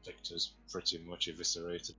Victor's pretty much eviscerated.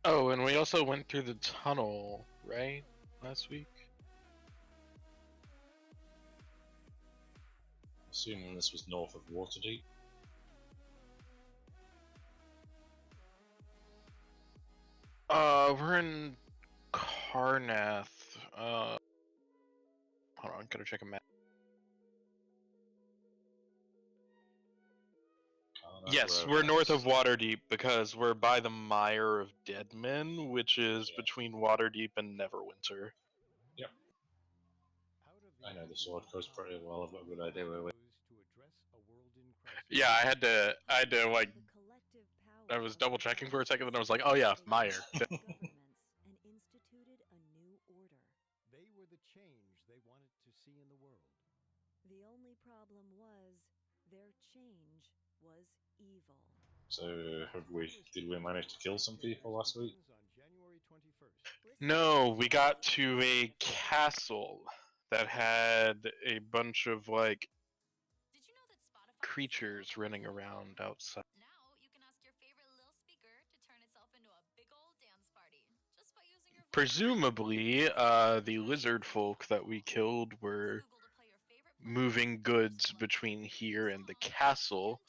Oh, and we also went through the tunnel, right? Last week? Assuming this was north of Waterdeep. We're in Karnath. Hold on, gotta check a map. Yes, we're north of Waterdeep because we're by the Mire of Dead Men, which is between Waterdeep and Neverwinter. Yep. I know the Sword Coast pretty well. I've got a good idea where we. Yeah, I had to like, I was double checking for a second, and I was like, oh yeah, Mire. And instituted a new order. They were the change they wanted to see in the world. The only problem was their change was evil. So did we manage to kill some people last week? No, we got to a castle that had a bunch of like creatures running around outside. Now you can ask your favorite little speaker to turn itself into a big old dance party just by using your voice. Presumably, the lizard folk that we killed were moving goods between here and the castle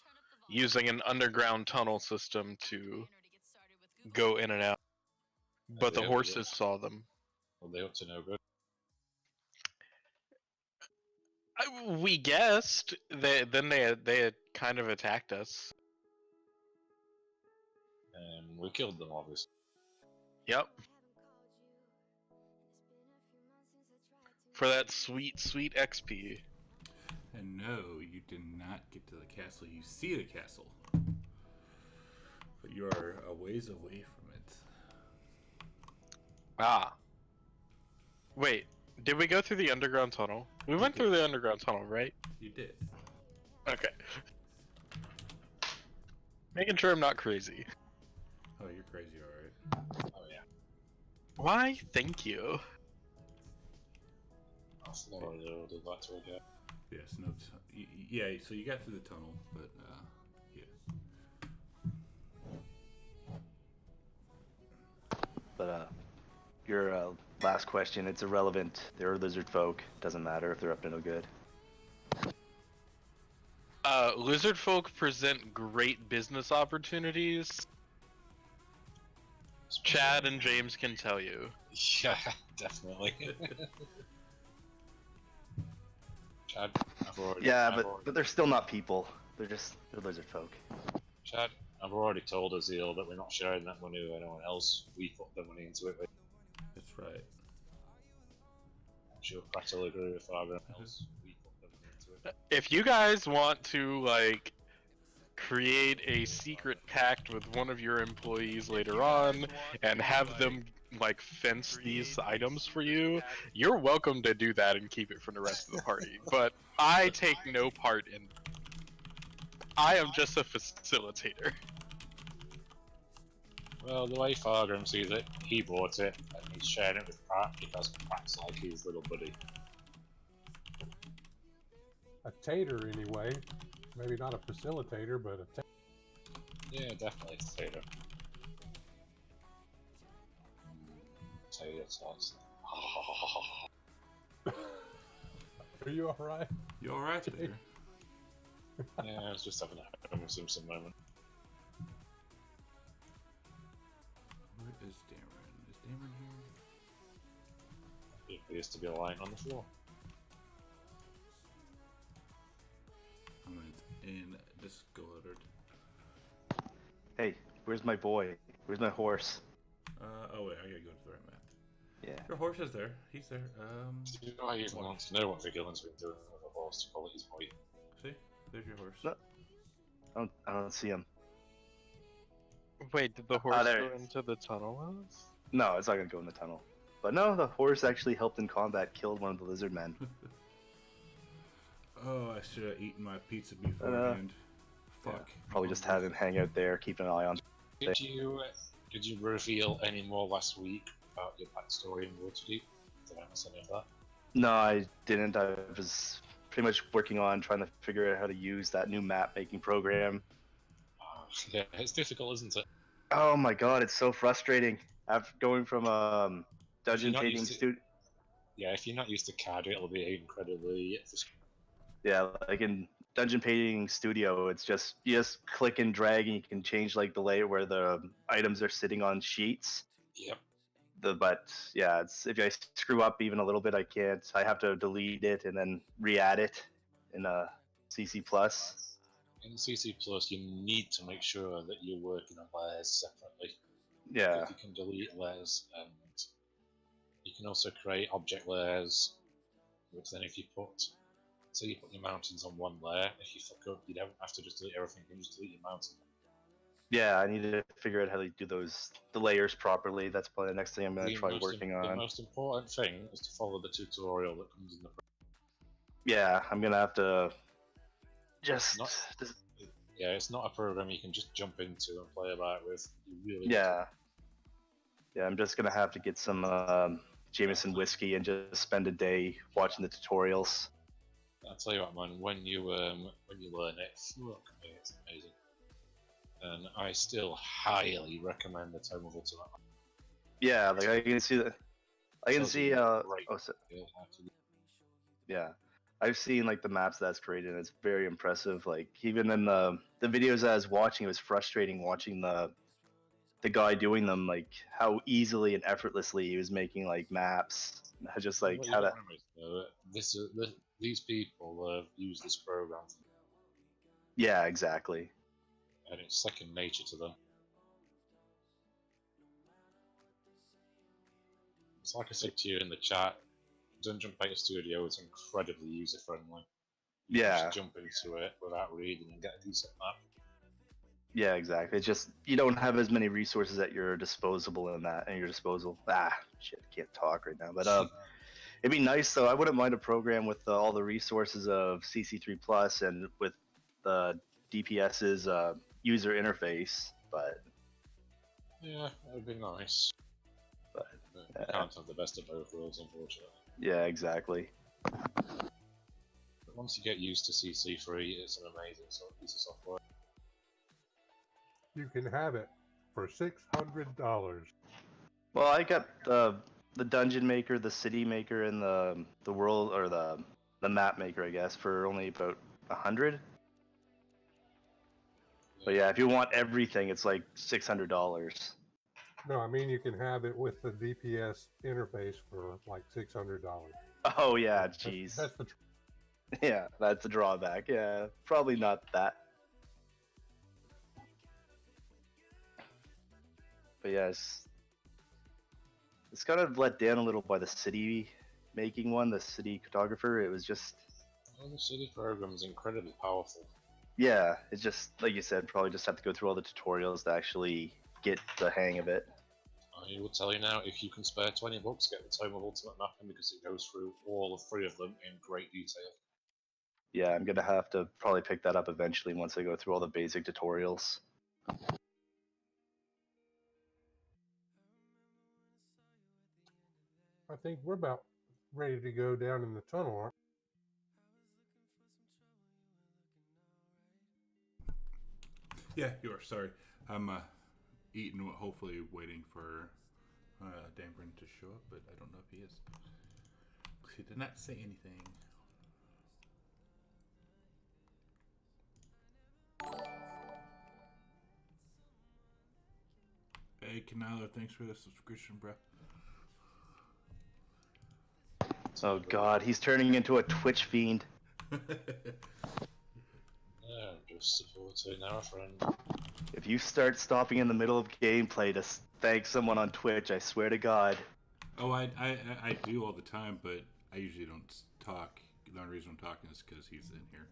using an underground tunnel system to go in and out. But the horses saw them. Well, they up to no good. We guessed. They had kind of attacked us. We killed them, obviously. Yep. For that sweet, sweet XP. And no, you did not get to the castle. You see the castle. But you are a ways away from it. Ah. Wait, did we go through the underground tunnel? We went through the underground tunnel, right? You did. Okay. Making sure I'm not crazy. Oh, you're crazy, alright. Oh, yeah. Why? Thank you. That's not a little did that to a guy. Yes, no. Yeah, so you got through the tunnel, but yeah. But your last question, it's irrelevant. They're lizard folk. Doesn't matter if they're up to no good. Lizard folk present great business opportunities. Chad and James can tell you. Yeah, definitely. Chad, but they're still not people. They're lizard folk. Chad, I've already told Azil that we're not sharing that money with anyone else. We put the money into it. That's right. I'm sure Pratt will agree with everyone else. We put the money into it. If you guys want to like create a secret pact with one of your employees later on and have them like fence these items for you, you're welcome to do that and keep it for the rest of the party. But I take no part in. I am just a facilitator. Well, the way Fargrim sees it, he bought it and he's sharing it with Pratt because Pratt's like his little buddy. A tater, anyway. Maybe not a facilitator, but a tater. Yeah, definitely a tater. Tater sauce. Are you alright? You alright there? Yeah, I was just having a Homer Simpson moment. Where is Darren? Is Darren here? It appears to be lying on the floor. I went in Discord. Hey, where's my boy? Where's my horse? Oh wait, I gotta go to the right map. Yeah. Your horse is there. He's there. Do I even want to know what Vigilant's been doing with the horse to call it his boy? See? There's your horse. No. I don't see him. Wait, did the horse there. go into the tunnel? No, it's not gonna go in the tunnel. But no, the horse actually helped in combat, killed one of the lizard men. Oh, I should have eaten my pizza beforehand. Fuck. Yeah, probably just had him hang out there, keep an eye on. Did you reveal any more last week about your backstory in Waterdeep? Did I miss any of that? No, I didn't. I was pretty much working on trying to figure out how to use that new map making program. Yeah, it's difficult, isn't it? Oh my god, it's so frustrating. After going from dungeon not painting used to- studio. Yeah, if you're not used to CAD, it'll be incredibly. Yeah, like in Dungeon Painting Studio, it's just you just click and drag, and you can change like the layout where the items are sitting on sheets. Yep. But yeah, it's if I screw up even a little bit, I can't. I have to delete it and then re-add it in CC Plus. In CC Plus, you need to make sure that you're working on layers separately. Yeah. You can delete layers, and you can also create object layers. Which then, if you put your mountains on one layer, if you fuck up, you don't have to just delete everything. You can just delete your mountain. Yeah, I need to figure out how to do the layers properly. That's probably the next thing I'm going to try working on. The most important thing is to follow the tutorial that comes in the. Yeah, I'm going to have to Yeah, it's not a program you can just jump into and play about with. You really. Yeah, I'm just going to have to get some Jameson whiskey and just spend a day watching the tutorials. I'll tell you what, man. When you learn it, fuck me, it's amazing. And I still highly recommend the Tome of Ultimate. Yeah, like I can see that. I can see. Yeah, I've seen like the maps that's created. And it's very impressive. Like even in the videos I was watching, it was frustrating watching the guy doing them. Like how easily and effortlessly he was making like maps. Just like how to. These people have used this program. Yeah, exactly. And it's second nature to them. It's like I said to you in the chat, Dungeon Painter Studio is incredibly user friendly. You can just jump into it without reading and get a decent map. Yeah, exactly. It's just you don't have as many resources at your disposal in that. Shit, I can't talk right now. But it'd be nice though. I wouldn't mind a program with all the resources of CC3 Plus and with the DPS's user interface. But yeah, that would be nice. But you can't have the best of both worlds, unfortunately. Yeah, exactly. once you get used to CC3, it's an amazing sort of piece of software. You can have it for $600. Well, I got the dungeon maker, the city maker, and the world or the map maker, I guess, for only about 100. But yeah, if you want everything, it's like $600. No, I mean you can have it with the DPS interface for like $600. Oh yeah, jeez. That's the Yeah, that's a drawback. Yeah, probably not that. But yeah, it's kind of let down a little by the city making one, the city cartographer. It was just, Well, the city program is incredibly powerful. yeah, it's just like you said, probably just have to go through all the tutorials to actually get the hang of it. I will tell you now, if you can spare 20 bucks, get the Tome of Ultimate Mapping because it goes through all of 3 of them in great detail. Yeah, I'm gonna have to probably pick that up eventually once I go through all the basic tutorials. I think we're about ready to go down in the tunnel, aren't Yeah, you are. Sorry. I'm eating, hopefully waiting for Dameron to show up, but I don't know if he is. He did not say anything. Hey, Canala, thanks for the subscription, bro. Oh god, he's turning into a Twitch fiend. Yeah, just supporting our friend. If you start stopping in the middle of gameplay to thank someone on Twitch, I swear to God. Oh, I do all the time, but I usually don't talk. The only reason I'm talking is because he's in here.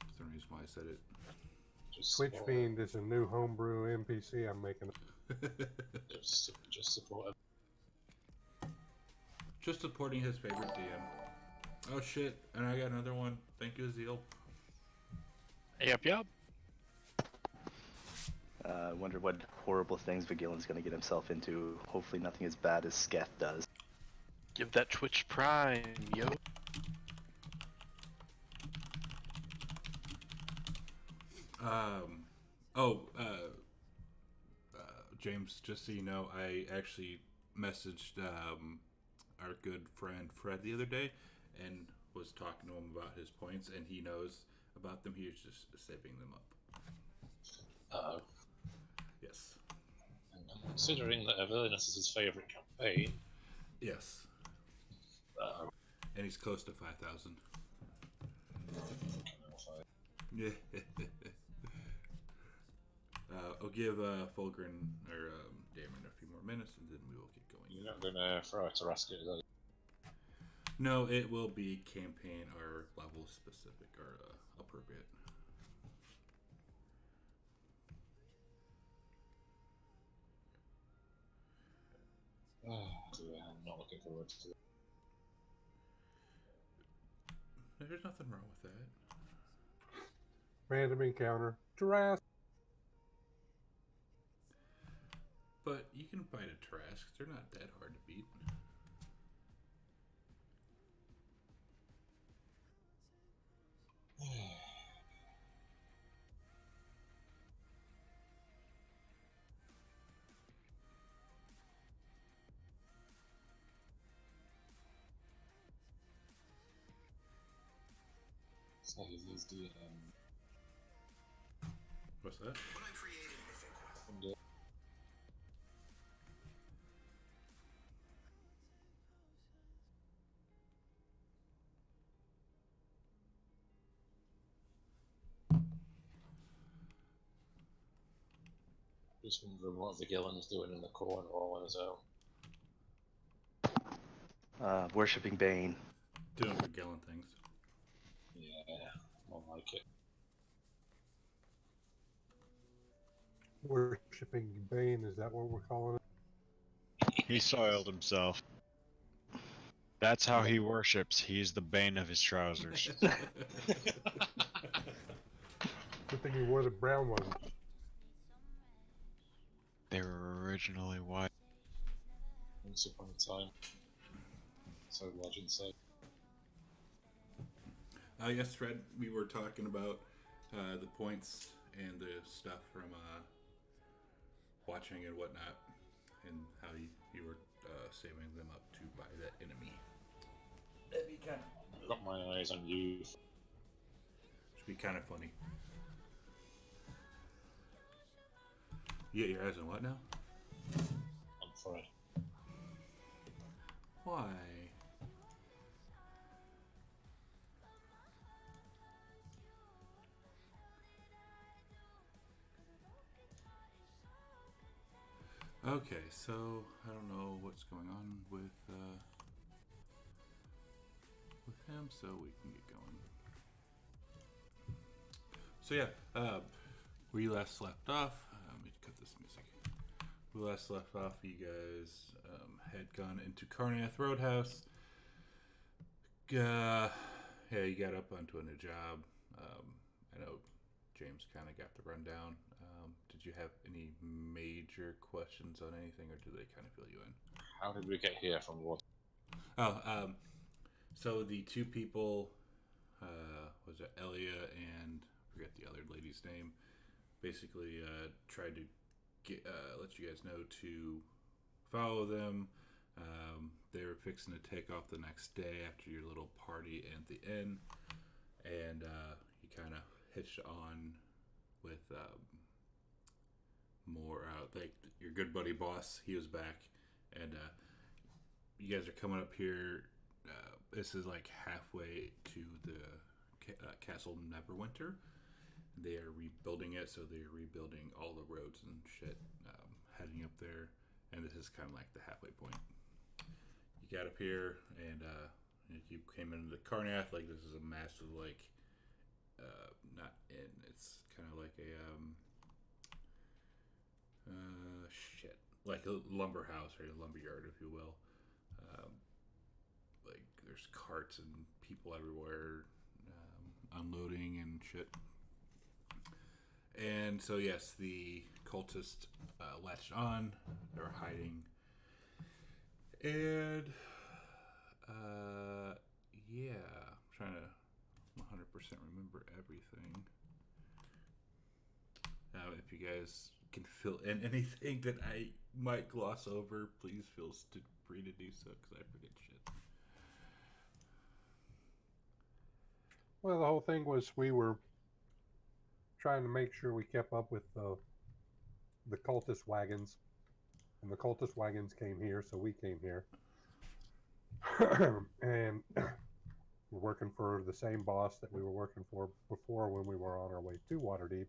That's the reason why I said it. Just Twitch support Fiend is a new homebrew NPC I'm making. Just support him. Just supporting his favorite DM. Oh shit, and I got another one. Thank you, Zeal. Yep. I wonder what horrible things Vigillan's gonna get himself into. Hopefully nothing as bad as Sketh does. Give that Twitch Prime, yo. James, just so you know, I actually messaged our good friend Fred the other day and was talking to him about his points, and he knows about them. He was just saving them up. Yes. And considering that Avernus is his favourite campaign, Yes. And he's close to 5,000. Yeah. I'll give Fulgrin or Damon a few more minutes, and then we will get going. you're not going to throw a Tarrasque, are you? No, it will be campaign or level specific or appropriate. Oh, dear, I'm not looking forward to it. There's nothing wrong with that. Random encounter. Tarrasque. But you can fight a Trask. They're not that hard to beat. So he's the What's that? just wondering what Vigillan's doing in the corner all on his own. Worshipping Bane. Doing Vigillan things. Yeah, I like it. Worshipping Bane, is that what we're calling it? He soiled himself. That's how he worships. He's the bane of his trousers. Good thing you wore the brown ones. They were originally white. Once upon a time. So legend said. Yes, Fred, we were talking about the points and the stuff from watching and whatnot, and how you were saving them up to buy that enemy. That'd be kind of... Got my eyes on you. Should be kind of funny. You got your eyes on what now? On Fred. Why? Okay, so I don't know what's going on with him, so we can get going. So yeah, where you last left off, let me cut this music. We last left off, you guys had gone into Carnath Roadhouse. Yeah, you got up onto a new job. I know James kind of got the rundown. Did you have any major questions on anything, or did they kind of fill you in? How did we get here from what? So the two people, was it Elia and I forget the other lady's name, basically tried to get let you guys know to follow them. They were fixing to take off the next day after your little party at the inn, and you kind of hitched on with more like your good buddy boss. He was back, and you guys are coming up here. This is like halfway to the Castle Neverwinter. They are rebuilding it, so they're rebuilding all the roads and shit, heading up there, and this is kind of like the halfway point. You got up here, and you came into the Carnath. Like, this is a massive, like, not inn. It's kind of like a like a lumber house or a lumber yard, if you will. Like, there's carts and people everywhere, unloading and shit. And so yes, the cultists latched on. They were hiding, and yeah, I'm trying to 100% remember everything. If you guys can fill in anything that I might gloss over, please feel free to do so, because I forget shit. Well, the whole thing was we were trying to make sure we kept up with the cultist wagons, and the cultist wagons came here, so we came here. And we're working for the same boss that we were working for before when we were on our way to Waterdeep.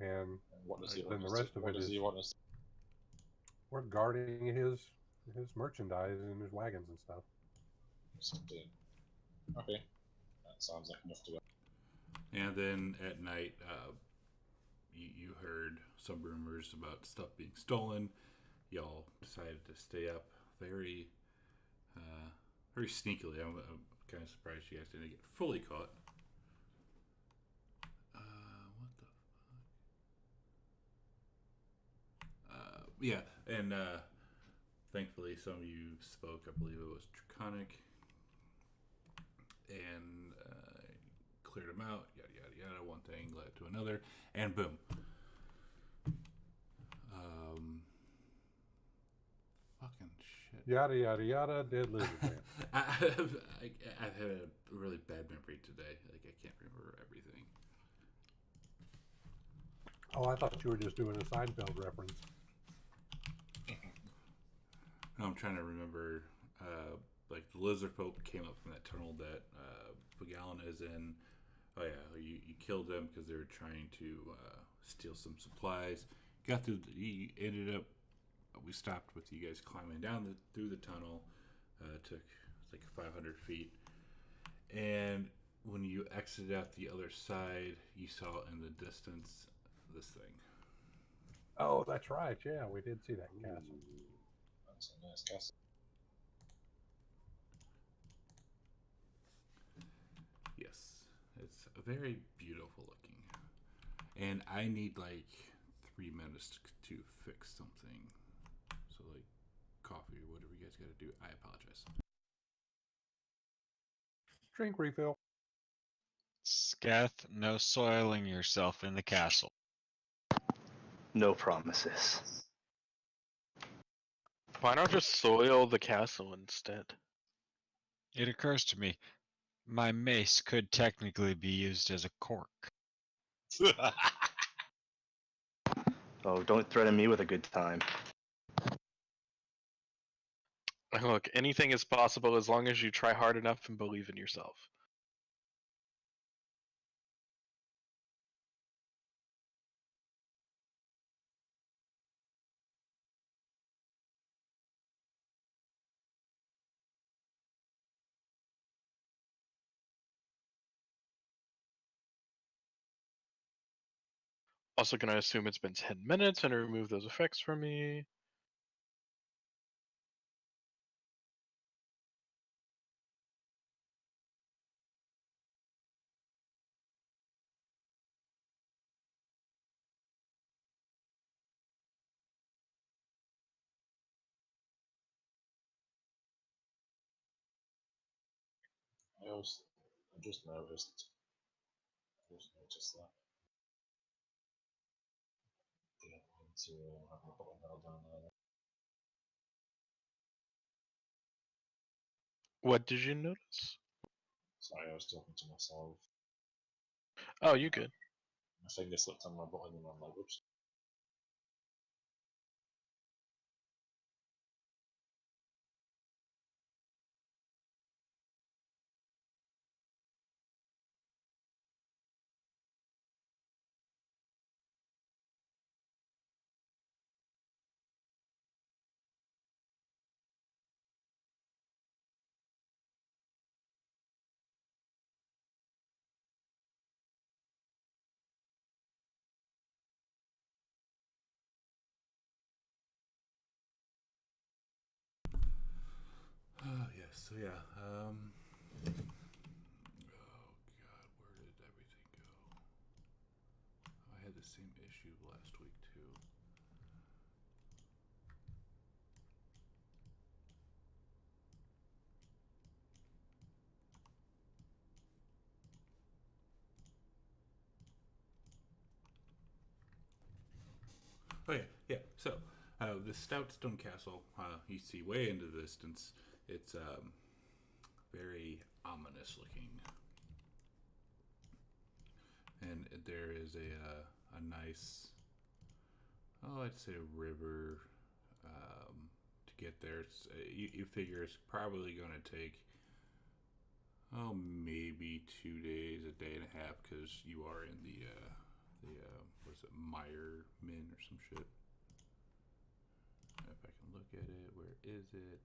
And What does he then want the us rest to, of what it does is he want us we're guarding his merchandise and his wagons and stuff. to do? Okay, that sounds like enough to go. And then at night, you heard some rumors about stuff being stolen. Y'all decided to stay up very, very sneakily. I'm kind of surprised you guys didn't get fully caught. What the fuck? Yeah, and thankfully some of you spoke. I believe it was Draconic, and cleared them out. Yada yada yada. One thing led to another, and boom. Fucking shit. Yada yada yada. Dead lizard man. I've had a really bad memory today. Like, I can't remember everything. Oh, I thought you were just doing a Seinfeld reference. No, I'm trying to remember. Like, the lizard folk came up from that tunnel that Vagalin is in. Oh yeah, you killed them because they were trying to steal some supplies. Got through. You ended up. We stopped with you guys climbing down through the tunnel. Took like 500 feet, and when you exited out the other side, you saw in the distance this thing. Oh, that's right. Yeah, we did see that castle. That's a nice castle. Yes, it's very beautiful looking, and I need like 3 minutes to fix something. So, like, coffee or whatever you guys got to do. I apologize. Drink refill. Scath, no soiling yourself in the castle. No promises. Why not just soil the castle instead? It occurs to me, my mace could technically be used as a cork. Oh, don't threaten me with a good time. Look, anything is possible as long as you try hard enough and believe in yourself. Also gonna assume it's been 10 minutes and remove those effects from me. I just noticed that. Yeah, to have my bottom nail down there. What did you notice? Sorry, I was talking to myself. Oh, you good. My finger slipped on my button and I'm like, whoops. Oh, yes. So, yeah. Oh, God. Where did everything go? I had the same issue last week, too. Oh, yeah. Yeah. So, the Stoutstone Castle, you see way into the distance. It's very ominous looking. And there is a nice, I'd say a river to get there. It's, you figure it's probably going to take, maybe 2 days, a day and a half, because you are in the what is it, Meyer Min or some shit. If I can look at it, where is it?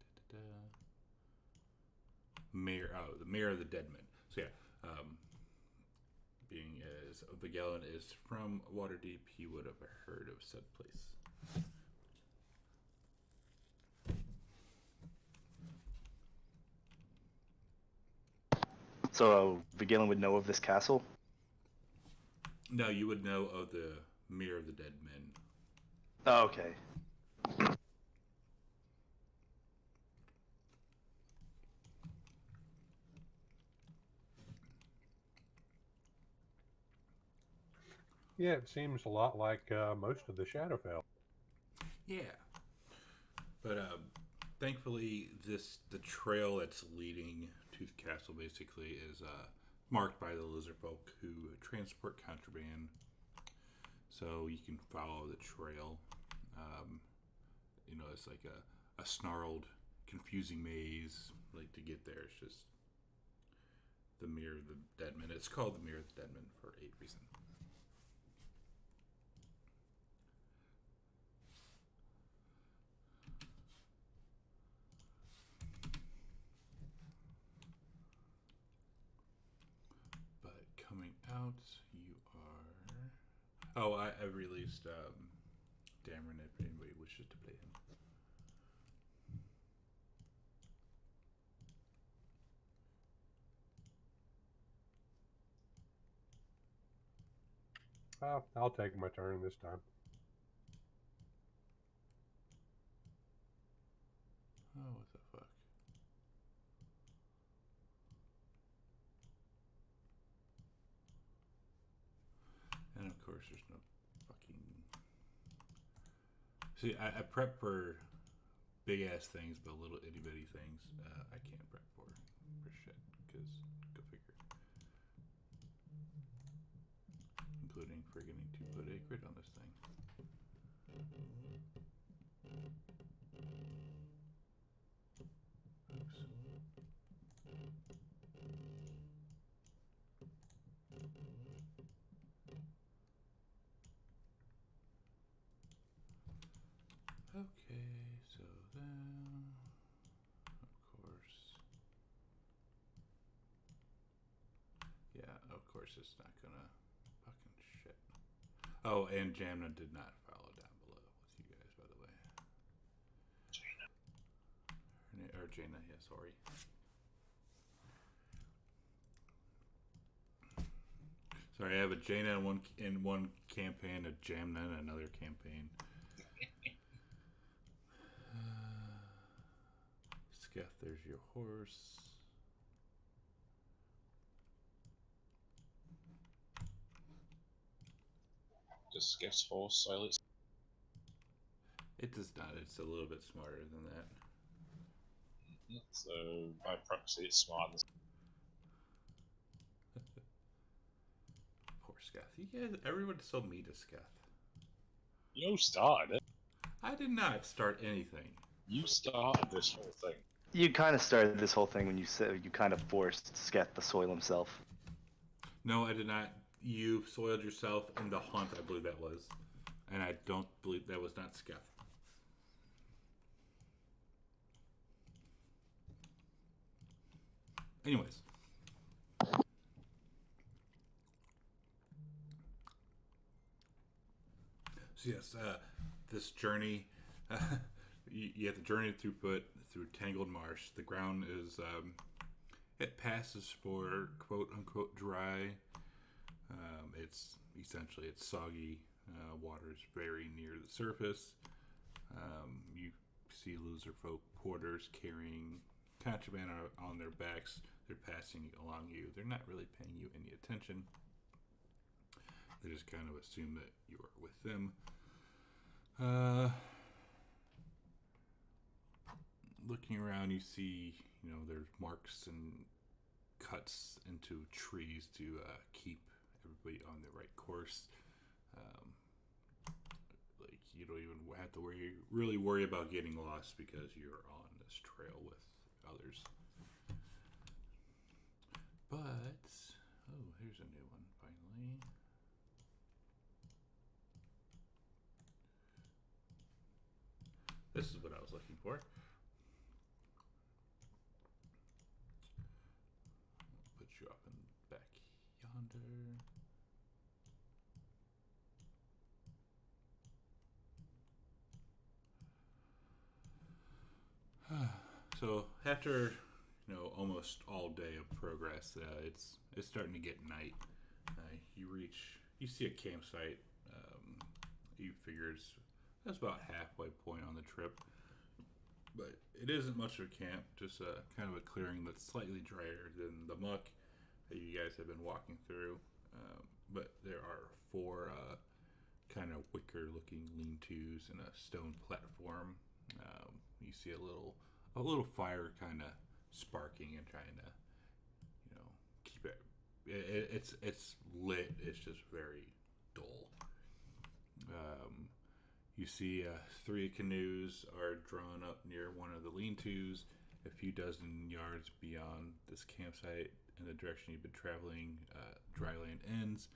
Mayor, the Mayor of the Dead Men. So yeah, being as Vigellan is from Waterdeep, he would have heard of said place. So Vigilan would know of this castle? No, you would know of the Mirror of the Dead Men. Oh, okay. Yeah, it seems a lot like most of the Shadowfell. Yeah, but thankfully, the trail that's leading to the castle basically is marked by the lizard folk who transport contraband. So you can follow the trail. It's like a snarled, confusing maze. Like to get there, it's just the Mirror of the Dead Men. It's called the Mirror of the Dead Men for a reason. But coming out, you are. Oh, I released Dameron if anybody wishes to play him. I'll take my turn this time. Oh, what the fuck? there's no fucking. See, I prep for big ass things, but little itty bitty things, I can't prep for shit. Because go figure. Including forgetting to put a grid on this thing. Okay, so then, of course, yeah, of course it's not gonna fucking shit. Oh, and Jamna did not follow down below with you guys, by the way. Or Jaina, yeah, sorry. Sorry, I have a Jaina in one campaign, a Jamna in another campaign. Sketh, there's your horse. Does Skiff's horse soil its? It does not. It's a little bit smarter than that. So by proxy, it's smarter than. Poor Sketh. You guys, everyone so mean to Sketh. You started it. I did not start anything. You started this whole thing. You kind of started this whole thing when you said you kind of forced Sketh to soil himself. No, I did not. You soiled yourself in the hunt, I believe that was. And I don't believe that was not Sketh. Anyways. So yes, this journey, you have to journey through tangled marsh. The ground is, it passes for quote unquote dry. It's essentially it's soggy. Water's very near the surface. You see loser folk porters carrying contraband on their backs. They're passing along you. They're not really paying you any attention. They just kind of assume that you are with them. Looking around, you see, there's marks and cuts into trees to keep everybody on the right course. Like you don't even have to really worry about getting lost because you're on this trail with others. But here's a new one finally. This is what I was looking for. Put you up in back yonder. So after almost all day of progress, it's starting to get night. You see a campsite. You figure that's about halfway point on the trip, but it isn't much of a camp. Just kind of a clearing that's slightly drier than the muck that you guys have been walking through. But there are 4 kind of wicker-looking lean-tos and a stone platform. You see a little fire kind of sparking and trying to, keep it. It's lit. It's just very dull. You see 3 canoes are drawn up near one of the lean-tos, a few dozen yards beyond this campsite in the direction you've been traveling. Dry land ends,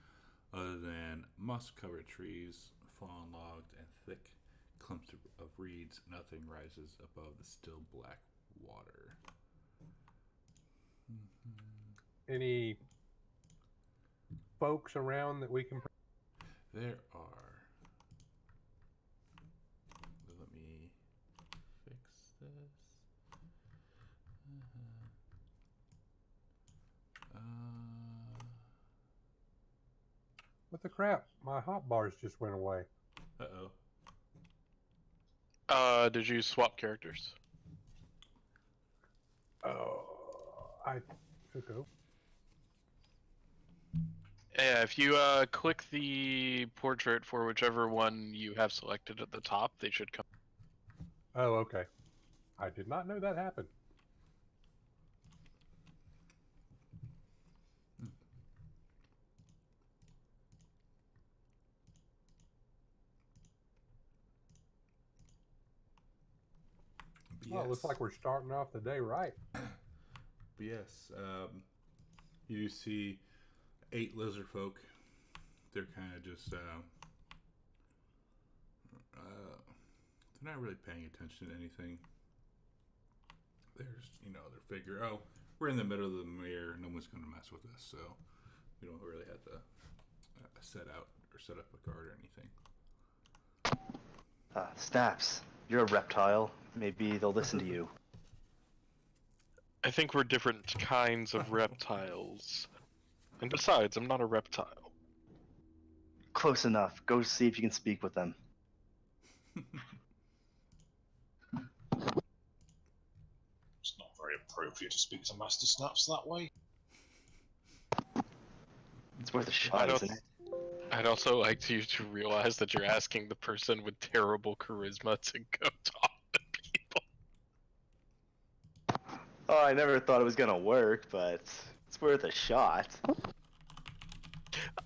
other than moss-covered trees, fallen logs, and thick clumps of reeds. Nothing rises above the still black water. Any folks around that we can? There are. Let me fix this. What the crap? My hot bars just went away. Did you swap characters? Oh, I took over. Yeah, if you click the portrait for whichever one you have selected at the top, they should come. Oh, okay. I did not know that happened. Well, it looks like we're starting off the day right. But yes, you do see 8 lizard folk. They're kind of just they're not really paying attention to anything. There's, their figure. Oh, we're in the middle of the mirror. No one's going to mess with us, so we don't really have to set up a guard or anything. Snaps, you're a reptile. Maybe they'll listen to you. I think we're different kinds of reptiles. And besides, I'm not a reptile. Close enough. Go see if you can speak with them. It's not very appropriate to speak to Master Snaps that way. It's worth a shot, isn't it? I'd also like you to realize that you're asking the person with terrible charisma to go talk to people. Oh, I never thought it was gonna work, but it's worth a shot.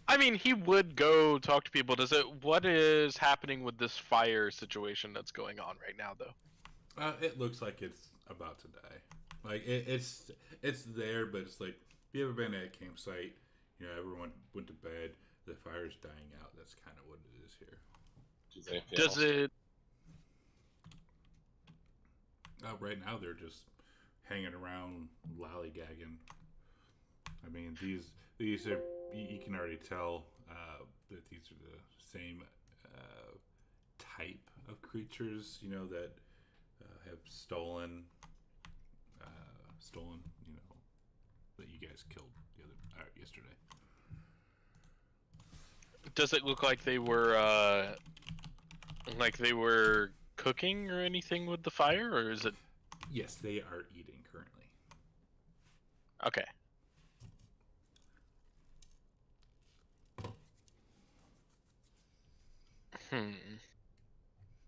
I mean, he would go talk to people. What is happening with this fire situation that's going on right now, though? It looks like it's about to die. Like it's there, but it's like, if you ever been at a campsite, everyone went to bed, the fire's dying out. That's kind of what it is here. Does it? Right now they're just hanging around, lollygagging. I mean, these are, you can already tell that these are the same type of creatures, that have stolen, that you guys killed yesterday. Does it look like they were cooking or anything with the fire, or is it? Yes, they are eating currently. Okay.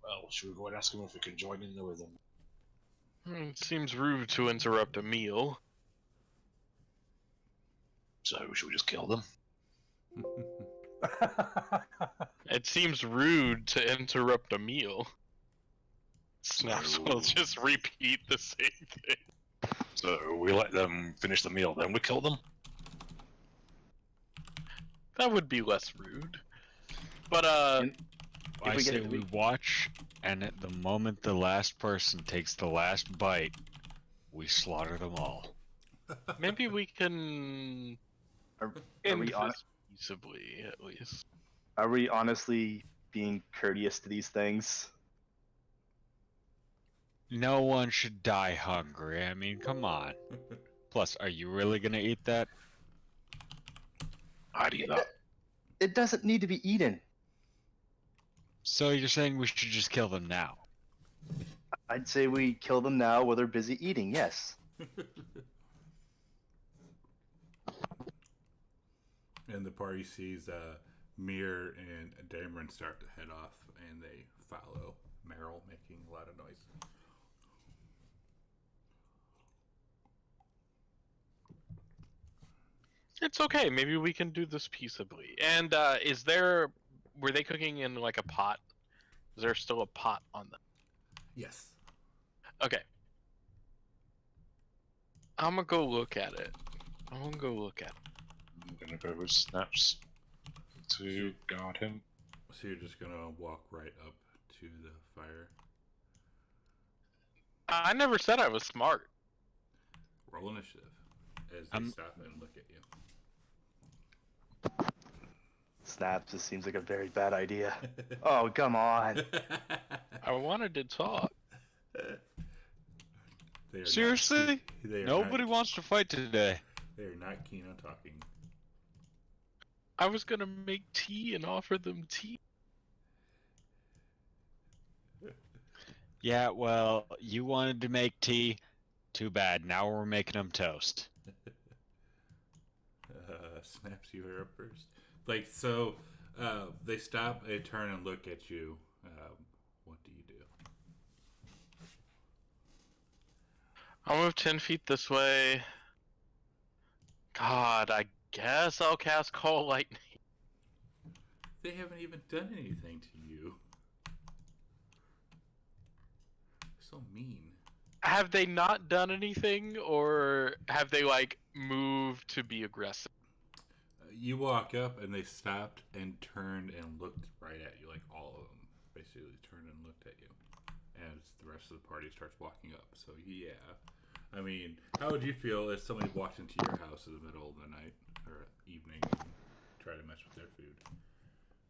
Well, should we go and ask him if we can join in there with them? It seems rude to interrupt a meal. So, should we just kill them? It seems rude to interrupt a meal. Snaps will just repeat the same thing. So, we let them finish the meal, then we kill them? That would be less rude. But, I say we watch, and at the moment the last person takes the last bite, we slaughter them all. maybe we can Are end we this peaceably, at least. Are we honestly being courteous to these things? No one should die hungry. I mean, come on. Plus, are you really gonna eat that? I'd eat that. It doesn't need to be eaten. So you're saying we should just kill them now? I'd say we kill them now while they're busy eating, yes. And the party sees Mir and Dameron start to head off, and they follow Meryl, making a lot of noise. It's okay. Maybe we can do this peaceably. And were they cooking in like a pot? Is there still a pot on them? Yes. Okay. I'm gonna go look at it. I'm gonna go with Snaps to guard him. So you're just gonna walk right up to the fire. I never said I was smart. Roll initiative as they stop and look at you. Snaps, this seems like a very bad idea. Oh, come on. I wanted to talk. Seriously? Nobody wants to fight today. They are not keen on talking. I was gonna make tea and offer them tea. Yeah, well, you wanted to make tea. Too bad. Now we're making them toast. Snaps, you are up first. Like, so, they stop, they turn and look at you. What do you do? I'll move 10 feet this way. God, I guess I'll cast Call Lightning. They haven't even done anything to you. So mean. Have they not done anything, or have they, like, moved to be aggressive? You walk up and they stopped and turned and looked right at you, like all of them basically turned and looked at you as the rest of the party starts walking up. So yeah, I mean, how would you feel if somebody walked into your house in the middle of the night or evening and tried to mess with their food?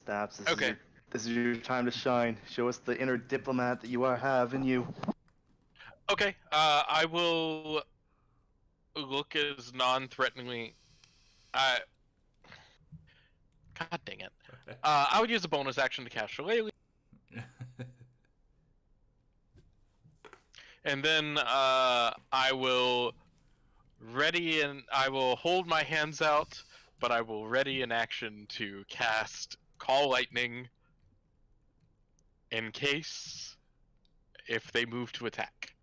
Snaps, Okay. This is your time to shine. Show us the inner diplomat that you have in you. Okay, I will look as non-threateningly. God dang it. I would use a bonus action to cast Shillelagh. And then I will ready and I will hold my hands out, but I will ready an action to cast Call Lightning in case if they move to attack.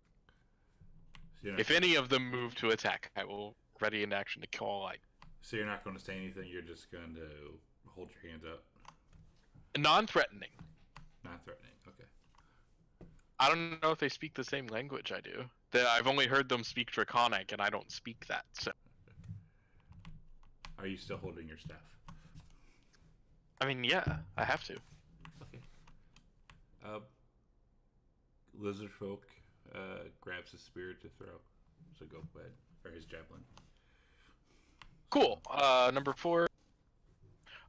So If any of them move to attack, I will ready an action to Call Lightning. So you're not going to say anything, you're just going to hold your hands up? Non-threatening. Non-threatening, okay. I don't know if they speak the same language I do. I've only heard them speak Draconic, and I don't speak that, so... Are you still holding your staff? I mean, yeah, I have to. Okay. Lizard folk grabs his spear to throw. So go ahead. Or his javelin. Cool. Number 4.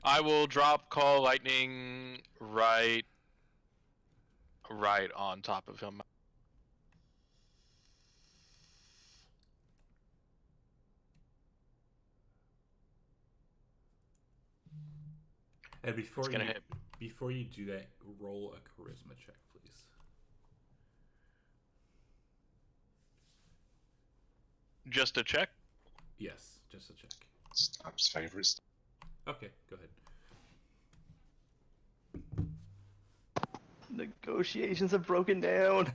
I will drop Call Lightning right on top of him. And before you do that, roll a charisma check, please. Just a check? Yes, just a check. Snap's favourite stuff. Okay, go ahead. Negotiations have broken down.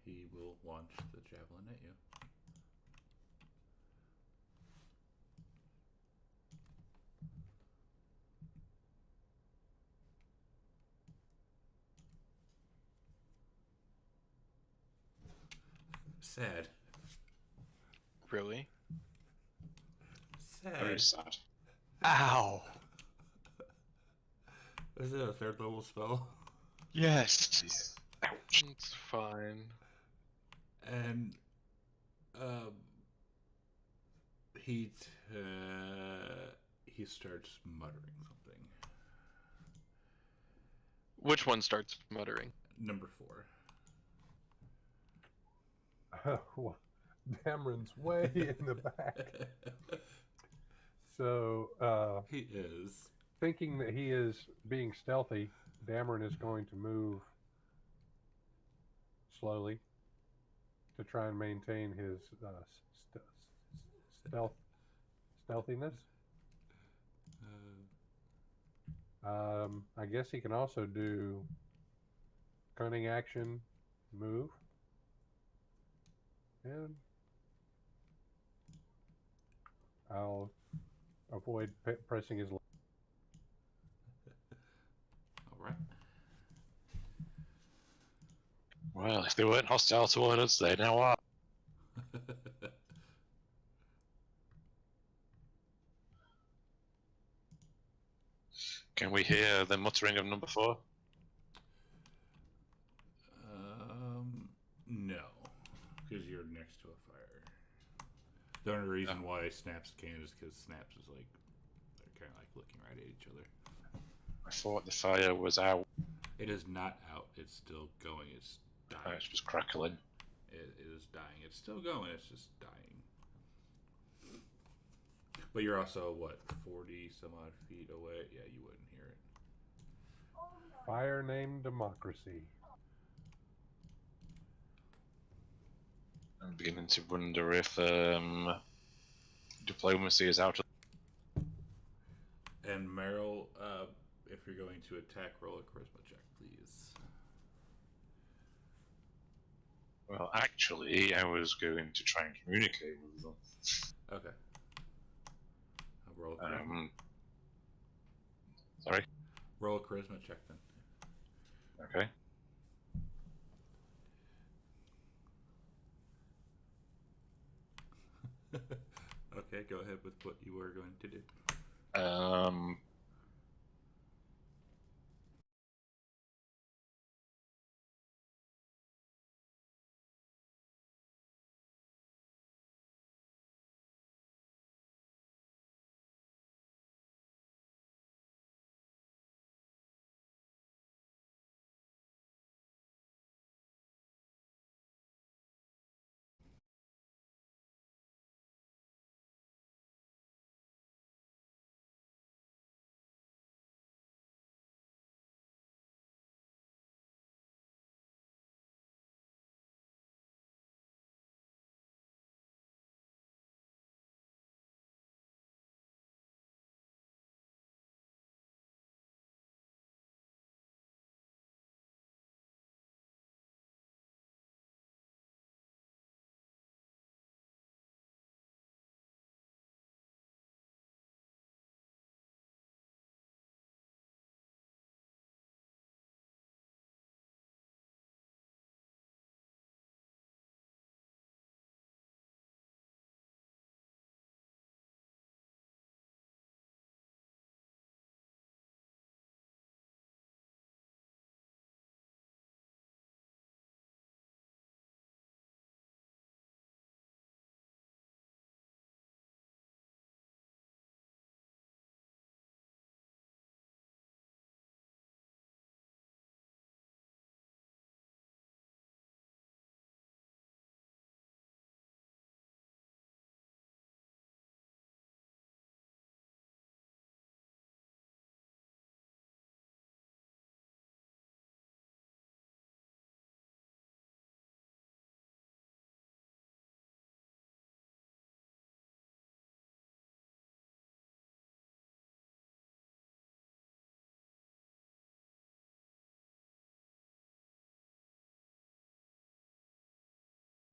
He will launch the javelin at you. Sad. Really? Sad. Very sad. Ow! Is it a third level spell? Yes! Ouch. It's fine. And he starts muttering something. Which one starts muttering? Number 4. Dameron's way in the back. So, He is. thinking that he is being stealthy, Dameron is going to move slowly to try and maintain his stealthiness. I guess he can also do cunning action, move, and I'll avoid pressing his. All right. Well, if they weren't hostile toward us, they now are. Can we hear the muttering of number 4? No, because you're next to a fire. The only reason why Snaps can is because Snaps is like, they're kind of like looking right at each other. I thought the fire was out. It is not out. It's still going. It's dying. It's just crackling. It is dying. It's still going. It's just dying. But you're also, what, 40 some odd feet away? Yeah, you wouldn't hear it. Fire named Democracy. I'm beginning to wonder if diplomacy is out of. And Meryl, if you're going to attack, roll a charisma check, please. Well, actually, I was going to try and communicate with them. Okay. I'll roll a charisma. Sorry. Roll a charisma check then. Okay. Okay, go ahead with what you were going to do.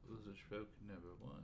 Lizard Folk never won.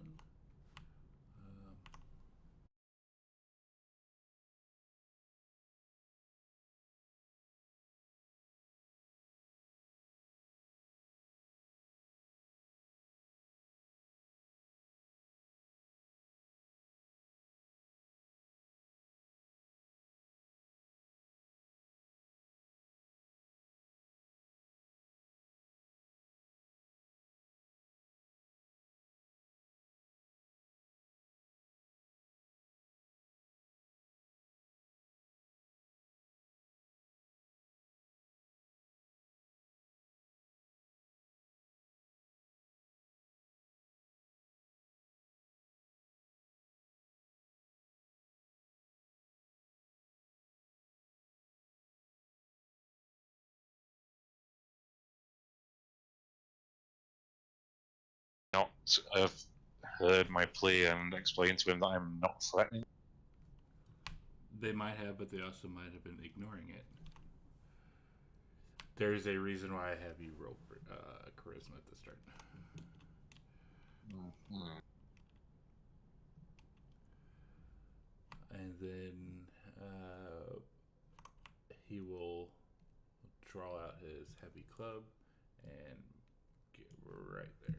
Not have heard my plea and explained to him that I'm not threatening. They might have, but they also might have been ignoring it. There's a reason why I have you roll charisma at the start. Mm-hmm. And then he will draw out his heavy club and get right there.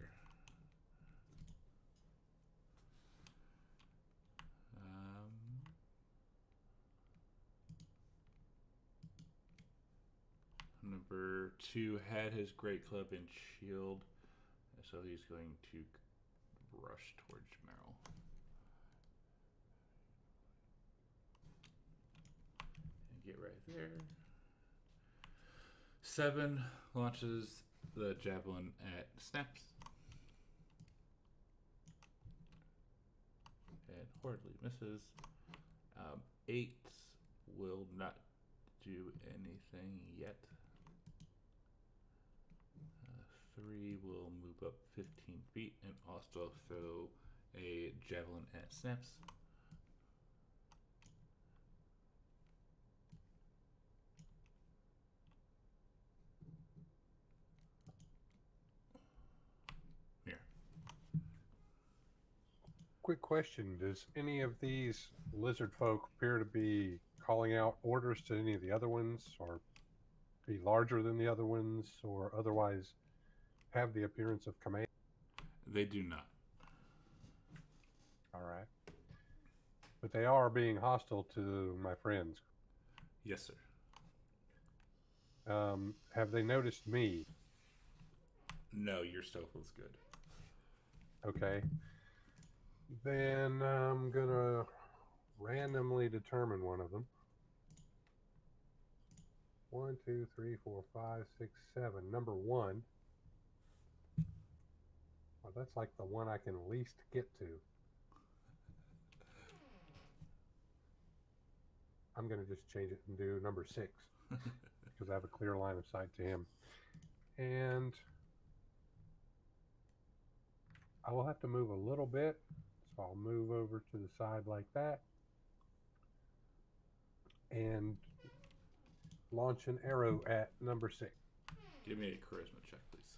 Number 2 had his great club and shield, so he's going to rush towards Meryl. And get right there. 7 launches the javelin at Snaps. And horribly misses. 8 will not do anything yet. 3 will move up 15 feet and also throw a javelin at Snaps. Here. Quick question: does any of these lizard folk appear to be calling out orders to any of the other ones, or be larger than the other ones, or otherwise have the appearance of command? They do not. All right. But they are being hostile to my friends. Yes, sir. Have they noticed me? No, your stealth was good. Okay. Then I'm gonna randomly determine one of them. 1, 2, 3, 4, 5, 6, 7. Number 1. Well, that's like the one I can least get to. I'm going to just change it and do number 6 because I have a clear line of sight to him. And I will have to move a little bit, so I'll move over to the side like that and launch an arrow at number 6. Give me a charisma check, please.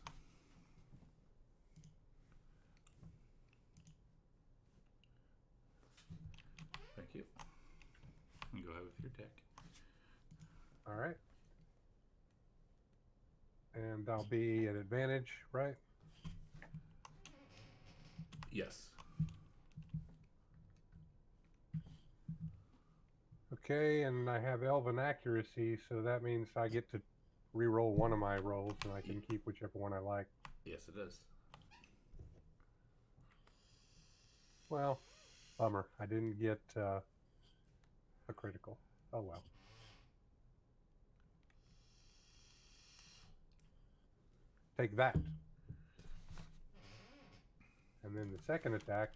Thank you. And go ahead with your attack. All right. And I'll be at advantage, right? Yes. Okay, and I have Elven accuracy, so that means I get to re-roll one of my rolls, and I can keep whichever one I like. Yes, it is. Well, bummer. I didn't get a critical. Oh well. Take that. And then the second attack.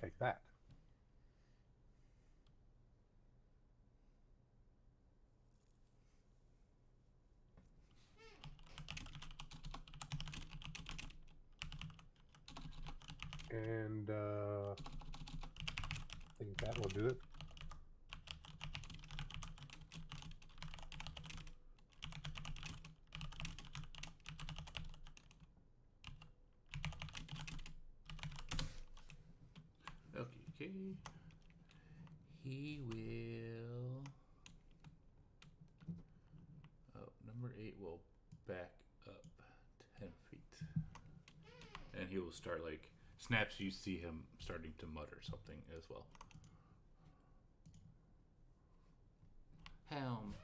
Take that. And I think that will do it. Okay. He will. Oh, number 8 will back up 10 feet. And he will start like. Snaps, you see him starting to mutter something as well. Helm.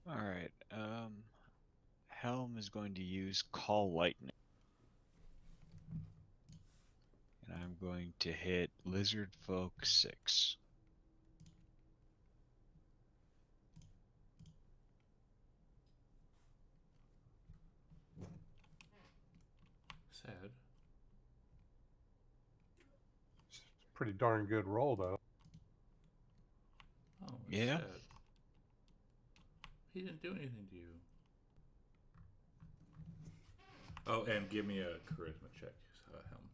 Alright, Helm is going to use Call Lightning. And I'm going to hit Lizard Folk 6. Sad. It's a pretty darn good roll, though. Oh, Yeah. sad. He didn't do anything to you. Oh, and give me a charisma check, Helm.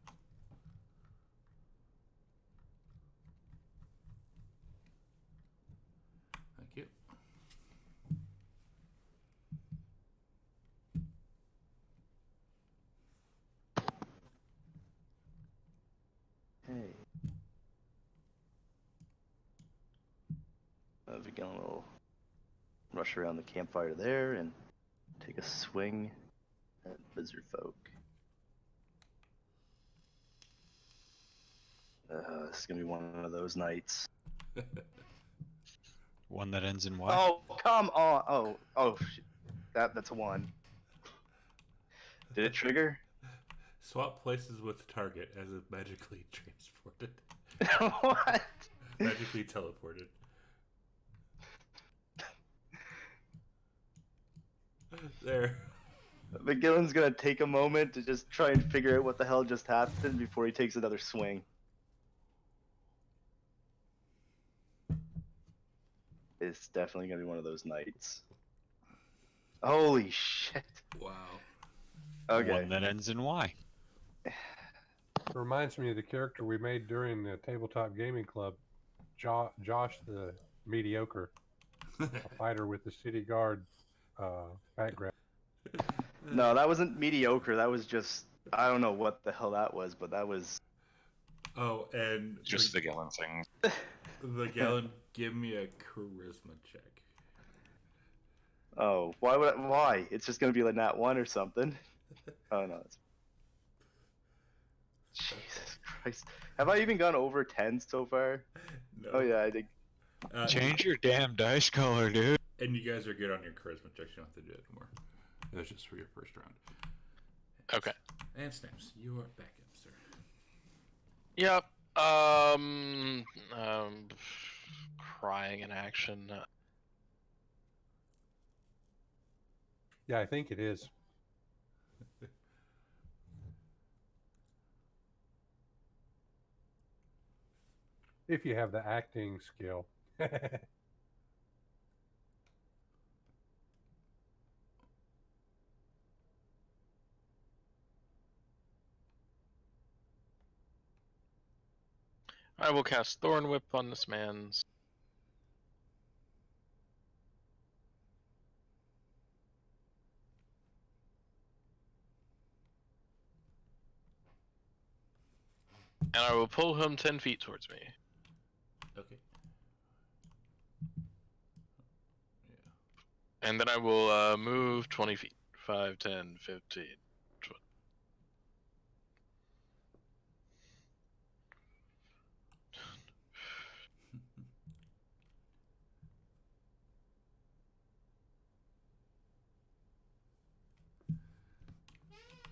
Thank you. Hey. We get a little rush around the campfire there and take a swing at lizard folk. This is gonna be one of those nights. One that ends in Y? Oh, come on! Oh, that's a 1. Did it trigger? Swap places with target as if magically transported. What? Magically teleported. There. McGillen's gonna take a moment to just try and figure out what the hell just happened before he takes another swing. It's definitely gonna be one of those nights. Holy shit. Wow. Okay. One that ends in Y. It reminds me of the character we made during the Tabletop Gaming Club, Josh the Mediocre, a fighter with the city guard background. No, that wasn't mediocre. That was just, I don't know what the hell that was, but that was. Oh, and Just the Gillen thing. the Gallon, give me a charisma check. Oh, why? It's just gonna be like nat 1 or something. Oh no. Jesus Christ. Have I even gone over 10 so far? No. Oh yeah, I did. Change your damn dice color, dude. And you guys are good on your charisma checks. You don't have to do it anymore. That was just for your first round. Okay. And Snaps, you are back up, sir. Yep. Crying in action. Yeah, I think it is. If you have the acting skill. I will cast Thorn Whip on this man's. And I will pull him 10 feet towards me. Okay. And then I will move 20 feet. 5, 10, 15, 20.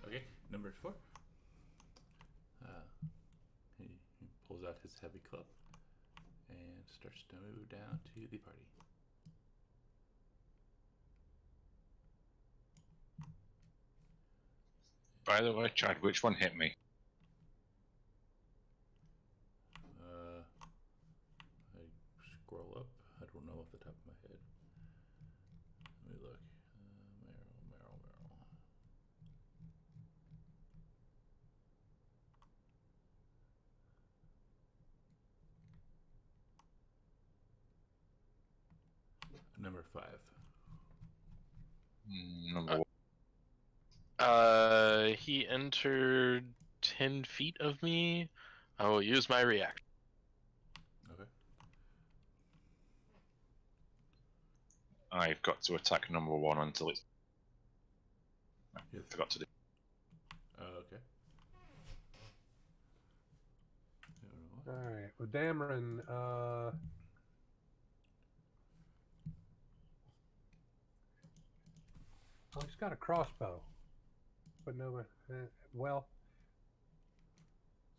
Okay, number 4. He pulls out his heavy club and starts to move down to the party. By the way, Chad, which one hit me? I scroll up. I don't know off the top of my head. Let me look. Meryl. Number 5. Number 1. He entered 10 feet of me. I will use my reaction. Okay. I've got to attack number 1 until it's. I forgot to do. Okay. Alright, well, Dameron, oh, he's got a crossbow. But no, well,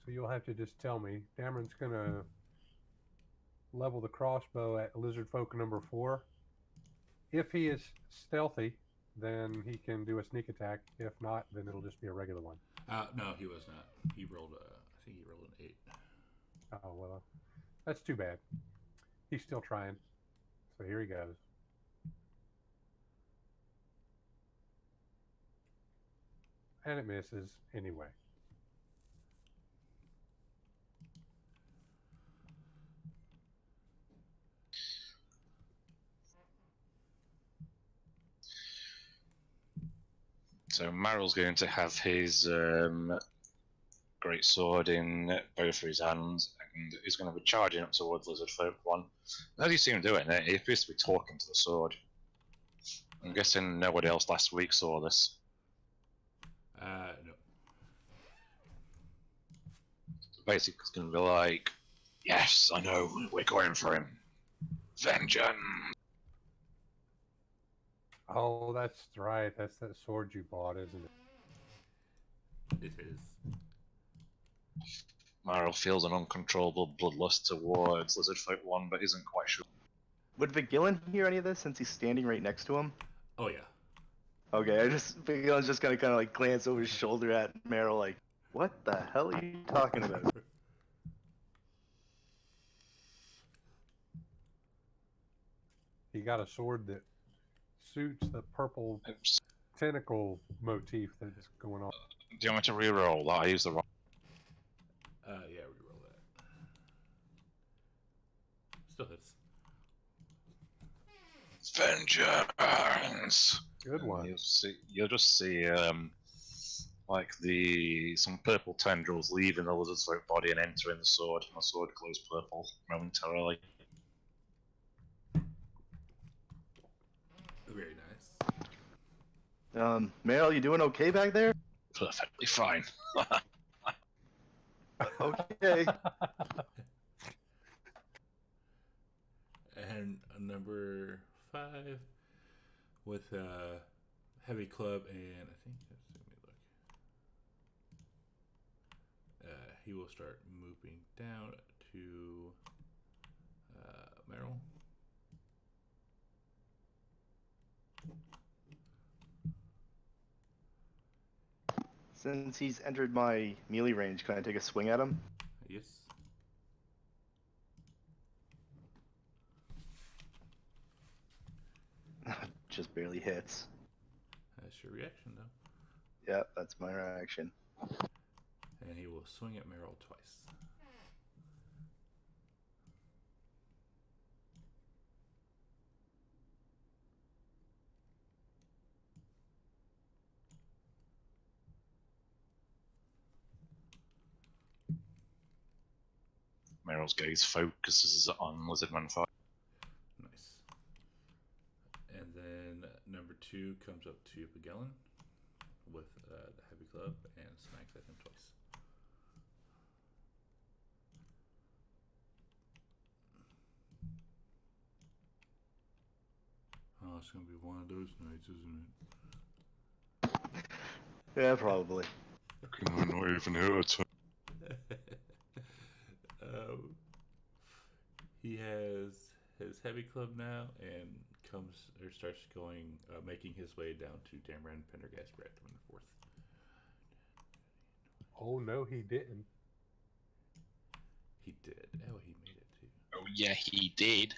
so you'll have to just tell me. Dameron's gonna level the crossbow at lizard folk number 4. If he is stealthy, then he can do a sneak attack. If not, then it'll just be a regular one. No, he was not. He rolled I think he rolled an 8. Oh, well, that's too bad. He's still trying. So here he goes. And it misses anyway. So Maryl's going to have his great sword in both of his hands, and he's going to be charging up towards Lizard Folk 1. As you see him doing it, he appears to be talking to the sword. I'm guessing nobody else last week saw this. No. Basically, it's going to be like, yes, I know, we're going for him. Vengeance! Oh, that's right. That's that sword you bought, isn't it? It is. Meryl feels an uncontrollable bloodlust towards Lizard Folk 1, but isn't quite sure. Would Vigilin hear any of this since he's standing right next to him? Oh, yeah. Okay, I was just gonna kind of like glance over his shoulder at Meryl, like, what the hell are you talking about? He got a sword that suits the purple Oops. tentacle motif that's going on. Do you want me to reroll that? I use the wrong. Yeah, reroll that. Still hits. Vengeance. Good And one. You'll just see like some purple tendrils leaving the lizard's body and entering the sword. And the sword glows purple momentarily. Very nice. Meryl, you doing okay back there? Perfectly fine. Okay. And number 5 with a heavy club, and I think that's, let me look. He will start moving down to Meryl. Since he's entered my melee range, can I take a swing at him? Yes. Just barely hits. That's your reaction, though. Yep, that's my reaction. And he will swing at Meryl twice. Meryl's gaze focuses on Lizardman 5. Nice. And then number 2 comes up to Pagellan with the heavy club and smacks at him twice. Oh, it's gonna be one of those nights, isn't it? Yeah, probably. Can I not even hurt her? He has his heavy club now and starts going, making his way down to Dameron Pendergast Bradman IV. Oh no, he didn't. He did. Oh, he made it too. Oh yeah, he did.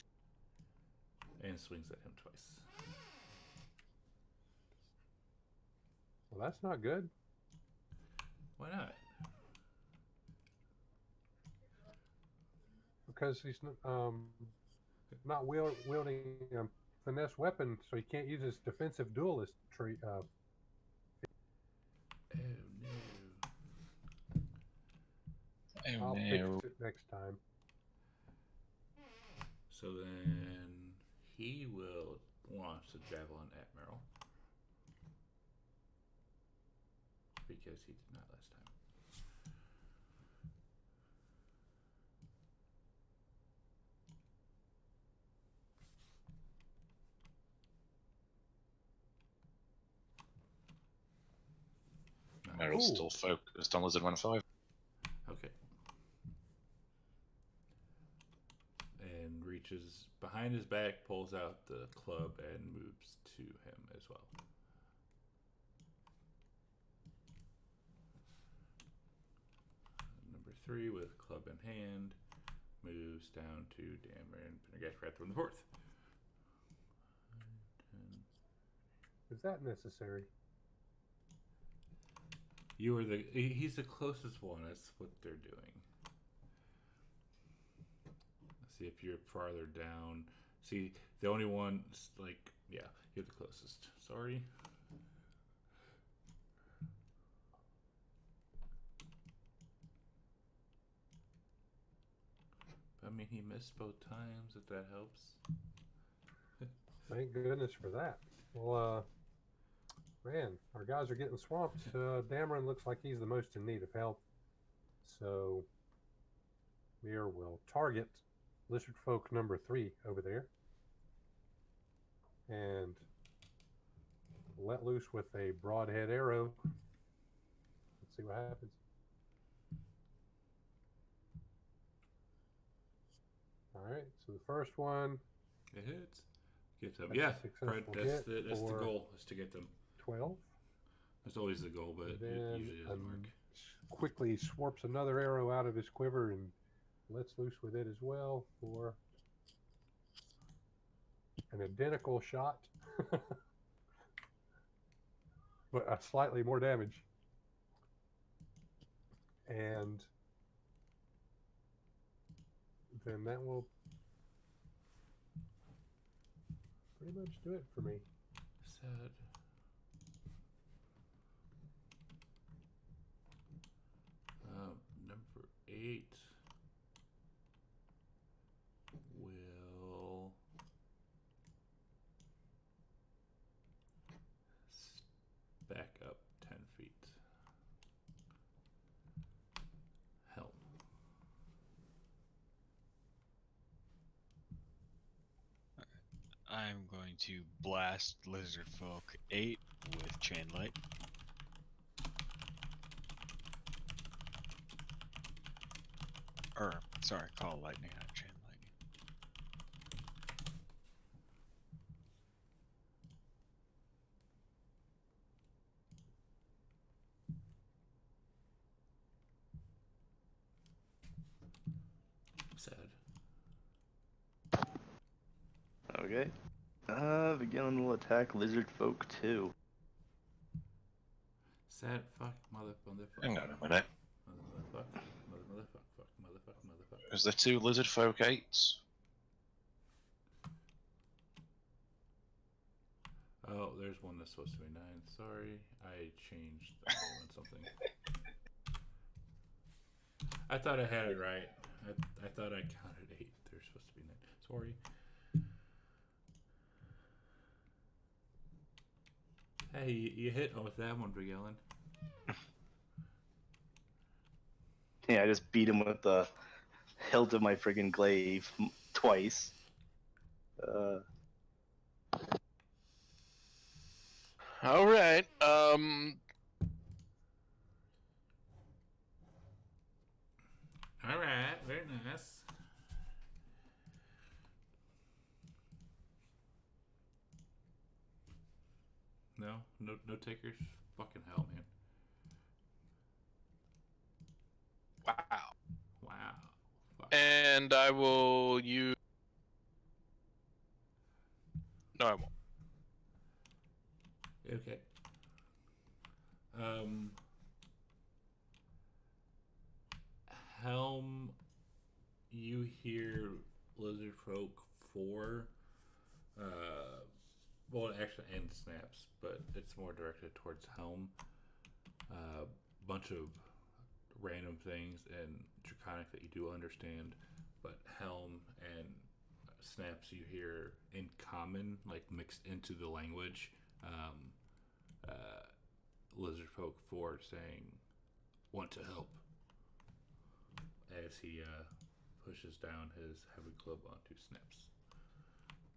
And swings at him twice. Well, that's not good. Why not? Because he's not wielding a finesse weapon, so he can't use his defensive duelist trait. Oh no. Oh I'll no. fix it next time. So then he will launch the javelin at Meryl. Because he did not last time. Meryl's Ooh. still focused on Lizardman 5. Okay. And reaches behind his back, pulls out the club, and moves to him as well. Number 3 with club in hand moves down to Dameron Pendergast Bradman IV. Is that necessary? He's the closest one. That's what they're doing. Let's see if you're farther down. See, the only one, like, yeah, you're the closest. Sorry. I mean, he missed both times, if that helps. Thank goodness for that. Well, man, our guys are getting swamped. Dameron looks like he's the most in need of help. So, Mir will target Lizard Folk number 3 over there. And let loose with a broadhead arrow. Let's see what happens. Alright, so the first one. It hits. Get them. That's a Yeah, successful that's hit the for goal, is to get them. 12. That's always the goal, but it Then usually doesn't work. quickly swarps another arrow out of his quiver and lets loose with it as well for an identical shot, but slightly more damage. And then that will pretty much do it for me. Sad. Number 8 will back up 10 feet. Help. I'm going to blast Lizard Folk 8 with Chain Light. Or, sorry, Call Lightning, not Chain Lightning. Sad. Okay. Begin will attack Lizard Folk 2. Sad fuck motherfucker. Hang on a minute. Motherfucker. Is there 2 lizard folk 8s? Oh, there's one that's supposed to be 9. Sorry, I changed on something. I thought I had it right. I thought I counted 8. They're supposed to be 9. Sorry. Hey, you hit with that one, Big Ellen. Yeah, I just beat him with the hilt of my friggin' glaive twice. All right. All right, very nice. No takers. Fucking hell, man. Wow. Fuck. And I will use. No, I won't. Okay. Helm, you hear Lizard Folk 4. Well, actually, and Snaps, but it's more directed towards Helm. Bunch of random things and Draconic that you do understand, but Helm and Snaps you hear in common, like mixed into the language. Lizard Folk 4 saying, "Want to help," as he pushes down his heavy club onto Snaps.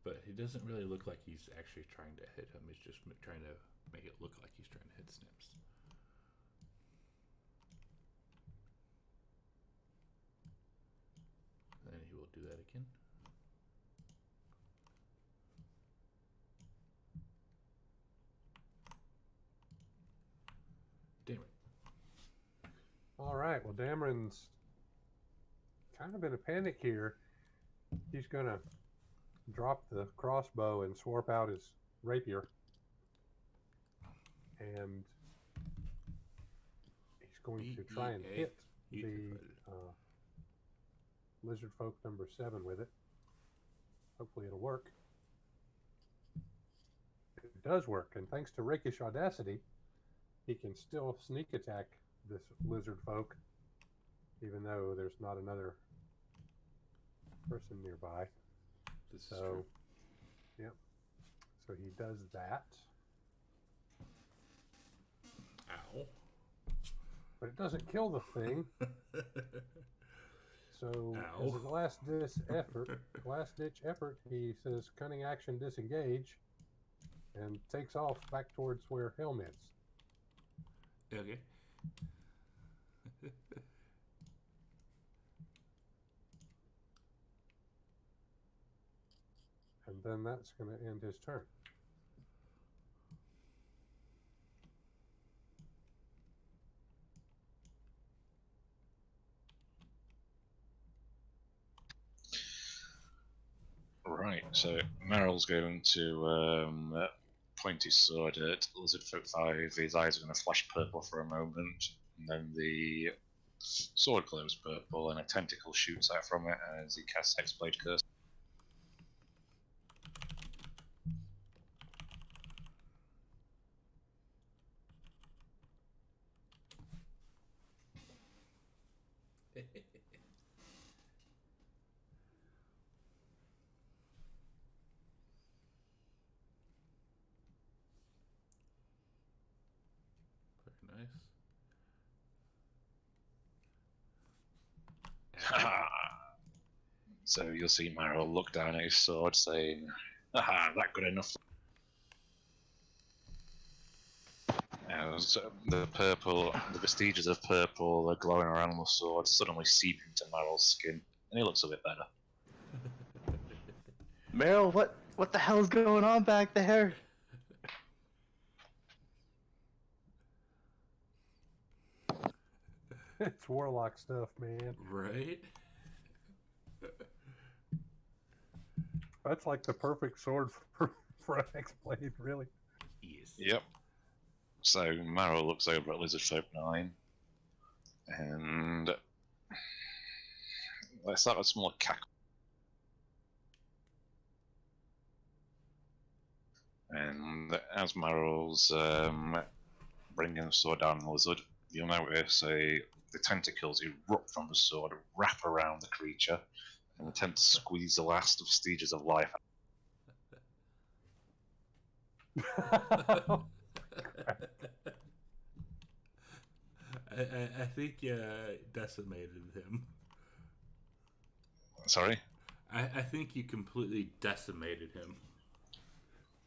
But he doesn't really look like he's actually trying to hit him. He's just trying to make it look like he's trying to hit Snaps. Then he will do that again. Damn it. All right. Well, Dameron's kind of in a panic here. He's going to drop the crossbow and swarp out his rapier. And he's going to try and hit the Lizard Folk number 7 with it. Hopefully it'll work. It does work, and thanks to Rakish Audacity, he can still sneak attack this Lizard Folk, even though there's not another person nearby. This is true. Yep. So he does that. Ow. But it doesn't kill the thing. So Ow. as a last ditch effort, he says cunning action disengage and takes off back towards where Helm is. Okay. And then that's going to end his turn. So Meryl's going to point his sword at Lizard Folk 5. His eyes are going to flash purple for a moment, and then the sword glows purple, and a tentacle shoots out from it as he casts Hexblade Curse. Very nice. So you'll see Meryl look down at his sword, saying, "Aha, that good enough." As the vestiges of purple are glowing around the sword suddenly seep into Meryl's skin, and he looks a bit better. Meryl, what the hell is going on back there? It's warlock stuff, man. Right? That's like the perfect sword for an Hexblade, really. Yes. Yep. So Meryl looks over at Lizard Folk 9, and let's start a small cackle. And as Meryl's bringing the sword down the lizard, you'll notice the tentacles erupt from the sword, wrap around the creature, and attempt to squeeze the last vestiges of life. I think you decimated him. Sorry? I think you completely decimated him.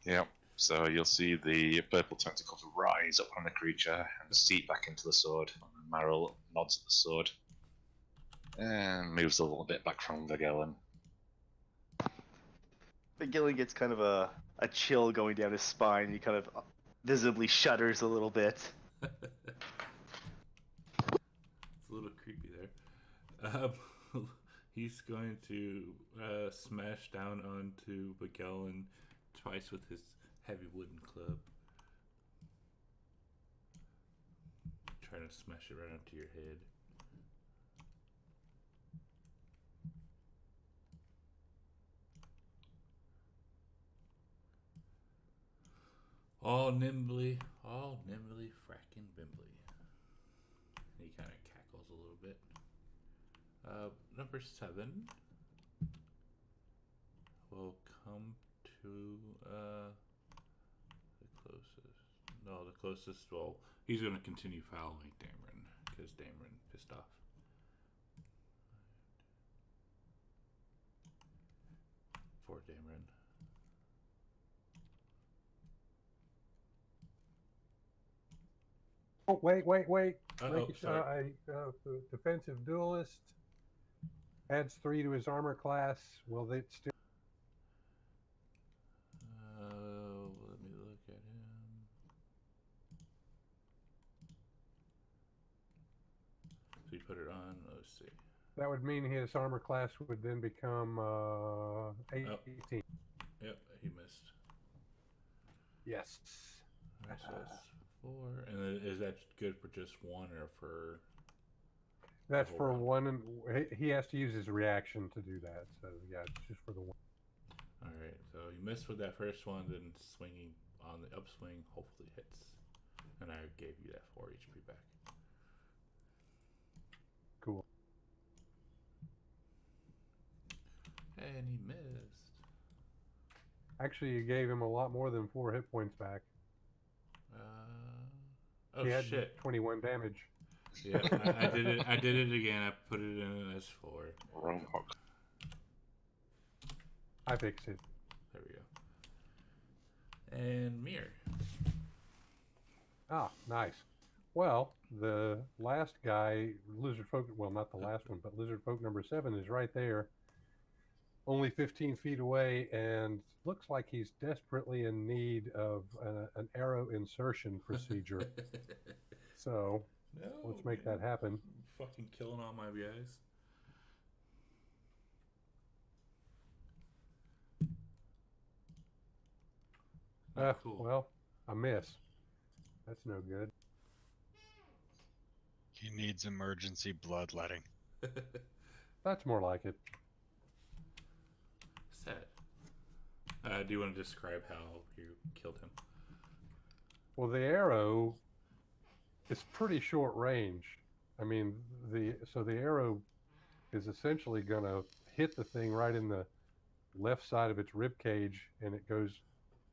Yep. So you'll see the purple tentacles rise up from the creature and seep back into the sword. And Meryl nods at the sword and moves a little bit back from Vergelen. Gillen gets kind of a chill going down his spine. He kind of visibly shudders a little bit. It's a little creepy there. He's going to smash down onto Vergelen twice with his heavy wooden club. Trying to smash it right onto your head. All nimbly, frackin' bimbly. He kind of cackles a little bit. Number 7 will come to the closest. No, the closest. Well, he's going to continue following Dameron because Dameron pissed off. For Dameron. Oh, wait. Sorry. Defensive duelist adds 3 to his armor class. Will it still? Let me look at him. So you put it on. Let's see. That would mean his armor class would then become 18. Yep, he missed. Yes. Alright, so that's 4. And then is that good for just one or for? That's whole for round? one, and he has to use his reaction to do that. So yeah, it's just for the one. Alright, so you missed with that first one, then swinging on the upswing hopefully hits. And I gave you that 4 HP back. Cool. And he missed. Actually, you gave him a lot more than 4 hit points back. Oh He had shit. 21 damage. Yeah, I did it. I did it again. I put it in as 4. Wrong hook. I fixed it. There we go. And Mir. Ah, nice. Well, the last guy, Lizard Folk, well, not the last one, but Lizard Folk number 7 is right there, only 15 feet away, and looks like he's desperately in need of an arrow insertion procedure. So No, let's make man. that happen. I'm fucking killing all my guys. Cool. Well, a miss. That's no good. He needs emergency bloodletting. That's more like it. Sad. Do you want to describe how you killed him? Well, the arrow is pretty short range. I mean, the arrow is essentially going to hit the thing right in the left side of its rib cage, and it goes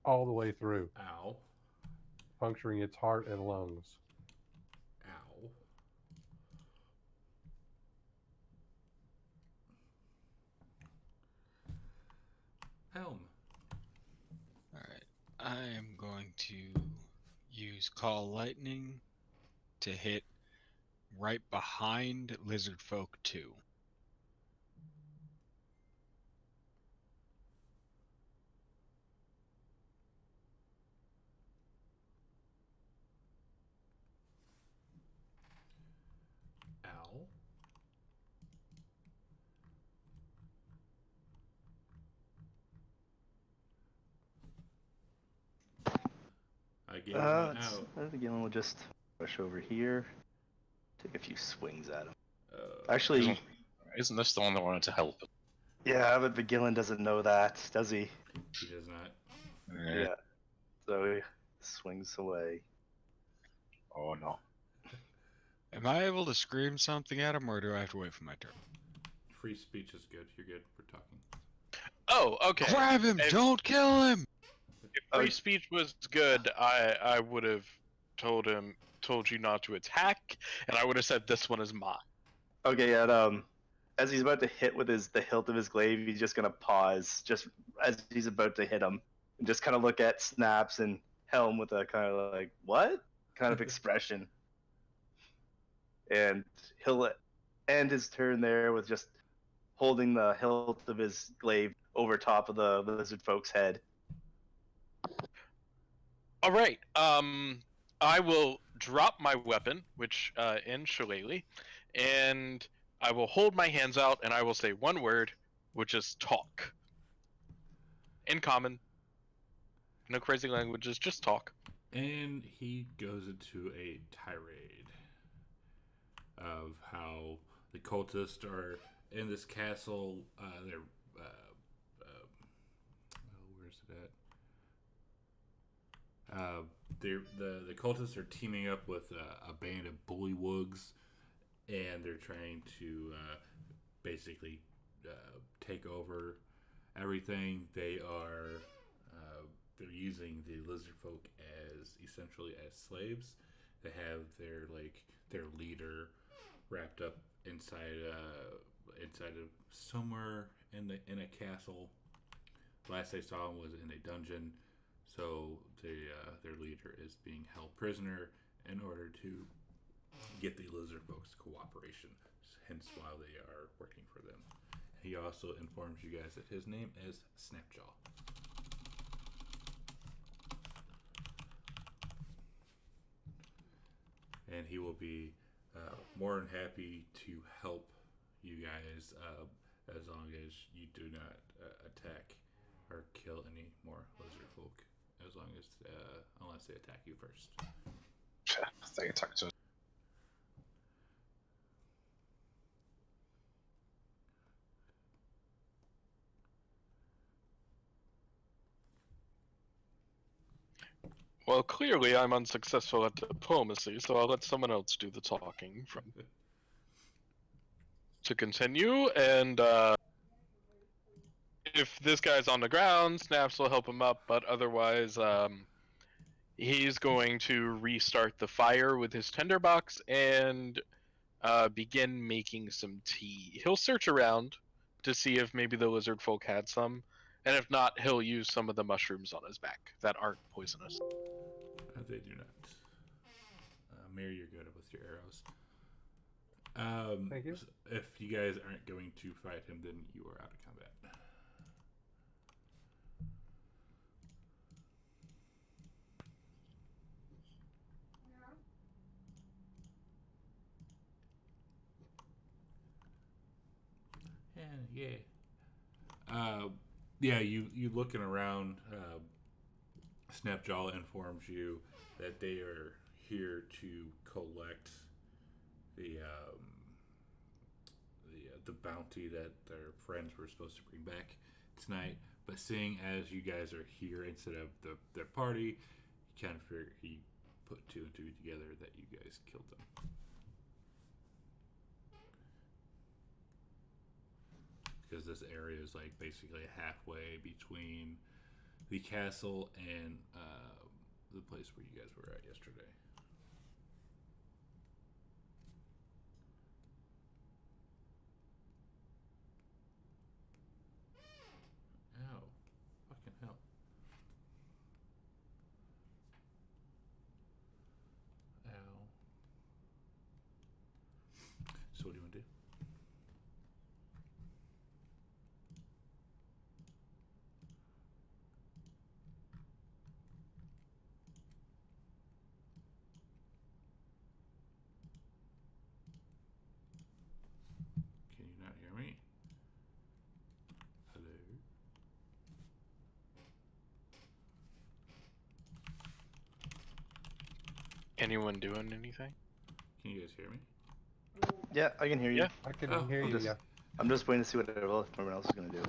all the way through, Ow. puncturing its heart and lungs. Ow. Helm. Alright. I am going to use Call Lightning to hit right behind Lizard Folk 2. Ow. I gave him an out. Again, we'll just rush over here, take a few swings at him. Uh, Actually, Isn't this the one that wanted to help? yeah, but Vigilin doesn't know that, does he? he does not. Yeah. So he swings away. Or not. Am I able to scream something at him, or do I have to wait for my turn? Free speech is good. You're good. We're talking. Oh, okay. Grab him! Don't kill him! If free speech was good, I would have told you not to attack, and I would have said this one is mine. Okay, and as he's about to hit with the hilt of his glaive, he's just gonna pause, just as he's about to hit him, and just kind of look at Snaps and Helm with a kind of like what kind of expression, and he'll end his turn there with just holding the hilt of his glaive over top of the lizard folk's head. All right. I will drop my weapon, which in Shillelagh, and I will hold my hands out, and I will say one word, which is talk. In common. No crazy languages, just talk. And he goes into a tirade of how the cultists are in this castle. They're where's it at? The cultists are teaming up with a band of bullywugs, and they're trying to basically take over everything. They're using the lizard folk as essentially as slaves. They have their leader wrapped up inside of somewhere in a castle. Last I saw him was in a dungeon. So their leader is being held prisoner in order to get the lizard folks' cooperation. Hence why they are working for them. He also informs you guys that his name is Snapjaw. And he will be more than happy to help you guys as long as you do not attack or kill any more lizard folk. As long as unless they attack you first. They attacked us. Well, clearly I'm unsuccessful at diplomacy, so I'll let someone else do the talking to continue, and if this guy's on the ground, Snaps will help him up, but otherwise, he's going to restart the fire with his tinderbox and begin making some tea. He'll search around to see if maybe the lizard folk had some, and if not, he'll use some of the mushrooms on his back that aren't poisonous. They do not. Mary, you're good with your arrows. Thank you. If you guys aren't going to fight him, then you are out of combat. Yeah. Yeah, you looking around. Snapjaw informs you that they are here to collect the the bounty that their friends were supposed to bring back tonight. But seeing as you guys are here instead of their party, he kind of figured he put two and two together that you guys killed them. Because this area is like basically halfway between the castle and the place where you guys were at yesterday. Ow. Fucking hell. Ow. So what do you want to do? Can you not hear me? Hello? Anyone doing anything? Can you guys hear me? Yeah, I can hear you. Yeah. I can Oh, hear I'm you. just, Yeah. I'm just waiting to see what everyone else is gonna do.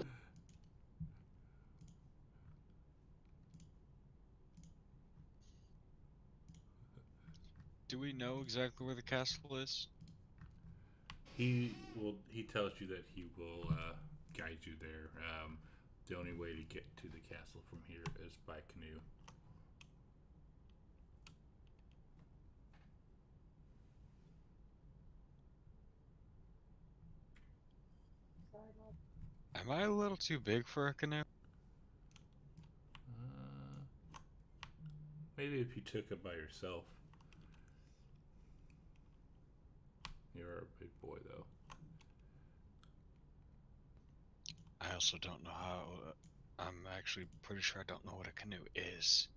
Do we know exactly where the castle is? He tells you that he will guide you there. The only way to get to the castle from here is by canoe. Am I a little too big for a canoe? Maybe if you took it by yourself. You're a big boy, though. I also don't know how. I'm actually pretty sure I don't know what a canoe is.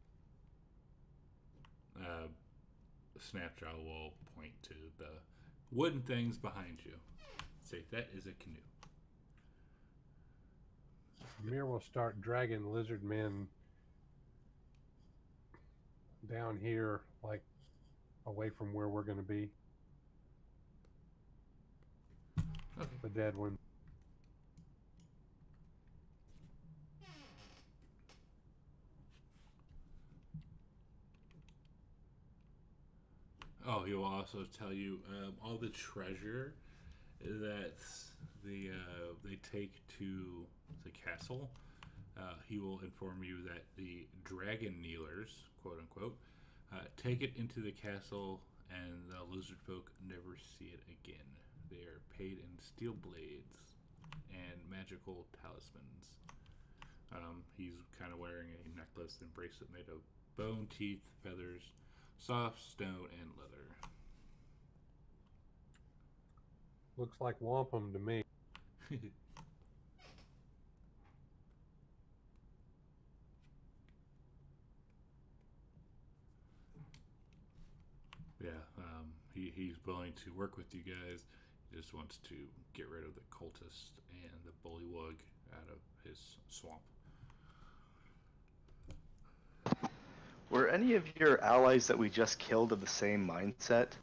Snapjaw will point to the wooden things behind you. Say, that is a canoe. Mir will start dragging lizard men down here, like away from where we're going to be. Okay. The dead one. Oh, he will also tell you all the treasure that they take to the castle. He will inform you that the dragon kneelers, quote unquote, take it into the castle, and the lizard folk never see it again. They are paid in steel blades and magical talismans. He's kind of wearing a necklace and bracelet made of bone, teeth, feathers, soft stone, and leather. Looks like wampum to me. Yeah, he's willing to work with you guys. He just wants to get rid of the cultist and the bullywug out of his swamp. Were any of your allies that we just killed of the same mindset?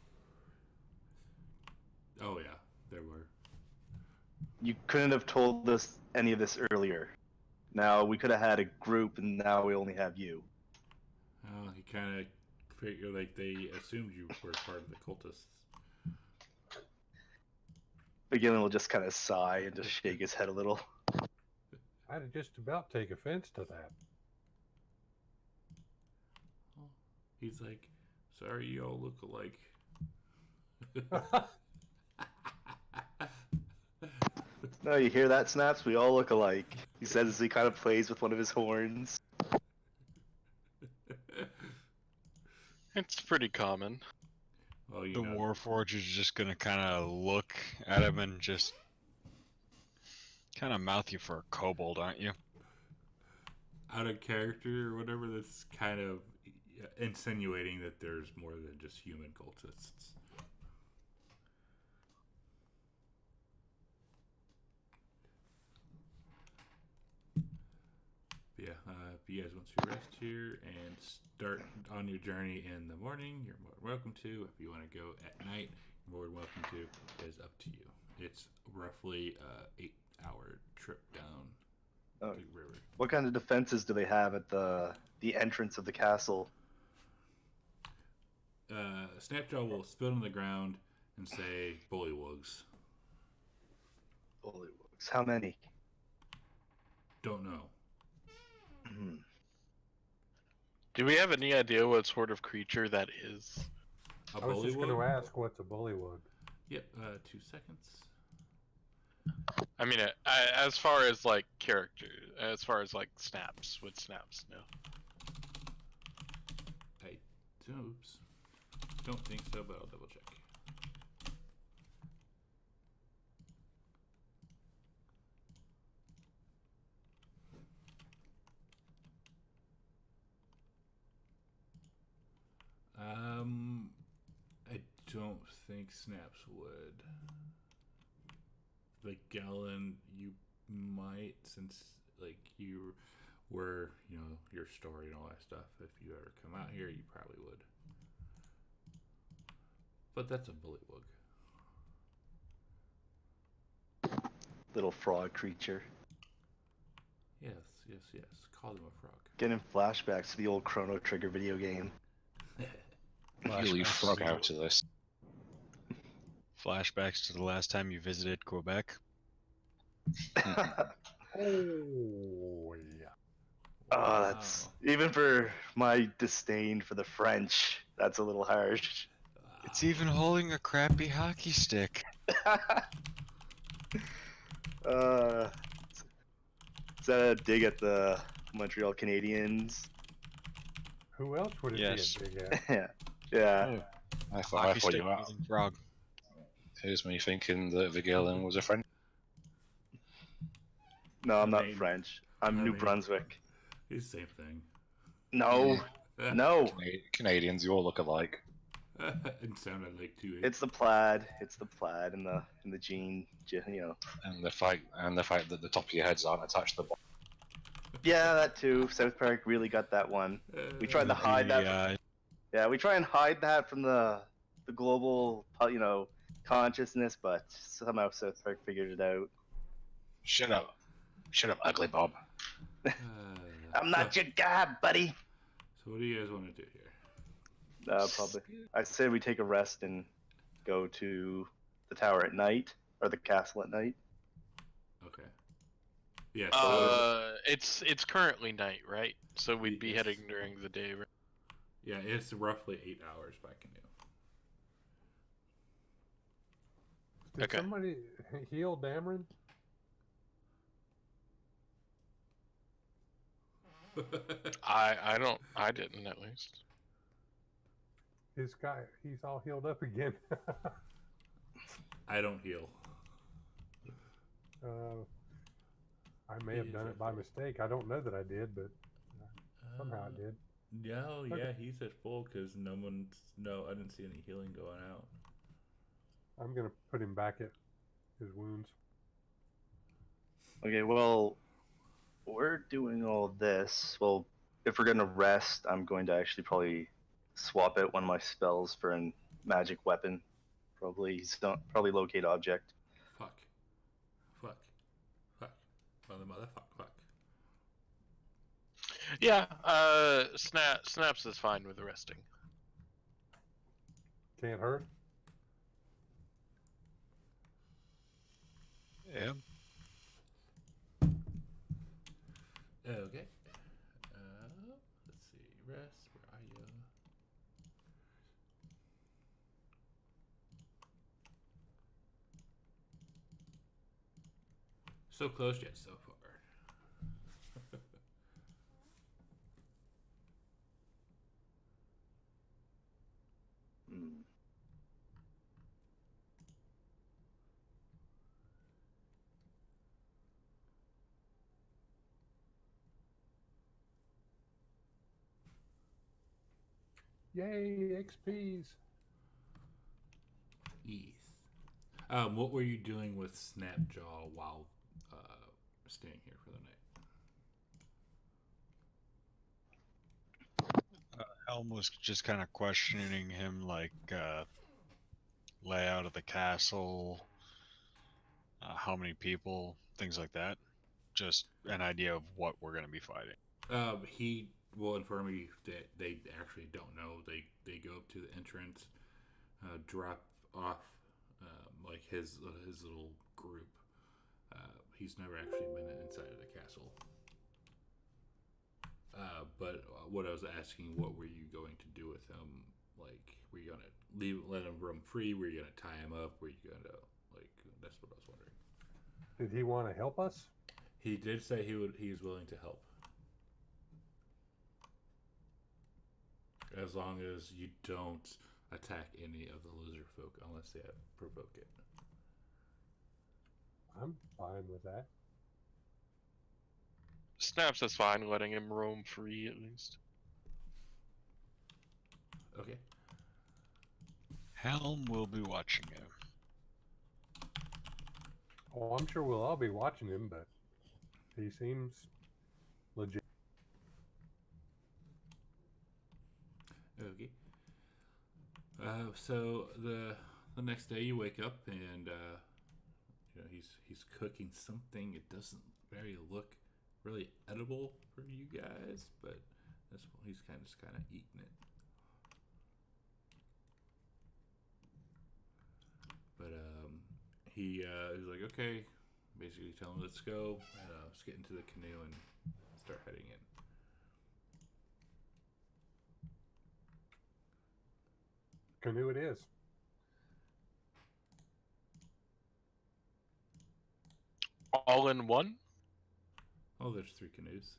Oh yeah, there were. You couldn't have told us any of this earlier. Now, we could have had a group, and now we only have you. Well, he kind of figured like they assumed you were part of the cultists. Gillen will just kind of sigh and just shake his head a little. I'd just about take offense to that. He's like, sorry, you all look alike. No, you hear that, Snaps? We all look alike. He says as he kind of plays with one of his horns. It's pretty common. Well, you The know, Warforged is just gonna kind of look at him and just kind of mouth you for a kobold, aren't you? out of character or whatever, that's kind of insinuating that there's more than just human cultists. Yeah, you guys want to rest here and start on your journey in the morning, you're more than welcome to. If you want to go at night, you're more than welcome to. It is up to you. It's roughly a 8-hour trip down the river. What kind of defenses do they have at the entrance of the castle? Snapjaw will spit on the ground and say, "Bullywugs." Bullywugs. How many? Don't know. Do we have any idea what sort of creature that is? A I was just going to bullywug? ask what's a bullywug. Yep. 2 seconds. I mean, as far as like character, as far as like snaps, with snaps, no. Oops. Don't think so, but I'll double check. I don't think Snaps would. Like Gallon, you might, since like you were, your story and all that stuff. If you ever come out here, you probably would. But that's a bullywug. Little frog creature. Yes. Call them a frog. Getting flashbacks to the old Chrono Trigger video game. You leave frog out of this. Flashbacks to the last time you visited Quebec. Oh, yeah. Oh, that's even for my disdain for the French. That's a little harsh. It's even holding a crappy hockey stick. Is that a dig at the Montreal Canadiens? Who else would it Yes. be a dig at? Yeah. Yeah. Oh, I thought Hockey stick you out. holding frog. Here's me thinking that Vigilin was a friend. No, I'm not mean- French. I'm I New mean- Brunswick. It's the same thing. No. No. Canadians, you all look alike. It sounded like two. It's the plaid. It's the plaid and the jean. And the fact that the top of your heads aren't attached to the bottom. Yeah, that too. South Park really got that one. We tried to hide that. Yeah, we try and hide that from the global, consciousness, but somehow South Park figured it out. Shut up, ugly Bob. I'm not your guy, buddy. So what do you guys want to do here? Probably. I say we take a rest and go to the tower at night, or the castle at night. Okay. Yeah. It's currently night, right? So we'd be Yes. heading during the day, right? Yeah, it's roughly 8 hours by canoe. Did Okay. somebody heal Dameron? I didn't at least. He's all healed up again. I don't heal. I may have done it by mistake. I don't know that I did, but somehow I did. No, Okay. yeah, he's at full because I didn't see any healing going out. I'm gonna put him back at his wounds. Okay, well, we're doing all this. Well, if we're gonna rest, I'm going to actually probably swap out one of my spells for a magic weapon. Probably locate object. Fuck. Motherfuck. Yeah, Snaps is fine with resting. Can't hurt. Yeah. Okay. Let's see. Rest. Where are you? So close yet so far. Hmm. Yay, XPs. Yes. What were you doing with Snapjaw while staying here for the night? Helm was just kind of questioning him, like layout of the castle, how many people, things like that. Just an idea of what we're going to be fighting. He will inform you that they actually don't know. They go up to the entrance, drop off like his little group. He's never actually been inside of the castle. But what I was asking, what were you going to do with him? Like, were you gonna let him roam free? Were you gonna tie him up? Were you gonna That's what I was wondering. Did he want to help us? He did say he was willing to help, as long as you don't attack any of the lizard folk unless they provoke it. I'm fine with that. Snaps is fine, letting him roam free at least. Okay. Helm will be watching him. Oh, I'm sure we'll all be watching him, but he seems legit. Okay. So the next day you wake up and he's cooking something. It doesn't very look really edible for you guys, but he's kind of eating it. But he's like, okay, basically tell him let's go. Let's get into the canoe and start heading in. Canoe it is. All in one? Oh, there's 3 canoes.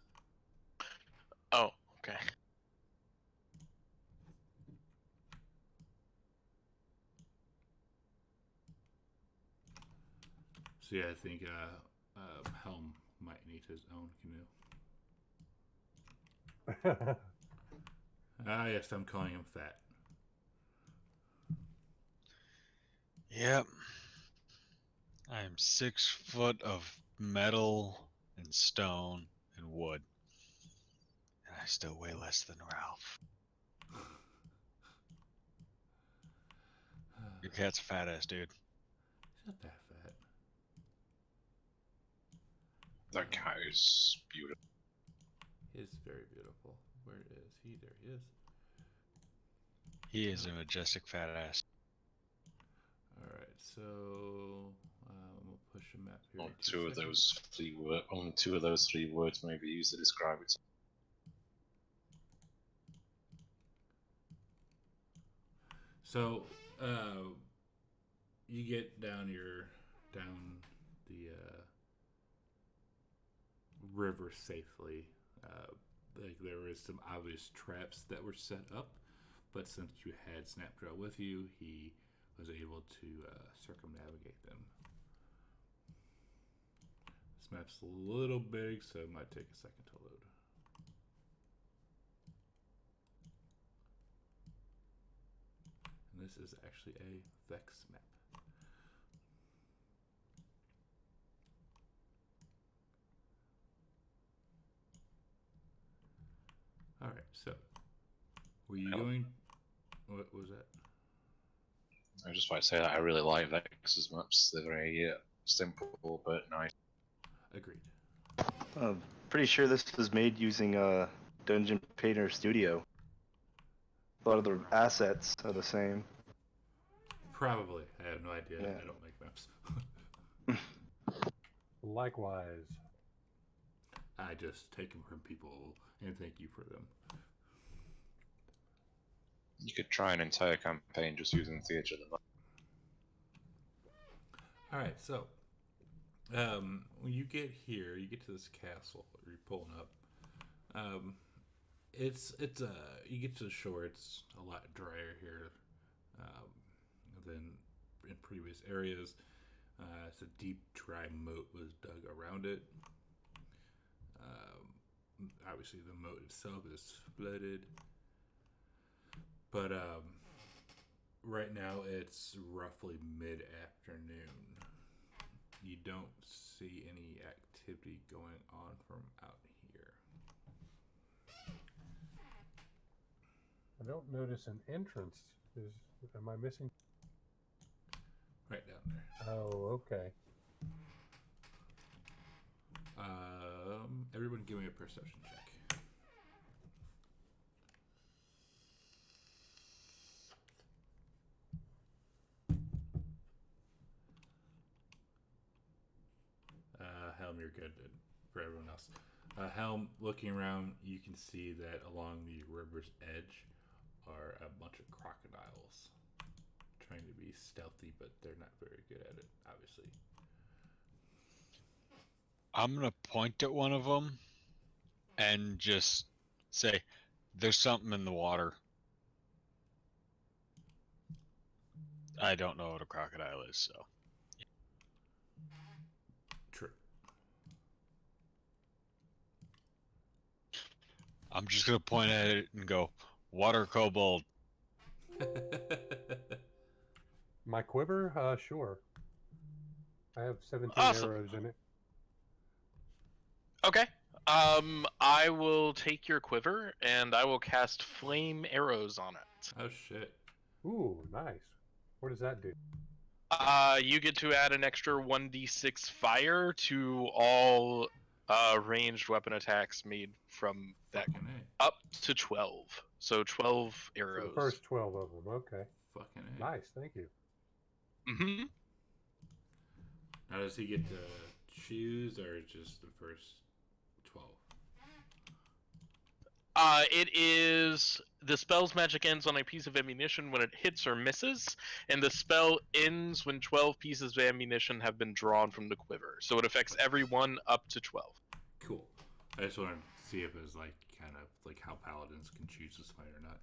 Oh, okay. So yeah, I think Helm might need his own canoe. Yes, I'm calling him fat. Yep. I am 6 foot of metal and stone and wood. And I still weigh less than Ralph. Your cat's a fat ass, dude. He's not that fat. That cat is beautiful. He is very beautiful. Where is he? There he is. He is a majestic fat ass. Alright, so we'll push a map here. Only in 2 two of seconds. only 2 of those 3 words may be used to describe it. So you get down the river safely. Like there was some obvious traps that were set up, but since you had Snapdraw with you, he was able to circumnavigate them. This map's a little big, so it might take a second to load. And this is actually a Vex map. Alright, so were you going? What was that? I was just about to say that I really like Vex's maps. They're very simple but nice. Agreed. Pretty sure this was made using Dungeon Painter Studio. A lot of the assets are the same. Probably. I have no idea. Yeah. I don't make maps. Likewise. I just take them from people and thank you for them. You could try an entire campaign just using Theatre of the Mind. Alright, so when you get here, you get to this castle that you're pulling up. It's you get to the shore, it's a lot drier here than in previous areas. It's a deep, dry moat was dug around it. Obviously, the moat itself is flooded, but right now it's roughly mid-afternoon. You don't see any activity going on from out here. I don't notice an entrance. Am I missing? Right down there. Oh, okay. Everyone give me a perception check. Helm, you're good. For everyone else. Helm, looking around, you can see that along the river's edge are a bunch of crocodiles trying to be stealthy, but they're not very good at it, obviously. I'm gonna point at one of them and just say, "There's something in the water." I don't know what a crocodile is, so True. I'm just gonna point at it and go, "Water kobold." My quiver? Sure. I have 17 Awesome. arrows in it. Okay. I will take your quiver and I will cast flame arrows on it. Oh shit. Ooh, nice. What does that do? You get to add an extra 1d6 fire to all ranged weapon attacks made from that Fucking A. up to 12. So 12 So arrows. the first 12 of them. Okay. Fucking A. Nice. Thank you. Mm-hmm. Now does he get to choose or just the first 12? It is the spell's magic ends on a piece of ammunition when it hits or misses, and the spell ends when 12 pieces of ammunition have been drawn from the quiver. So it affects everyone up to 12. Cool. I just wanted to see if it was like kind of like how paladins can choose this fight or not.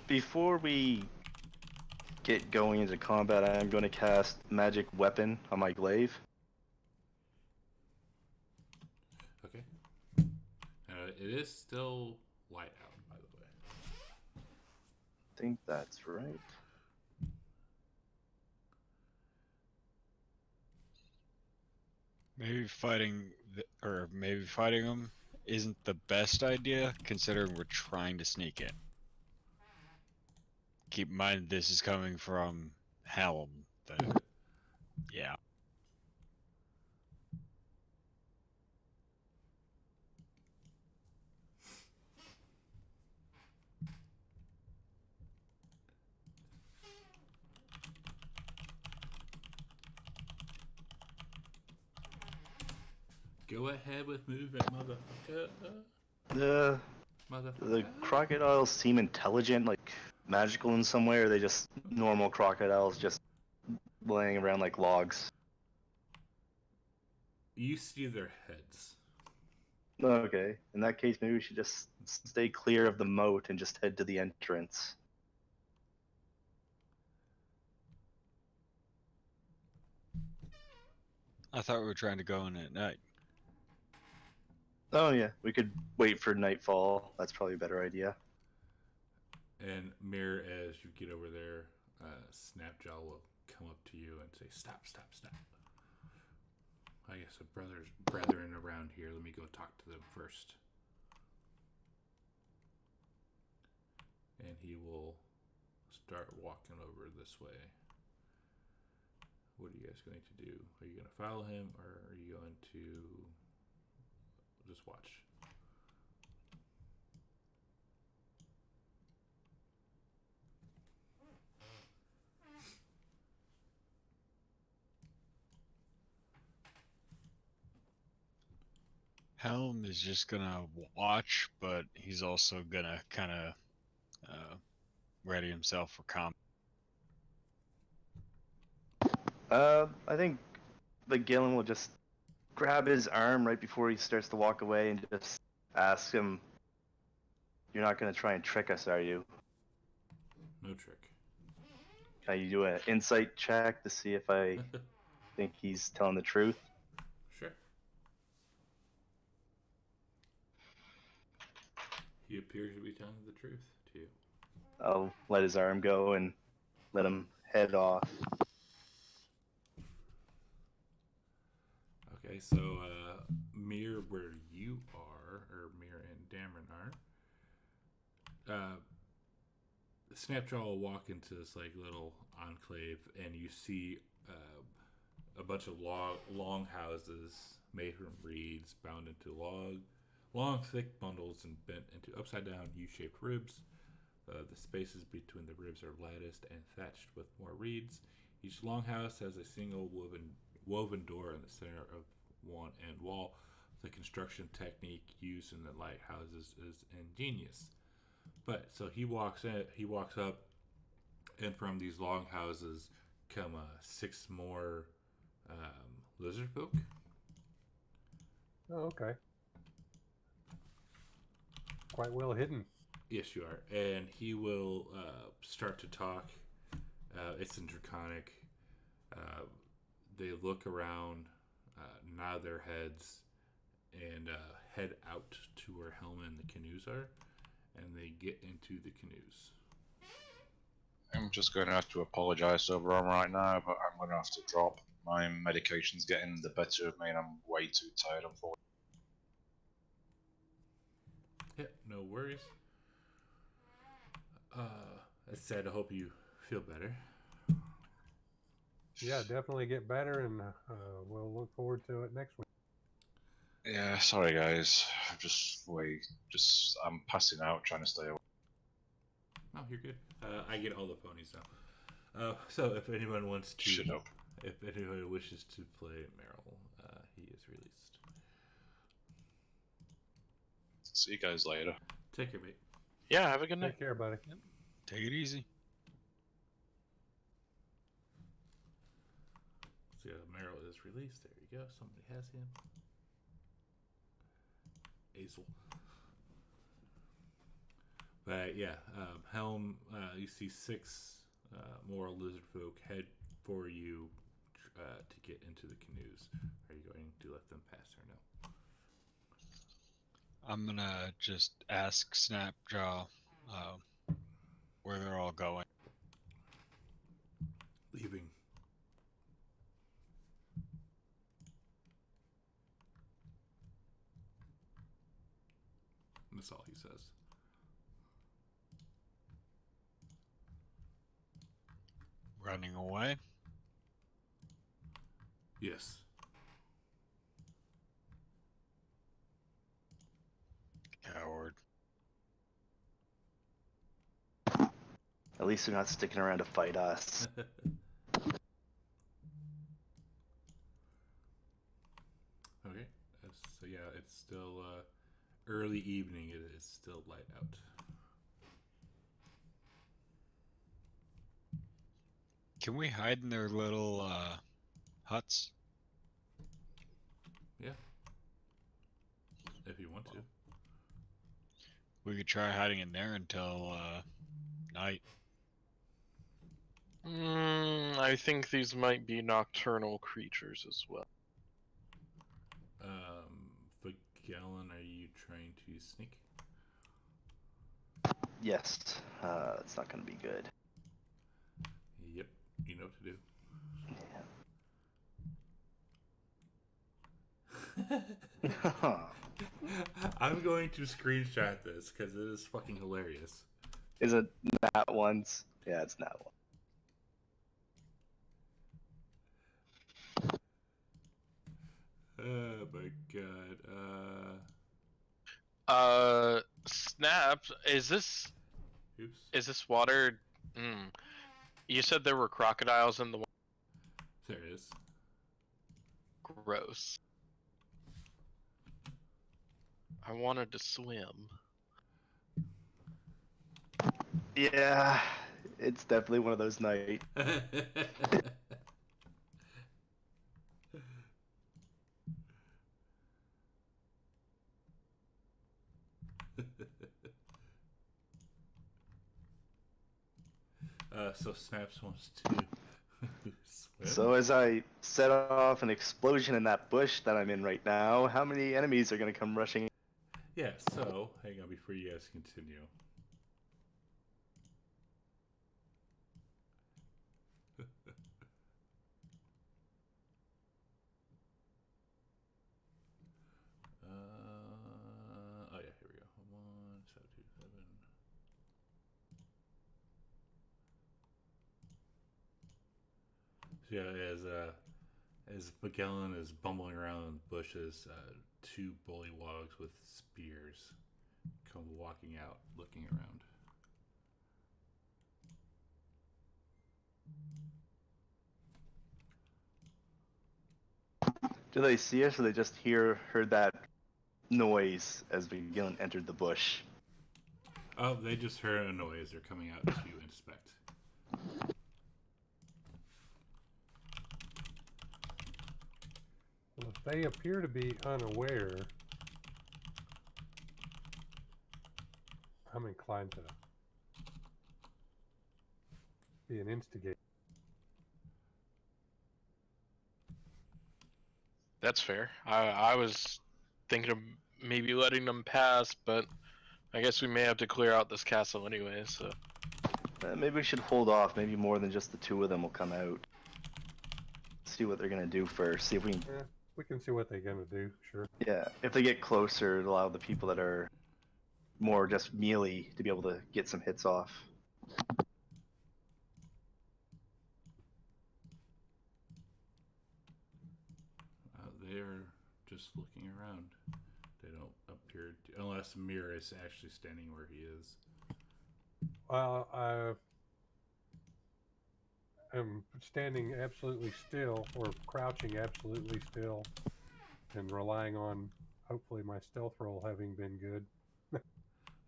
Before we get going into combat, I am going to cast Magic Weapon on my glaive. Okay. It is still light out, by the way. I think that's right. Maybe fighting them isn't the best idea, considering we're trying to sneak in. Keep in mind this is coming from Helm. Yeah. Go ahead with moving, motherfucker. The Motherfucker. crocodiles seem intelligent, like magical in some way, or are they just normal crocodiles just laying around like logs? You see their heads. Okay, in that case, maybe we should just stay clear of the moat and just head to the entrance. I thought we were trying to go in at night. Oh yeah, we could wait for nightfall. That's probably a better idea. And Mirror, as you get over there, Snapjaw will come up to you and say, "Stop, stop, stop. I guess a brethren around here. Let me go talk to them first." And he will start walking over this way. What are you guys going to do? Are you going to follow him, or are you going to just watch? Helm is just gonna watch, but he's also gonna kind of ready himself for combat. I think the Galen will just grab his arm right before he starts to walk away and just ask him, "You're not going to try and trick us, are you?" No trick. Can you do an insight check to see if I think he's telling the truth? Sure. He appears to be telling the truth to you. I'll let his arm go and let him head off. Okay, so Mir, where you are, or Damrenar. Snapjaw will walk into this like little enclave, and you see a bunch of long houses made from reeds, bound into long, thick bundles, and bent into upside-down U-shaped ribs. The spaces between the ribs are latticed and thatched with more reeds. Each longhouse has a single woven door in the center of one end wall. The construction technique used in the lighthouses is ingenious. But so he walks up, and from these longhouses come 6 more lizard folk. Oh, okay. Quite well hidden. Yes, you are. And he will start to talk. It's in Draconic. They look around, nod their heads, and head out to where Helma and the canoes are. And they get into the canoes. I'm just going to have to apologise to everyone right now, but I'm going to have to drop. My medication's getting the better of me, and I'm way too tired, unfortunately. Yep, no worries. As said, I hope you feel better. Yeah, definitely get better, and we'll look forward to it next week. Yeah, sorry guys. I'm passing out, trying to stay awake. Oh, you're good. I get all the ponies now. So if anyone wants to, Shut up. If anyone wishes to play Meryl, he is released. See you guys later. Take care, mate. Yeah, have a good night. Take care, buddy. Take it easy. So Meryl is released. There you go. Somebody has him. Azel. But yeah, Helm, you see 6 more lizard folk head for you to get into the canoes. Are you going to let them pass or no? I'm gonna just ask Snapjaw where they're all going. Leaving. That's all he says. Running away? Yes. Coward. At least they're not sticking around to fight us. Okay. So yeah, it's still early evening. It is still light out. Can we hide in their little huts? Yeah. If you want to. We could try hiding in there until night. I think these might be nocturnal creatures as well. For Gallon, are you trying to sneak? Yes, it's not going to be good. Yep. You know what to do. Yeah. I'm going to screenshot this because it is fucking hilarious. Is it Nat ones? Yeah, it's Nat one. Oh my god. Snap, is this water? You said there were crocodiles in the water. There is. Gross. I wanted to swim. Yeah, it's definitely one of those nights. So Snaps wants to swim. So as I set off an explosion in that bush that I'm in right now, how many enemies are going to come rushing in? Yeah, so hang on before you guys continue. Oh yeah, here we go. Yeah, as Magellan is bumbling around in the bushes, two bullywogs with spears come walking out, looking around. Do they see us, or they just heard that noise as Magellan entered the bush? Oh, they just heard a noise. They're coming out to inspect. Well, if they appear to be unaware, I'm inclined to be an instigator. That's fair. I was thinking of maybe letting them pass, but I guess we may have to clear out this castle anyway, so. Maybe we should hold off. Maybe more than just the two of them will come out. See what they're gonna do first. See if we can. Yeah, we can see what they're gonna do. Sure. Yeah, if they get closer, it'll allow the people that are more just melee to be able to get some hits off. They're just looking around. They don't appear to, unless Mir is actually standing where he is. Well, I am standing absolutely still, or crouching absolutely still, and relying on hopefully my stealth roll having been good.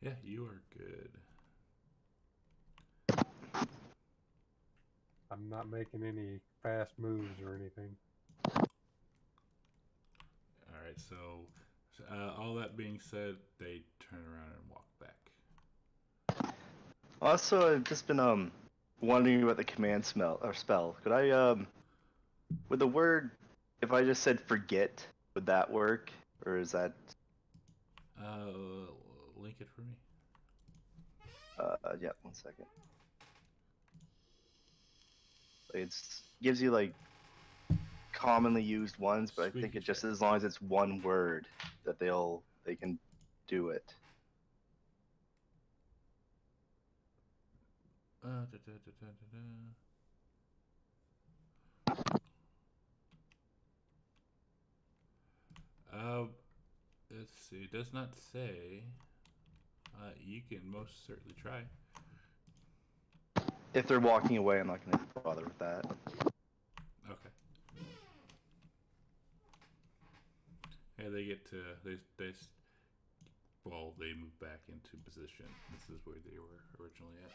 Yeah, you are good. I'm not making any fast moves or anything. All right, so all that being said, they turn around and walk back. Also, I've just been wondering about the command spell. Could I with the word, if I just said forget, would that work, or is that? Link it for me. Yeah, 1 second. It gives you like commonly used ones, but I think it just, as long as it's one word, that they can do it. Let's see. It does not say. You can most certainly try. If they're walking away, I'm not going to bother with that. Okay. Yeah, they get to they move back into position. This is where they were originally at.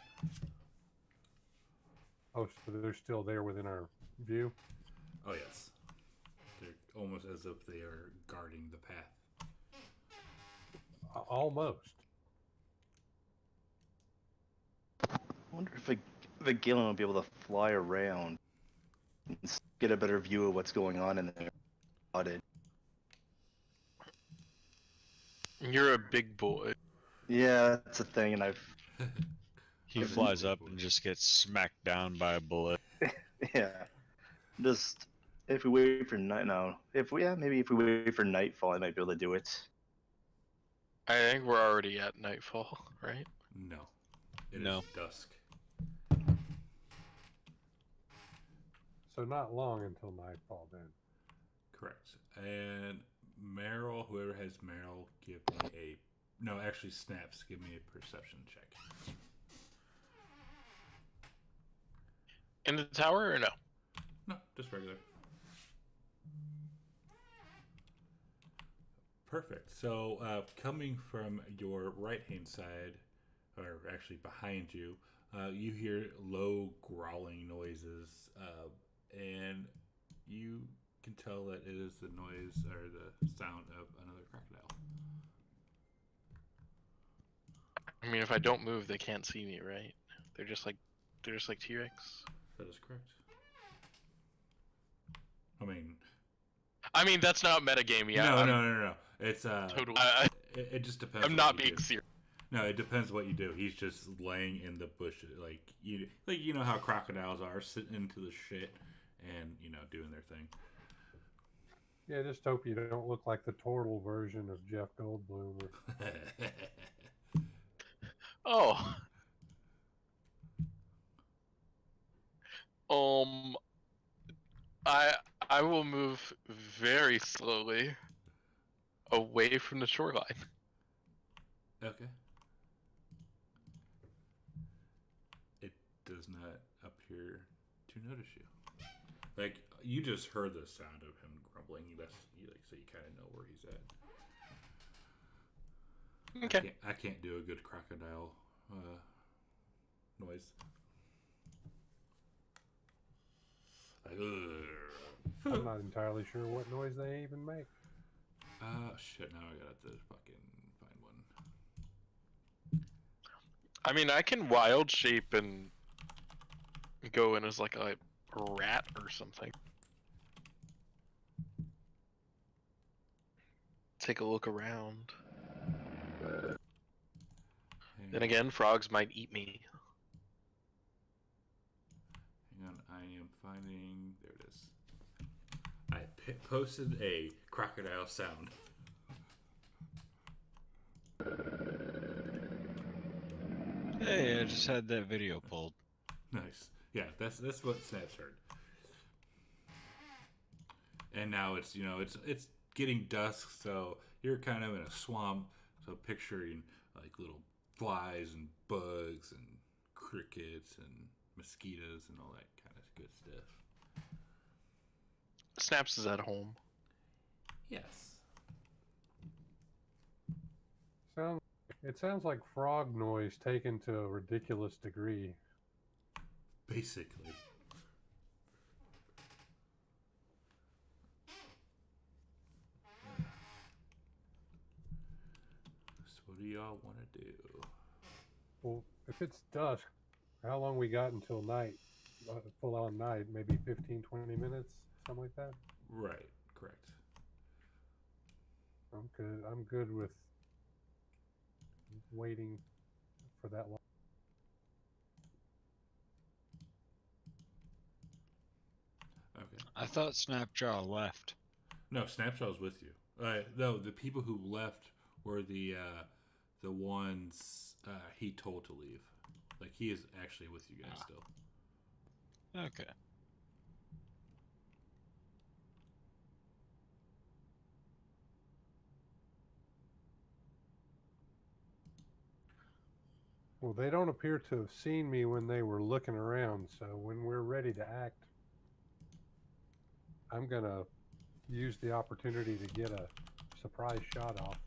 Oh, so they're still there within our view? Oh yes. They're almost as if they are guarding the path. Almost. I wonder if Galen will be able to fly around and get a better view of what's going on in there. You're a big boy. Yeah, that's a thing, and He flies up and just gets smacked down by a bullet. yeah. Just if we wait for night now, maybe if we wait for nightfall, I might be able to do it. I think we're already at nightfall, right? No. It No. is dusk. So not long until nightfall then. Correct. And Meryl, whoever has Meryl, give me a... No, actually, Snaps, give me a perception check. In the tower or no? No, just regular. Perfect. So, coming from your right-hand side, or actually behind you, you hear low growling noises, and you can tell that it is the noise or the sound of another crocodile. I mean, if I don't move, they can't see me, right? They're just like T-Rex. That is correct. I mean, that's not metagame yet. No. It's Totally. it just depends. I'm not being serious. No, it depends what you do. He's just laying in the bushes, like you know how crocodiles are, sitting into the shit and doing their thing. Yeah, just hope you don't look like the turtle version of Jeff Goldblum. Oh. I will move very slowly away from the shoreline. Okay. It does not appear to notice you. Like, you just heard the sound of him grumbling. So you kind of know where he's at. Okay. I can't do a good crocodile noise. Like, I'm not entirely sure what noise they even make. shit, now I gotta fucking find one. I mean, I can wild shape and go in as like a rat or something. Take a look around. Then again, frogs might eat me. Hang on, I am finding. There it is. I posted a crocodile sound. Hey, I just had that video pulled. Nice. Yeah, that's what Snaps heard. And now it's it's getting dusk, so you're kind of in a swamp. So picturing like little flies and bugs and crickets and mosquitoes and all that kind of good stuff. Snaps is at home. Yes. It sounds like frog noise taken to a ridiculous degree. Basically. So what do y'all want to do? Well, if it's dusk, how long we got until night? Full on night, maybe 15, 20 minutes, something like that? Right, correct. I'm good. I'm good with waiting for that long. Okay. I thought Snapjaw left. No, Snapshot's with you. No, the people who left were the ones he told to leave. Like, he is actually with you guys still. Okay. Well, they don't appear to have seen me when they were looking around, so when we're ready to act, I'm gonna use the opportunity to get a surprise shot off.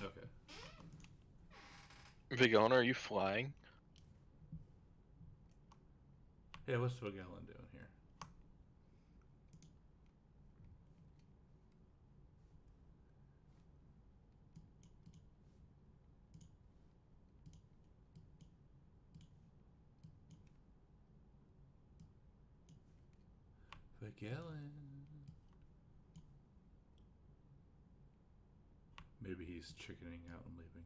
Okay. Vigona, are you flying? Yeah, what's Swagallon doing here? Swagallon. Maybe he's chickening out and leaving.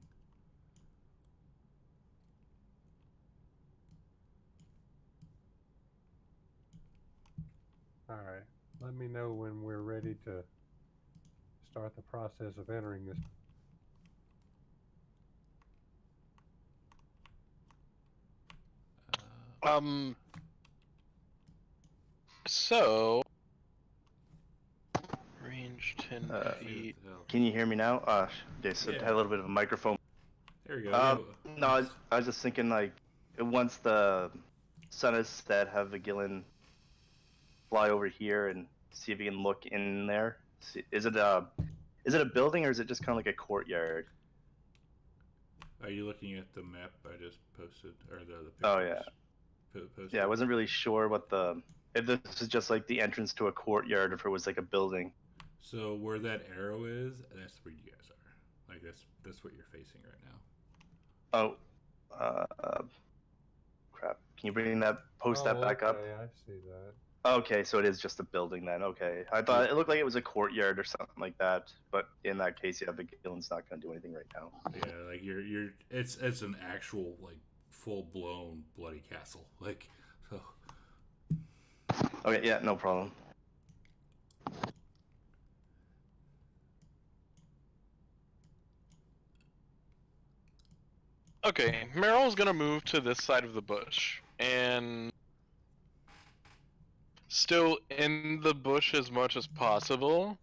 All right. Let me know when we're ready to start the process of entering this. So range 10 feet. Can you hear me now? Okay, so Yeah. I had a little bit of a microphone. There we go. No, I was just thinking, like, once the sun is set, have Gillen fly over here and see if he can look in there. See, is it a building or is it just kind of like a courtyard? Are you looking at the map I just posted, or the pictures? Oh yeah. Posted? Yeah, I wasn't really sure if this is just like the entrance to a courtyard or if it was like a building. So where that arrow is, that's where you guys are. Like that's what you're facing right now. Oh, crap. Can you bring that that back up? Okay, I see that. Okay, so it is just a building then. Okay, I thought it looked like it was a courtyard or something like that. But in that case, yeah, Gillen's not going to do anything right now. Yeah, like it's an actual like full blown bloody castle. Like so. Okay, yeah, no problem. Okay, Meryl's gonna move to this side of the bush, and still in the bush as much as possible.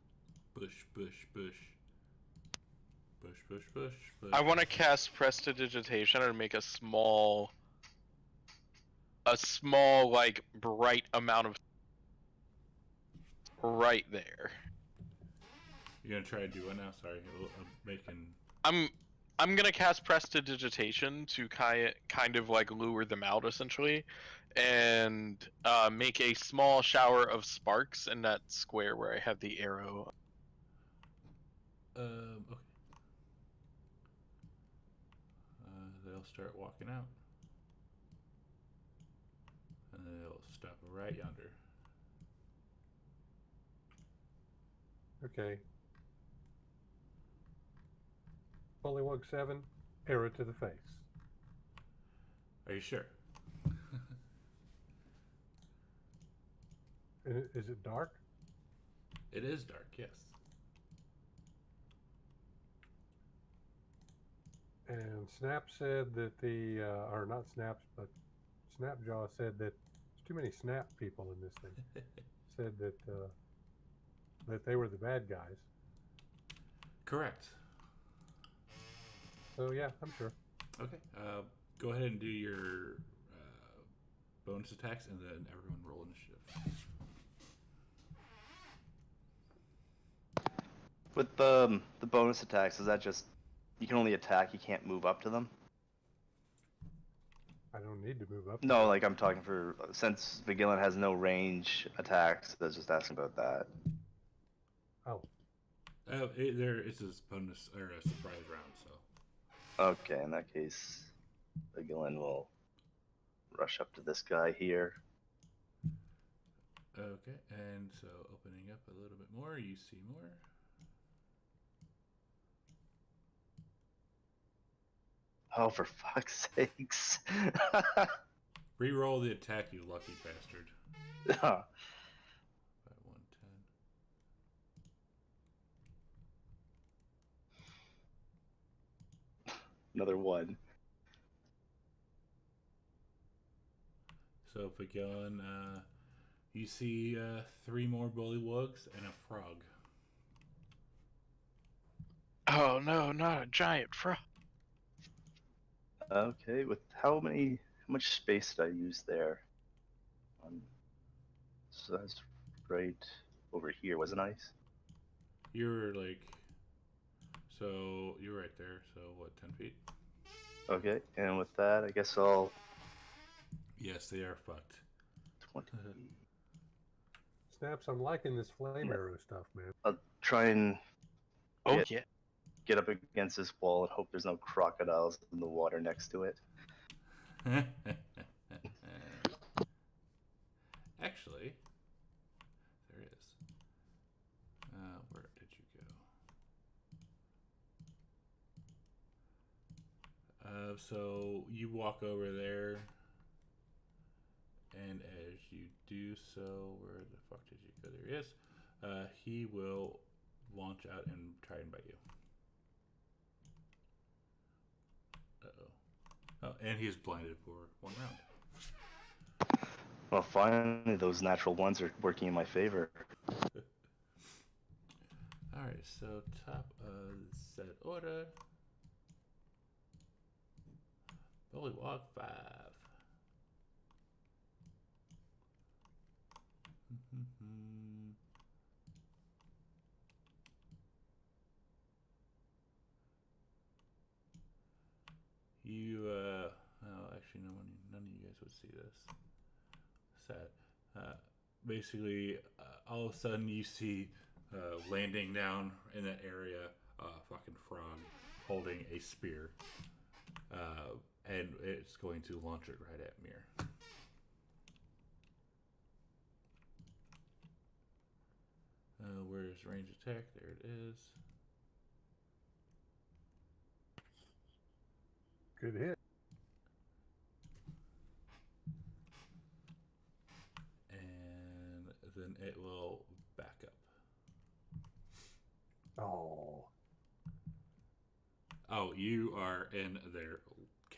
Bush, bush, bush. Bush, bush, bush, bush. I want to cast Prestidigitation and make a small, like, bright amount of right there. You're gonna try to do what now? Sorry, I'm making. I'm gonna cast Prestidigitation to kind of like lure them out essentially, and make a small shower of sparks in that square where I have the arrow. Okay. They'll start walking out, and they'll stop right yonder. Okay. Bullywug 7, arrow to the face. Are you sure? Is it dark? It is dark, yes. And Snap said that or not Snaps, but Snapjaw said that there's too many Snap people in this thing. Said that they were the bad guys. Correct. So yeah, I'm sure. Okay. Go ahead and do your bonus attacks, and then everyone roll initiative. With the bonus attacks, is that just you can only attack, you can't move up to them? I don't need to move up. No, like I'm talking for since Vigillant has no range attacks. I was just asking about that. Oh. It's a bonus or a surprise round, so. Okay, in that case, Vigillant will rush up to this guy here. Okay, and so opening up a little bit more, you see more. Oh, for fuck's sakes. Reroll the attack, you lucky bastard. Oh. By 110. Another one. So, Vigillant, you see 3 more bullywugs and a frog. Oh no, not a giant frog. Okay, with how much space did I use there? So that's right over here, wasn't I? You're like, so you're right there. So what, 10 feet? Okay, and with that, I guess I'll. Yes, they are fucked. 20. Snaps, I'm liking this flame arrow stuff, man. I'll try and Oh yeah. get up against this wall and hope there's no crocodiles in the water next to it. Actually, there is. Where did you go? So you walk over there, and as you do so, where the fuck did you go? There he is. He will launch out and try and bite you. Oh, and he's blinded for 1 round. Well, finally, those natural ones are working in my favor. Alright, so top of set order. Bullywug 5. You, actually, none of you guys would see this. Sad. Basically, all of a sudden you see landing down in that area a fucking frog holding a spear. And it's going to launch it right at Mir. Where's range attack? There it is. Good hit. And then it will back up. Oh. Oh, you are in their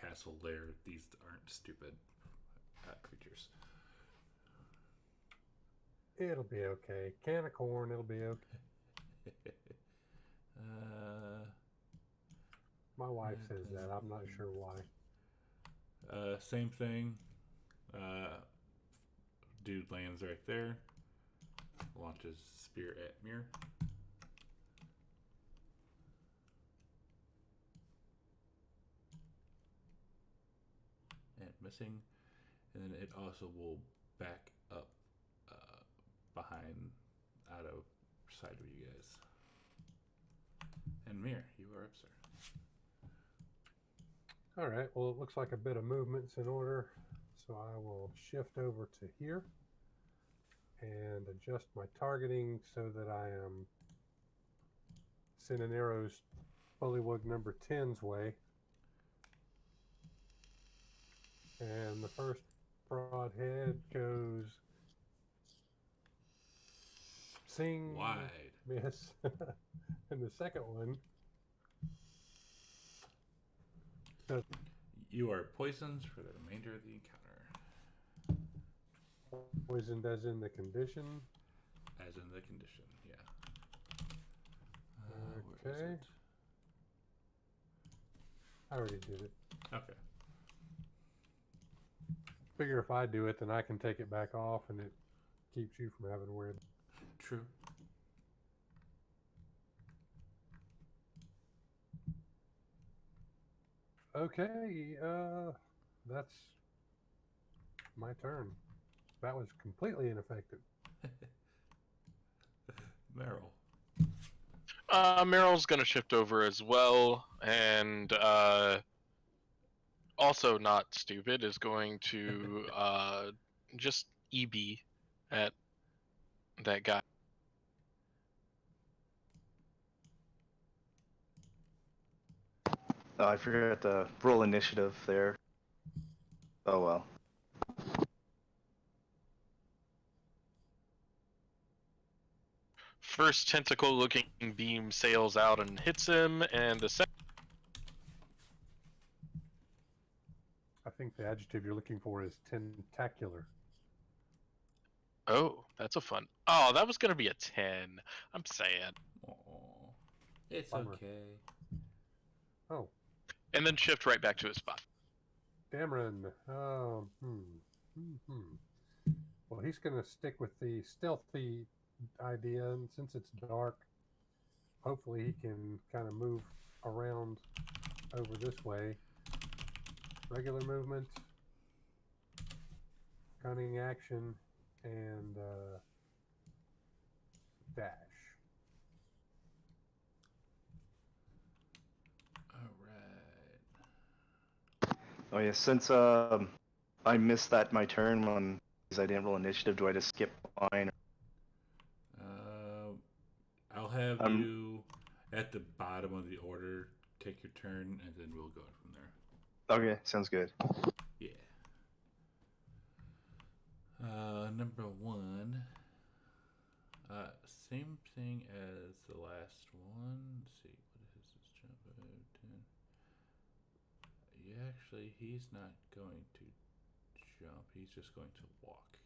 castle lair. These aren't stupid creatures. It'll be okay. Can of corn, it'll be okay. My wife says that. I'm not sure why. Same thing. Dude lands right there. Launches spear at Mir. And missing. And then it also will back up behind, out of sight of you guys. And Mir, you are up, sir. All right. Well, it looks like a bit of movement's in order. So I will shift over to here and adjust my targeting so that I am sending arrows Bullywug number 10's way. And the first broadhead goes sing, Wide. miss. And the second one does You are poisoned for the remainder of the encounter. poisoned as in the condition. As in the condition, yeah. Where is Okay. it? I already did it. Okay. Figure if I do it, then I can take it back off and it keeps you from having to wear it. True. Okay, that's my turn. That was completely ineffective. Meryl. Meryl's gonna shift over as well, and also not stupid, is going to just EB at that guy. Oh, I forgot to roll initiative there. Oh well. First tentacle-looking beam sails out and hits him, and the second. I think the adjective you're looking for is tentacular. Oh, that's a fun. Oh, that was gonna be a 10. I'm sad. Aww. It's Bummer. okay. Oh, And then shift right back to his spot. Dameron. Well, he's going to stick with the stealthy idea, and since it's dark, hopefully he can kind of move around over this way. Regular movement, cunning action, and dash. Alright. Oh yeah, since I missed that my turn when I didn't roll initiative, do I just skip line? I'll have Um, you at the bottom of the order take your turn, and then we'll go from there. Okay, sounds good. Yeah. Number one. Same thing as the last one. Let's see, what is his jump? 10. Yeah, actually, he's not going to jump. He's just going to walk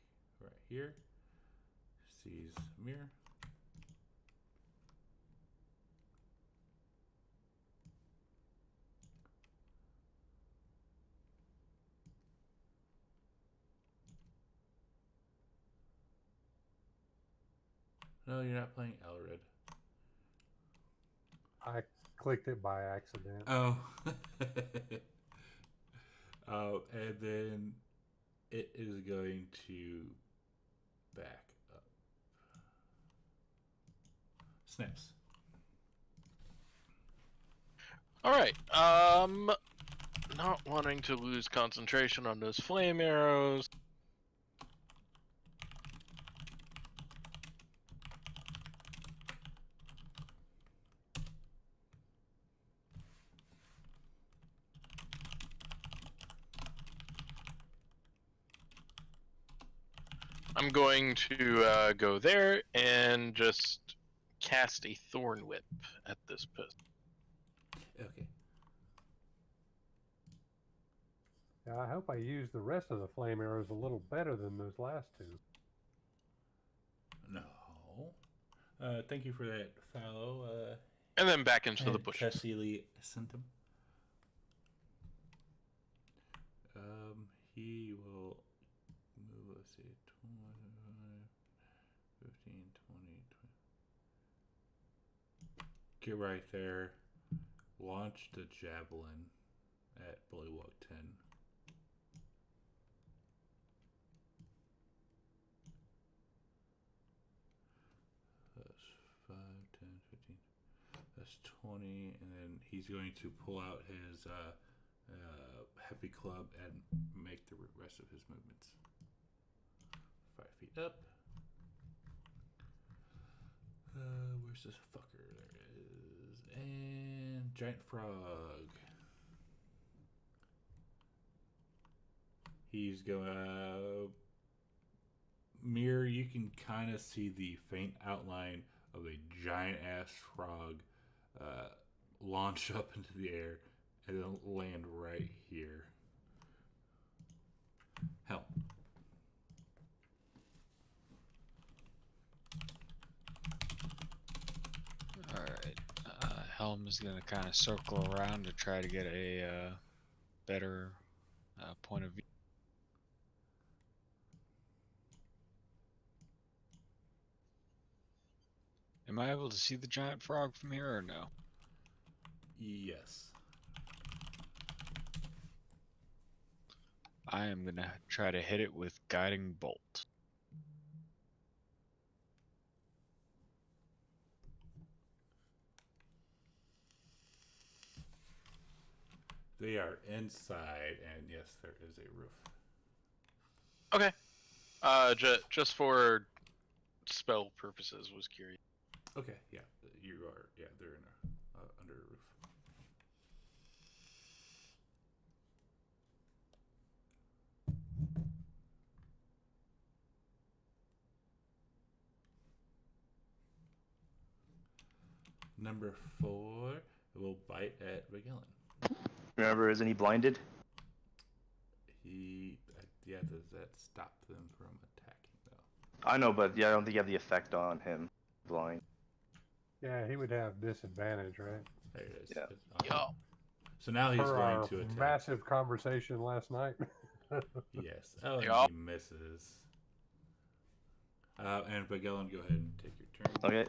right here. Sees Mir. No, you're not playing Elred. I clicked it by accident. Oh. And then it is going to back up. Snaps. Alright, not wanting to lose concentration on those flame arrows. I'm going to go there and just cast a Thorn Whip at this person. Okay. Yeah, I hope I used the rest of the flame arrows a little better than those last two. No. Thank you for that follow. And then back into the bushes. Cecily sent him. He will move, let's see, 20, 15, 20. Get right there. Launch the javelin at Bullywug 10. That's 5, 10, 15. That's 20. And then he's going to pull out his Happy Club and make the rest of his movements. 5 feet up. Where's this fucker? There it is. And Giant Frog. He's going. Mirror, you can kind of see the faint outline of a giant ass frog launch up into the air and then land right here. Help. Alright. Helm is going to kind of circle around to try to get a better point of view. Am I able to see the giant frog from here or no? Yes. I am going to try to hit it with Guiding Bolt. They are inside, and yes, there is a roof. Okay. Just for spell purposes, was curious. Okay, yeah, you are. Yeah, they're in under a roof. Number 4 will bite at Magellan. Remember, isn't he blinded? Yeah, does that stop them from attacking though? I know, but yeah, I don't think you have the effect on him. Blind. Yeah, he would have disadvantage, right? There it is. Yeah. Yeah. So now he's For going our to attack. massive conversation last night. Yes. Oh, and Yeah. he misses. And Magellan, go ahead and take your turn. Okay.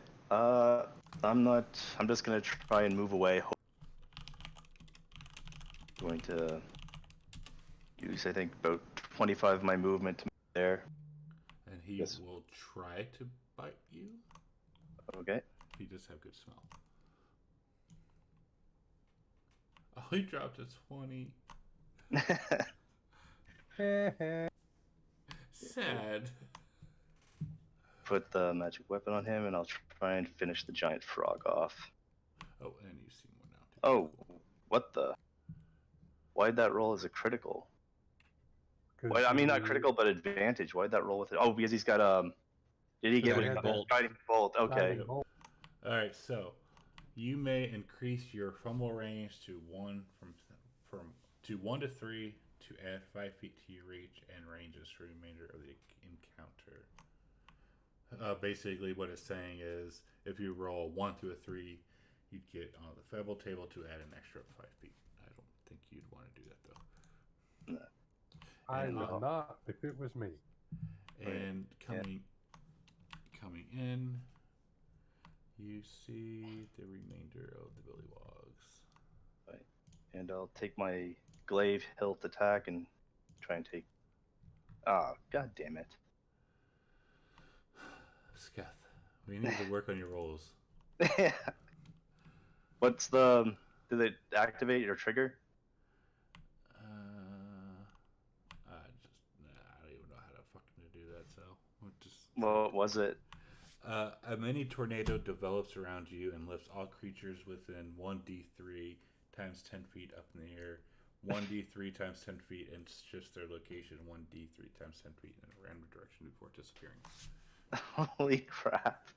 I'm just gonna try and move away. Going to use, I think, about 25 of my movement to move there. And he Yes. will try to bite you. Okay. He does have good smell. Oh, he dropped a 20. Sad. Put the magic weapon on him, and I'll try and finish the giant frog off. Oh, and you see one now. Too. Oh, Cool. what the? Why'd that roll as a critical? 'Cause Why, I mean, not he- critical, but advantage. Why'd that roll with it? Oh, because he's got Did he get Guiding with bolt. Guiding bolt? Okay. Guiding bolt. All right, so you may increase your fumble range to 1 to 1 to 3 to add 5 feet to your reach and ranges for the remainder of the encounter. Basically, what it's saying is if you roll 1 to a 3, you'd get on the feble table to add an extra 5 feet. I don't think you'd want to do that though. I And, would not if it was me. And coming in, you see the remainder of the Billywogs. Right. And I'll take my glaive hilt attack and try and take. Ah, god damn it. Sketh, we need to work on your rolls. What's the? Did it activate your trigger? I don't even know how to fucking do that. So we'll just. What was it? A mini tornado develops around you and lifts all creatures within 1d3 times 10 feet up in the air, 1d3 times 10 feet, and shifts their location 1d3 times 10 feet in a random direction before disappearing. Holy crap.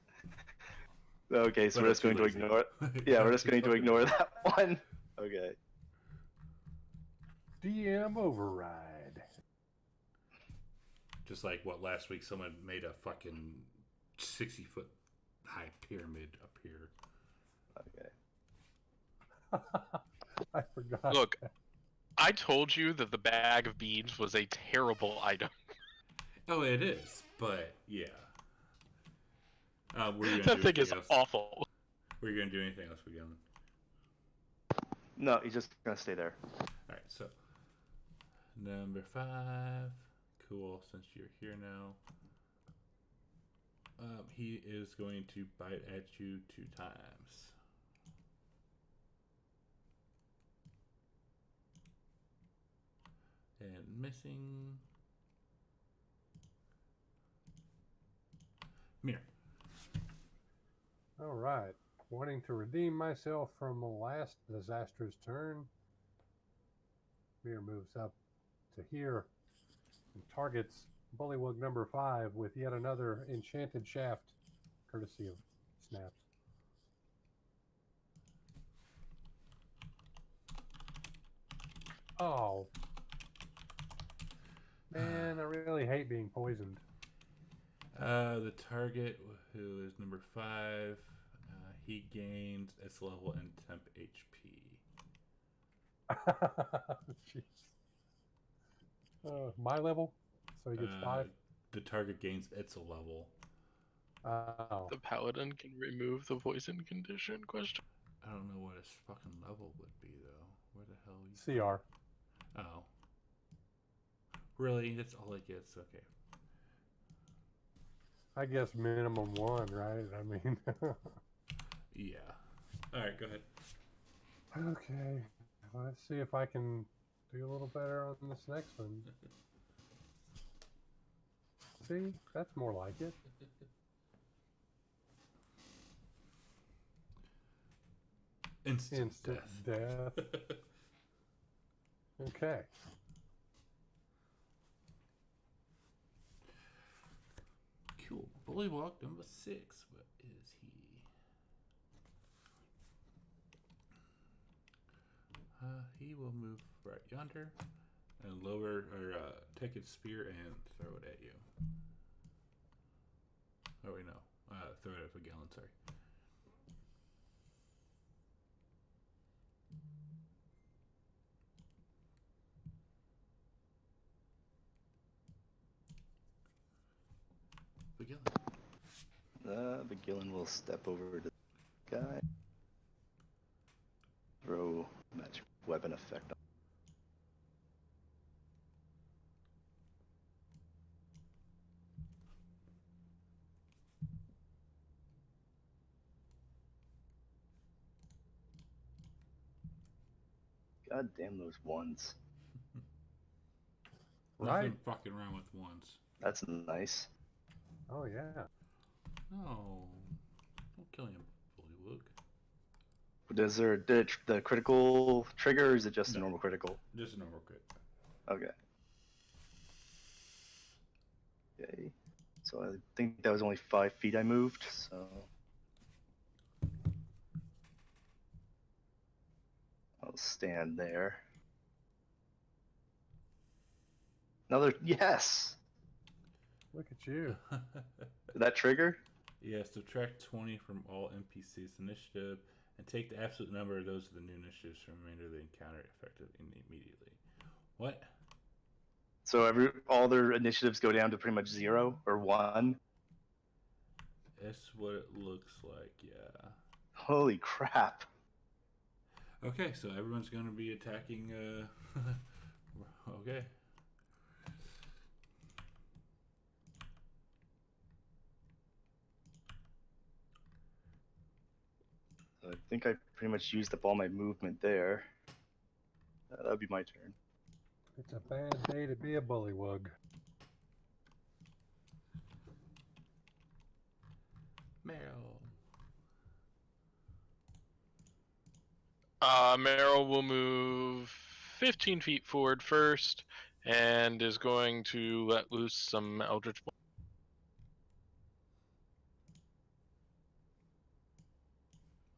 Okay, so But we're it's just going to lazy. ignore it. Yeah, we're just going to ignore that one. Okay. DM override. Just like what last week, someone made a fucking 60-foot high pyramid appear. Okay. I forgot. Look, I told you that the bag of beads was a terrible item. Oh, it is, but yeah. Were you gonna That do thing anything is else? awful. Were you gonna do anything else, Miguel? No, he's just gonna stay there. All right, so number 5. Cool. Since you're here now, he is going to bite at you 2 times. And missing. Mirror. All right. Wanting to redeem myself from the last disastrous turn, Mir moves up to here and targets Bullywug number 5 with yet another enchanted shaft, courtesy of Snaps. Oh. Man, I really hate being poisoned. The target, who is number 5, he gains its level and temp HP. Jeez. My level? So he gets 5? The target gains its level. Oh. The paladin can remove the poison condition? Question. I don't know what his fucking level would be, though. Where the hell you? CR. Oh. Really? That's all it gets? Okay. I guess minimum 1, right? I mean... Yeah. Alright, go ahead. Okay. Let's see if I can do a little better on this next one. See? That's more like it. Instant death. Okay. Cool. Bullywog number 6. What is he? He will move right yonder and lower or take its spear and throw it at you. Oh wait, no. Throw it at a gallon. Sorry. The Gillen will step over to the guy. Throw magic weapon effect on. God damn those ones. Right? Nothing fucking wrong with ones. That's nice. Oh, yeah. No. Don't kill him, Bullywug. Does there the critical trigger, or is it just No. a normal critical? Just a normal crit. Okay. Okay. So I think that was only 5 feet I moved, so... I'll stand there. Another... Yes! Look at you. Did that trigger? Yeah, subtract 20 from all NPCs initiative and take the absolute number of those of the new initiatives from the remainder of the encounter effective immediately. What? So all their initiatives go down to pretty much 0 or 1? That's what it looks like, yeah. Holy crap. Okay, so everyone's going to be attacking, okay. I think I pretty much used up all my movement there. That'll be my turn. It's a bad day to be a bullywug. Meryl. Meryl will move 15 feet forward first and is going to let loose some Eldritch Blast.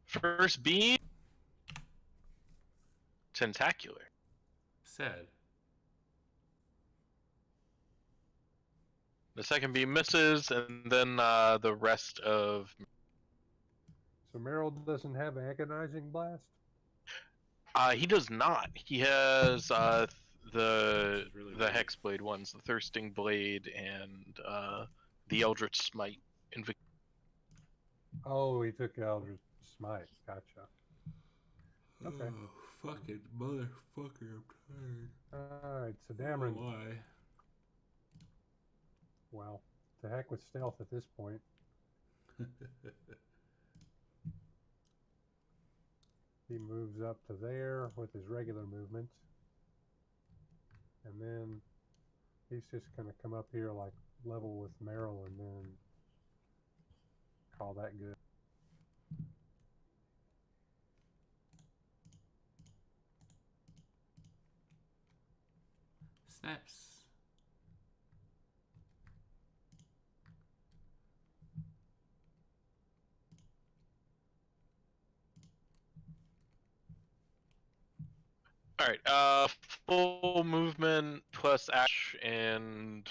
First beam. Tentacular. Sad. The second beam misses, and then the rest of So Meryl doesn't have agonizing blast. he does not. He has the Which is really the weird. Hexblade ones, the Thirsting Blade, and the Eldritch Smite. Oh, he took Eldritch Smite. Gotcha. Okay. Oh, fucking motherfucker! I'm tired. All right. So I don't know Dameron. why? Well, to heck with stealth at this point. He moves up to there with his regular movement. And then he's just going to come up here like level with Meryl and then call that good. Snaps. All right, full movement plus ash, and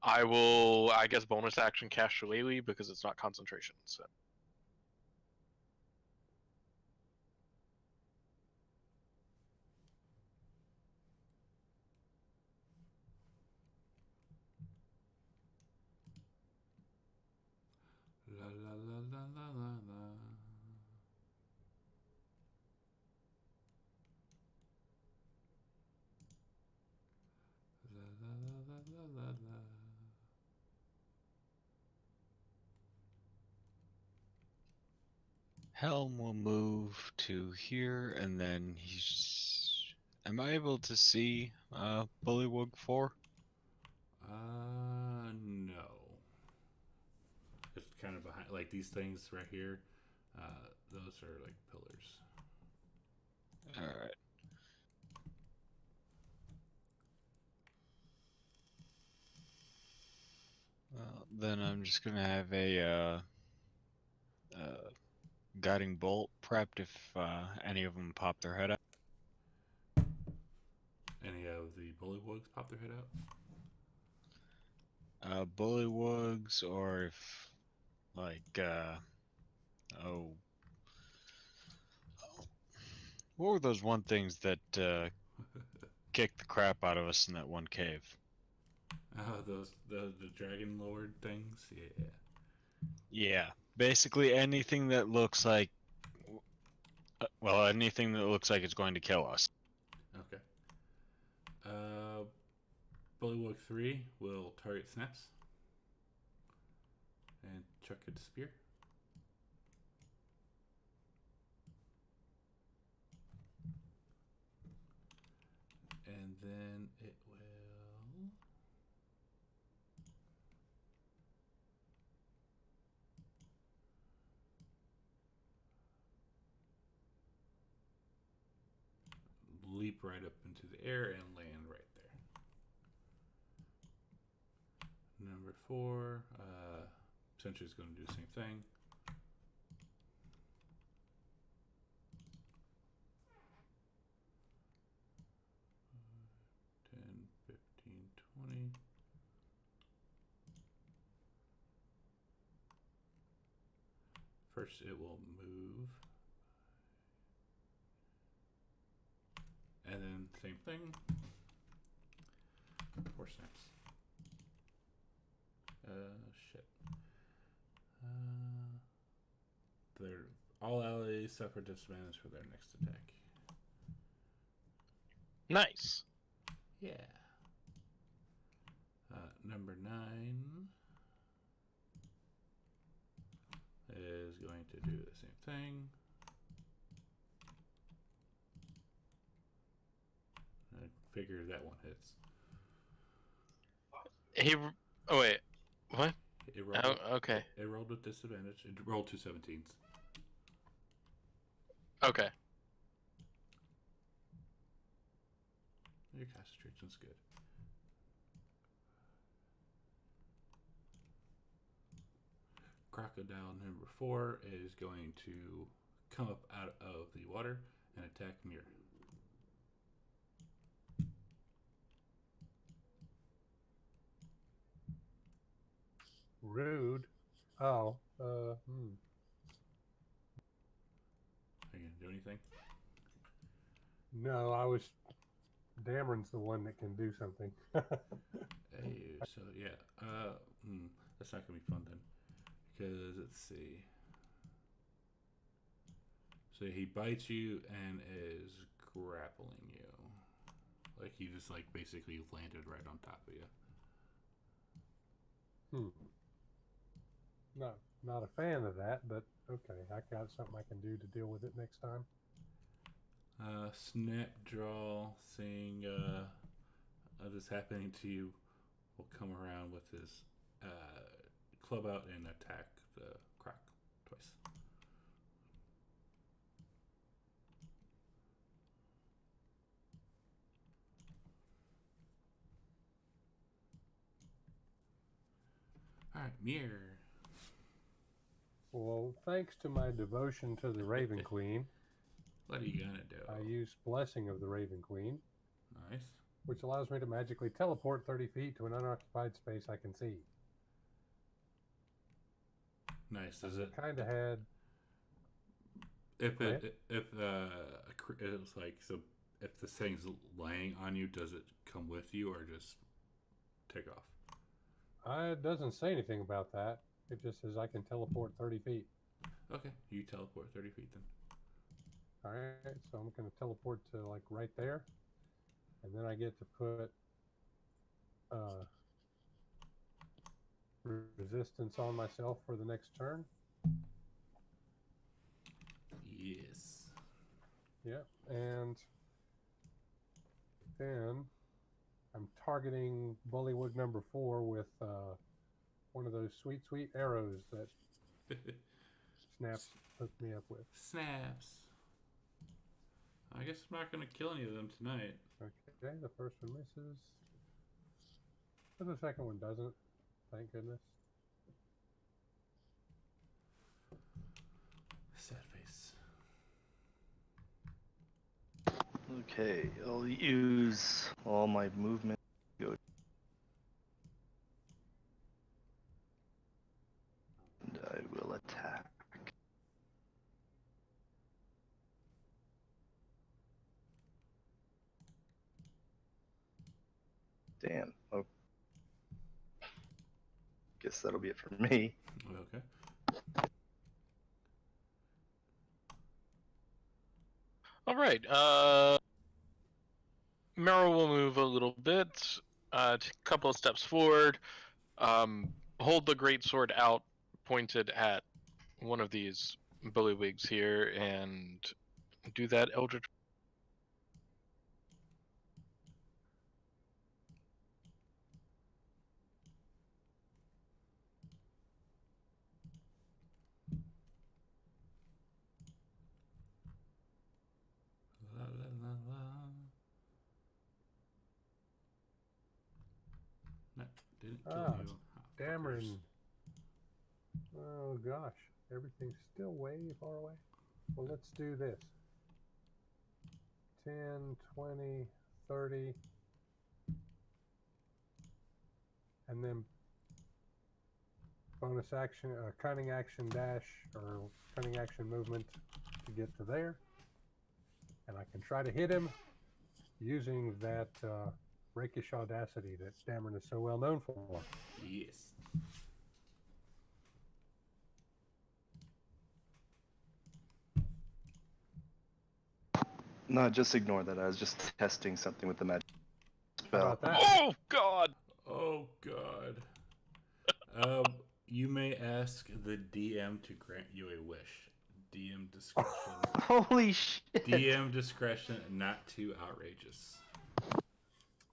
I will, I guess, bonus action cast Shillelagh because it's not concentration. So La la la la la la la. La la la la la la la. Helm will move to here, and then he's. Am I able to see Bullywug 4? No. It's kind of behind, like these things right here. Those are like pillars. Alright. Well, then I'm just gonna have a guiding bolt prepped if any of them pop their head out. Any of the bullywugs pop their head out? Bullywugs, or if, like, oh. What were those one things that kicked the crap out of us in that one cave? Oh, those the dragon lord things. Yeah. Yeah, basically anything that looks like, well, anything that looks like it's going to kill us. Okay. Bullywug 3 will target snaps and chuck a spear. And then it will leap right up into the air and land right there. Number 4, essentially is going to do the same thing. $10, $15, $20. First, it will move, and then same thing. 4 snaps. Shit. They're all allies suffer disadvantage for their next attack. nice. Yeah. Number 9 is going to do the same thing. I figure that one hits. He. Oh wait, what? It rolled Oh, okay. It rolled with disadvantage. It rolled 2 17s. Okay. Your concentration's good. Crocodile number 4 is going to come up out of the water and attack Mir. Rude. Oh, Are you gonna do anything? no, I was. Dameron's the one that can do something. Hey, so yeah, that's not gonna be fun then, because let's see. So he bites you and is grappling you, like he just like basically landed right on top of you. Not a fan of that, but okay, I got something I can do to deal with it next time. Snap draw, seeing this happening to you, will come around with his club out and attack the croc twice. Alright, mirror. Well, thanks to my devotion to the Raven Queen, What are you gonna do? I use Blessing of the Raven Queen, Nice. which allows me to magically teleport 30 feet to an unoccupied space I can see. Nice. Does it kind of had... if it's like, so if the thing's laying on you, does it come with you or just take off? It doesn't say anything about that. It just says I can teleport 30 feet. Okay, you teleport 30 feet then. Alright, so I'm going to teleport to like right there. And then I get to put resistance on myself for the next turn. Yes. Yeah, and then I'm targeting Bullywug number 4 with one of those sweet, sweet arrows that Snaps hooked me up with. Snaps. I guess I'm not going to kill any of them tonight. Okay, the first one misses. And the second one doesn't. Thank goodness. Sad face. Okay, I'll use all my movement. Go. And I will attack. Damn. Oh. Guess that'll be it for me. Okay. All right. Meryl will move a little bit, a couple of steps forward, hold the greatsword out, pointed at one of these bullywigs here, and do that eldritch. La, la, la, la. No, didn't kill you. Dameron. Oh gosh, everything's still way far away. Well, let's do this. 10, 20, 30. And then bonus action, cunning action dash, or cunning action movement to get to there. And I can try to hit him using that rakish audacity that Dameron is so well known for. Yes. No, just ignore that. I was just testing something with the magic spell. How about that? Oh God! Oh God. You may ask the DM to grant you a wish. DM discretion. Holy shit. DM discretion, not too outrageous.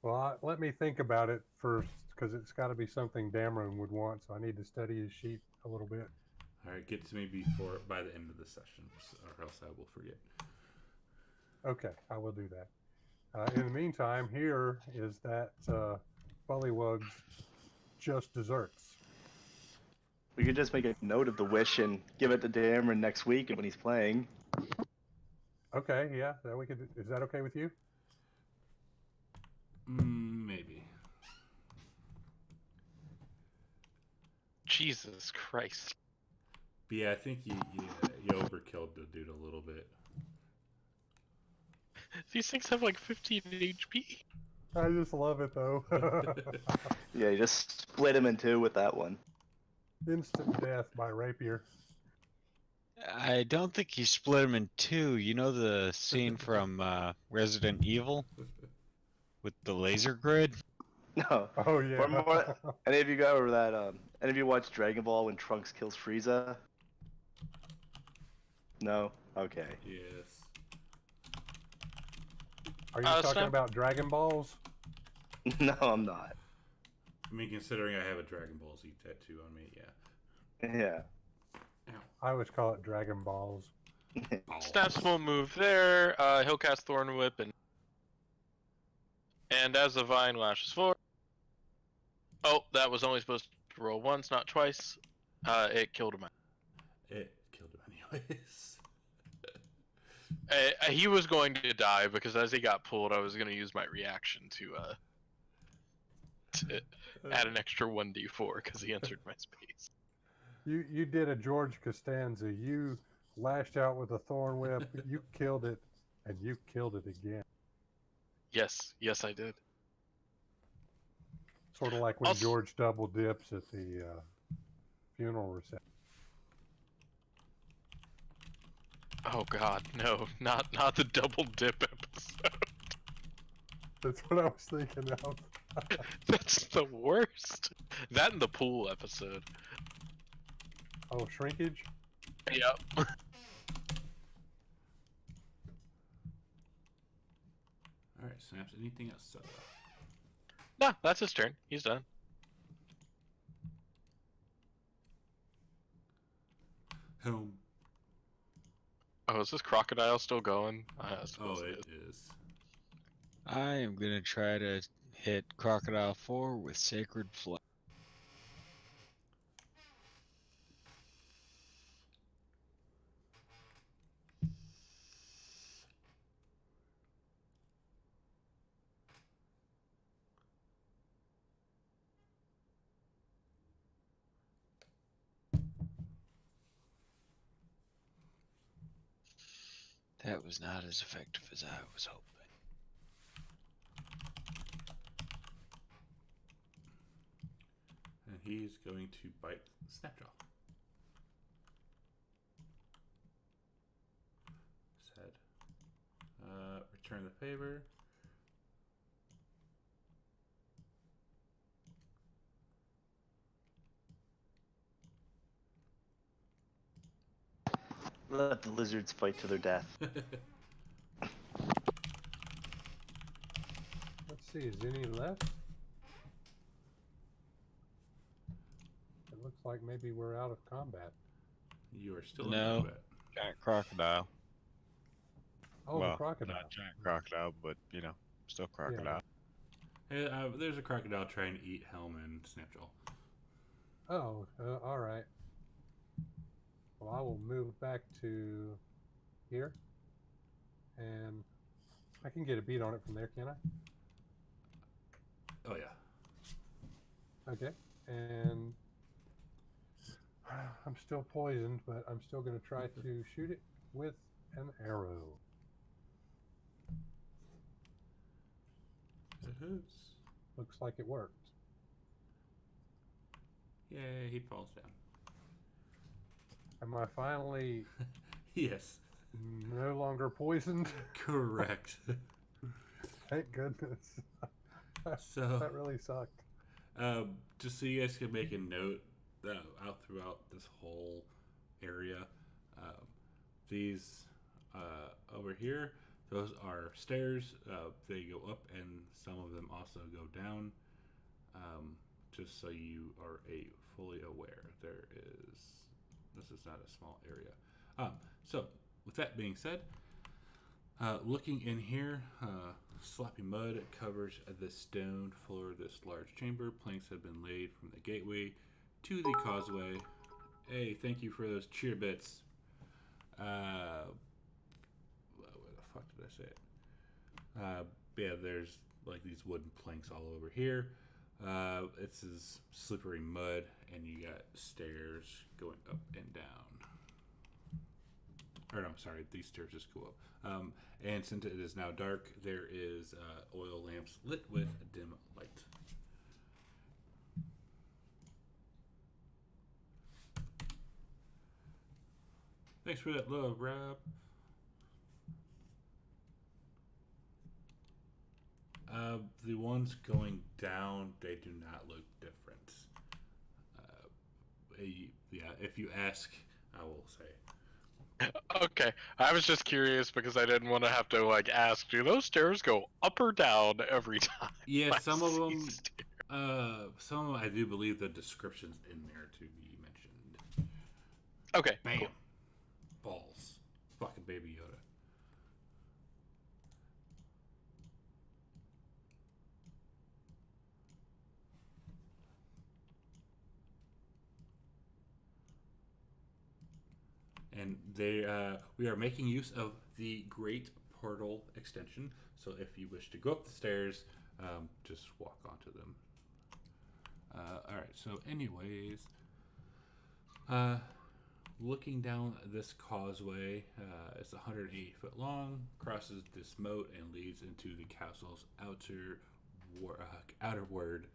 Well, let me think about it first, because it's got to be something Dameron would want, so I need to study his sheet a little bit. Alright, get to me by the end of the session, or else I will forget. Okay, I will do that. In the meantime, here is that Bullywug's just desserts. We could just make a note of the wish and give it to Dameron next week when he's playing. Okay, yeah, that we could. Is that okay with you? Maybe. Jesus Christ. But yeah, I think you overkilled the dude a little bit. These things have like 15 HP. I just love it though. Yeah, you just split him in two with that one. Instant death by rapier. I don't think he split him in two. You know the scene from Resident Evil with the laser grid? No. Oh yeah. Any of you go over that? Any of you watch Dragon Ball when Trunks kills Frieza? No. Okay. Yes. Are you talking Snap. about Dragon Balls? No, I'm not. I mean, considering I have a Dragon Ball Z tattoo on me, yeah. Yeah. I always call it Dragon Balls. Snaps won't move there. He'll cast Thorn Whip and as the vine lashes forward. Oh, that was only supposed to roll once, not twice. It killed him. It killed him anyways. He was going to die because as he got pulled, I was going to use my reaction to add an extra 1d4 because he entered my space. You did a George Costanza. You lashed out with a thorn whip. You killed it, and you killed it again. Yes, I did. Sort of like when Also- George double dips at the funeral reception. Oh God, no, not the double dip episode. That's what I was thinking of. That's the worst. That and the pool episode. Oh, shrinkage? Yep. Alright, Snaps, anything else? No, that's his turn. He's done. Home. Oh, is this crocodile still going? I suppose Oh, it it is. is. I am gonna try to hit Crocodile 4 with Sacred Flow. That was not as effective as I was hoping. And he's going to bite Snapjaw. His head. Return the favor. Let the lizards fight to their death. Let's see, is any left? It looks like maybe we're out of combat. You are still in No. combat. Giant crocodile. Oh, well, the crocodile. not giant crocodile, but you know, still crocodile. Hey, there's a crocodile trying to eat Helm and Snapjaw. Oh, all right. Well, I will move back to here, and I can get a beat on it from there, can I? Oh yeah. Okay, and I'm still poisoned, but I'm still going to try to shoot it with an arrow. It hurts. Looks like it worked. Yay, he falls down. Am I finally Yes. no longer poisoned? Correct. Thank goodness. So, That really sucked. just so you guys can make a note out throughout this whole area, these over here, those are stairs. They go up, and some of them also go down. Just so you are fully aware, this is not a small area. So, with that being said, looking in here, sloppy mud covers the stone floor of this large chamber. Planks have been laid from the gateway to the causeway. Hey, thank you for those cheer bits. Where the fuck did I say it? Yeah, there's like these wooden planks all over here. It's this slippery mud, and you got stairs going up and down. Or no, sorry, these stairs just go up. And since it is now dark, there is oil lamps lit with a dim light. Thanks for that love, Rob. The ones going down, they do not look different. Yeah, if you ask, I will say. Okay, I was just curious because I didn't want to have to like ask, do those stairs go up or down every time? Yeah, I some of see them. stairs? Some of them, I do believe the description's in there to be mentioned. Okay. Bam. Cool. Balls. Fucking Baby Yoda. And we are making use of the Great Portal extension. So if you wish to go up the stairs, just walk onto them. All right. So, anyways, looking down this causeway, it's 180 foot long, crosses this moat, and leads into the castle's outer ward.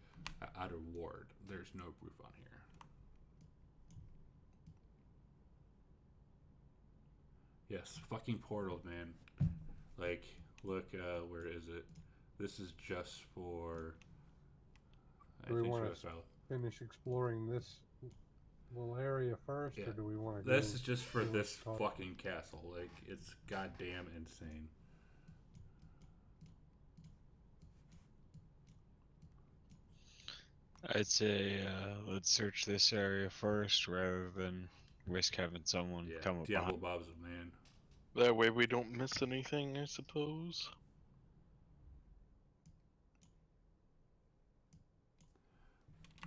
There's no roof on here. Yes, fucking portals, man. Like, look, where is it? This is just for. Do we want to finish exploring this little area first, or do we want to? This is just for this fucking castle. Like, it's goddamn insane. I'd say let's search this area first rather than risk having someone come up Diablo behind. Bob's a man. That way we don't miss anything, I suppose.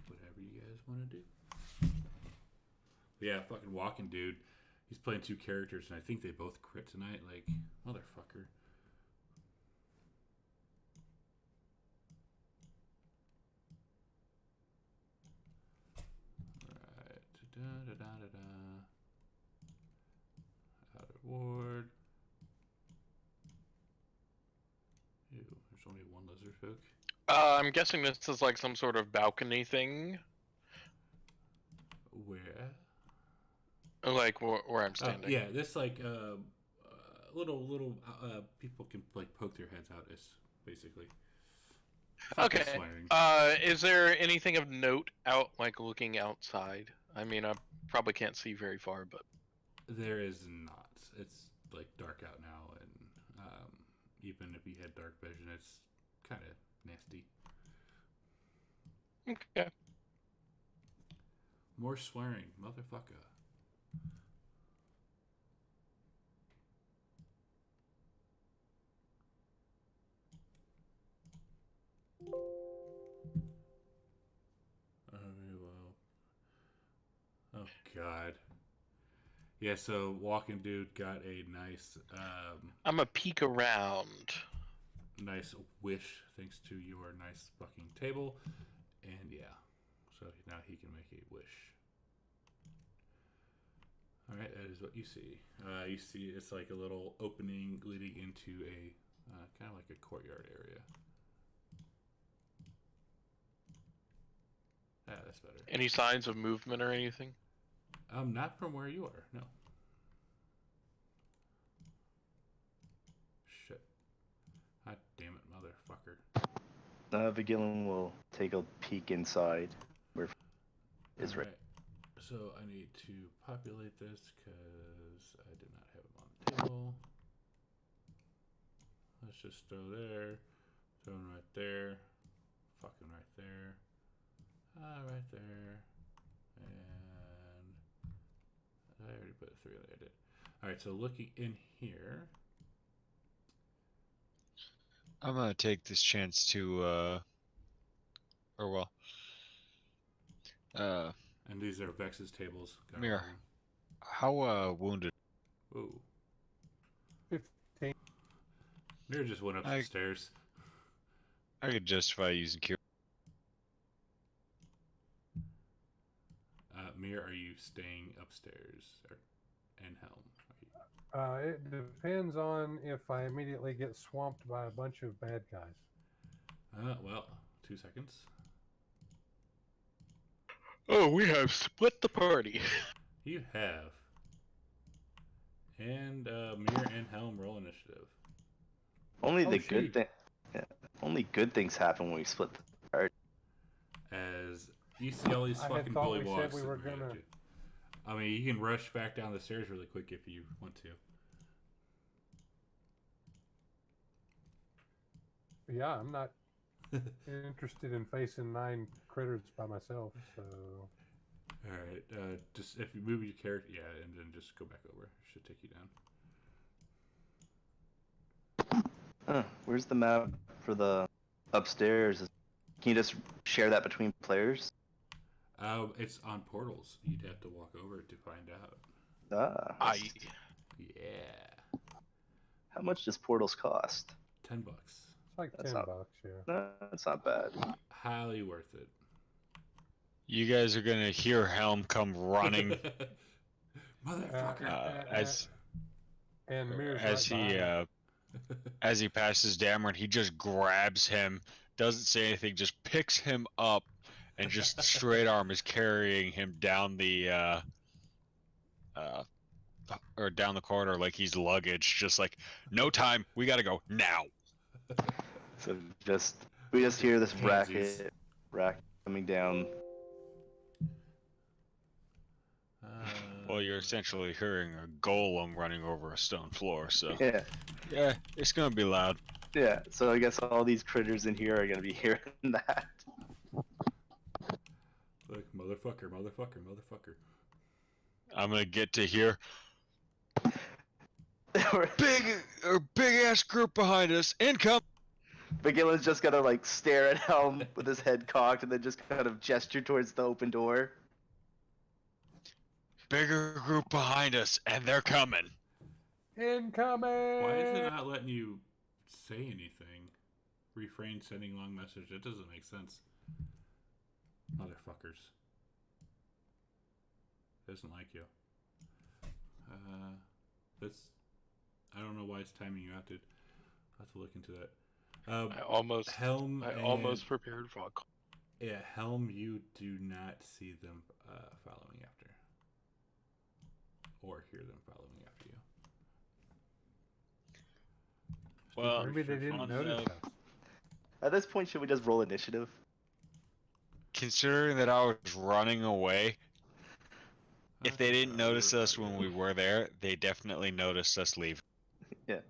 Whatever you guys want to do. But yeah, fucking walking dude. He's playing two characters, and I think they both crit tonight. Like, motherfucker. Alright. Da-da-da-da-da. Outer ward. Ew, there's only one lizard folk. I'm guessing this is like some sort of balcony thing. Where? Like where I'm standing. Yeah, this like little people can like poke their heads out. Is basically. Okay. Swearing. Is there anything of note out, like looking outside? I mean, I probably can't see very far, but there is not. It's like dark out now, and even if you had dark vision, it's kind of nasty. Okay. More swearing, motherfucker. Oh god. Yeah, so walking dude got a nice I'm a peek around. Nice wish thanks to your nice fucking table. And yeah. So now he can make a wish. Alright, that is what you see. You see it's like a little opening leading into a kind of like a courtyard area. Ah, that's better. Any signs of movement or anything? Not from where you are, no. Shit. God damn it, motherfucker. Vigilin will take a peek inside where is right. So I need to populate this because I did not have him on the table. Let's just throw there. Throw him right there. Fucking right there. Right there. And I already put 3 there. I did. Alright, so looking in here. I'm gonna take this chance to and these are Vex's tables. Mir, how wounded? Whoa. 15. Mir just went up the stairs. I could justify using cure. staying upstairs and helm? It depends on if I immediately get swamped by a bunch of bad guys. Well, 2 seconds. Oh, we have split the party. You have. And Mirror and Helm roll initiative. Only Oh, the she. good thing. Yeah, only good things happen when we split the party. As you see all these I had fucking thought we polywalks said we were sitting right at gonna- you. I mean, you can rush back down the stairs really quick if you want to. Yeah, I'm not interested in facing 9 critters by myself, so... Alright, just if you move your character, yeah, and then just go back over. Should take you down. Where's the map for the upstairs? Can you just share that between players? It's on portals. You'd have to walk over to find out. I Yeah. How much does portals cost? $10. It's like That's $10, not- yeah. No, that's not bad. Highly worth it. You guys are gonna hear Helm come running Motherfucker. as And Mirror's as right he behind as he passes Dameron. He just grabs him, doesn't say anything, just picks him up, and just straight arm is carrying him down the or down the corridor like he's luggage. Just like, no time, we gotta go now. So we just hear this Pansies. racket coming down. Well, you're essentially hearing a golem running over a stone floor, so Yeah, yeah, it's gonna be loud. yeah. So I guess all these critters in here are gonna be hearing that. Look, motherfucker, motherfucker, motherfucker. I'm gonna get to here. Or Big ass group behind us. Income. McGillen's just gonna like stare at Helm with his head cocked and then just kind of gesture towards the open door. Bigger group behind us, and they're coming. Incoming! Why is it not letting you say anything? Refrain sending long message. That doesn't make sense. Motherfuckers. Doesn't like you. That's. I don't know why it's timing you out, dude. I'll have to look into that. I almost Helm. almost prepared for a call. Yeah, Helm. You do not see them following after, or hear them following after you. Well, Maybe they didn't on notice the- us. At this point, should we just roll initiative? Considering that I was running away, if they didn't notice us when we were there, they definitely noticed us leave. Yeah.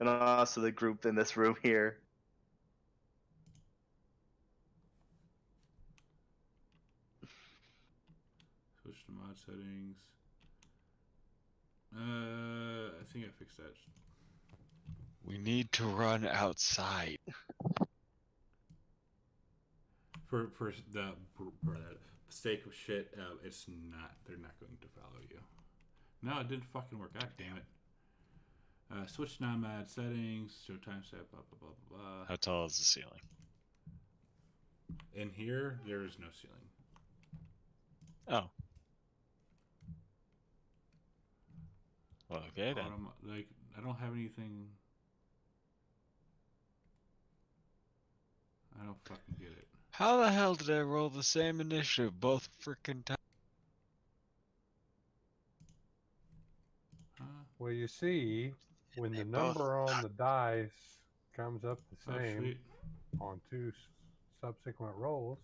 And also the group in this room here. Switch to mod settings. I think I fixed that. We need to run outside. For the sake of shit, it's not. They're not going to follow you. No, it didn't fucking work. God damn it. Switch non-mod settings. Show timestamp. Blah blah blah blah. How tall is the ceiling? In here, there is no ceiling. Oh. Well, okay then. Like, I don't have anything. I don't fucking get it. How the hell did I roll the same initiative both frickin' times? Huh? Well, you see, when They the both- number on the dice comes up the Oh, same sweet. on 2 subsequent rolls,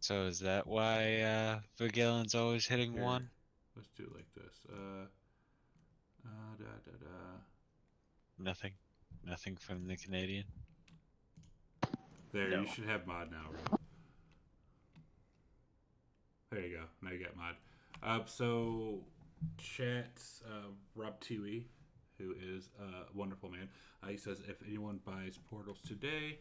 So is that why Vigilan's always hitting Here, one? Let's do it like this. Da da da. Nothing. Nothing from the Canadian. There, No. you should have mod now, Rob. There you go. Now you got mod. So, chat's Rob Tui, who is a wonderful man. He says if anyone buys portals today,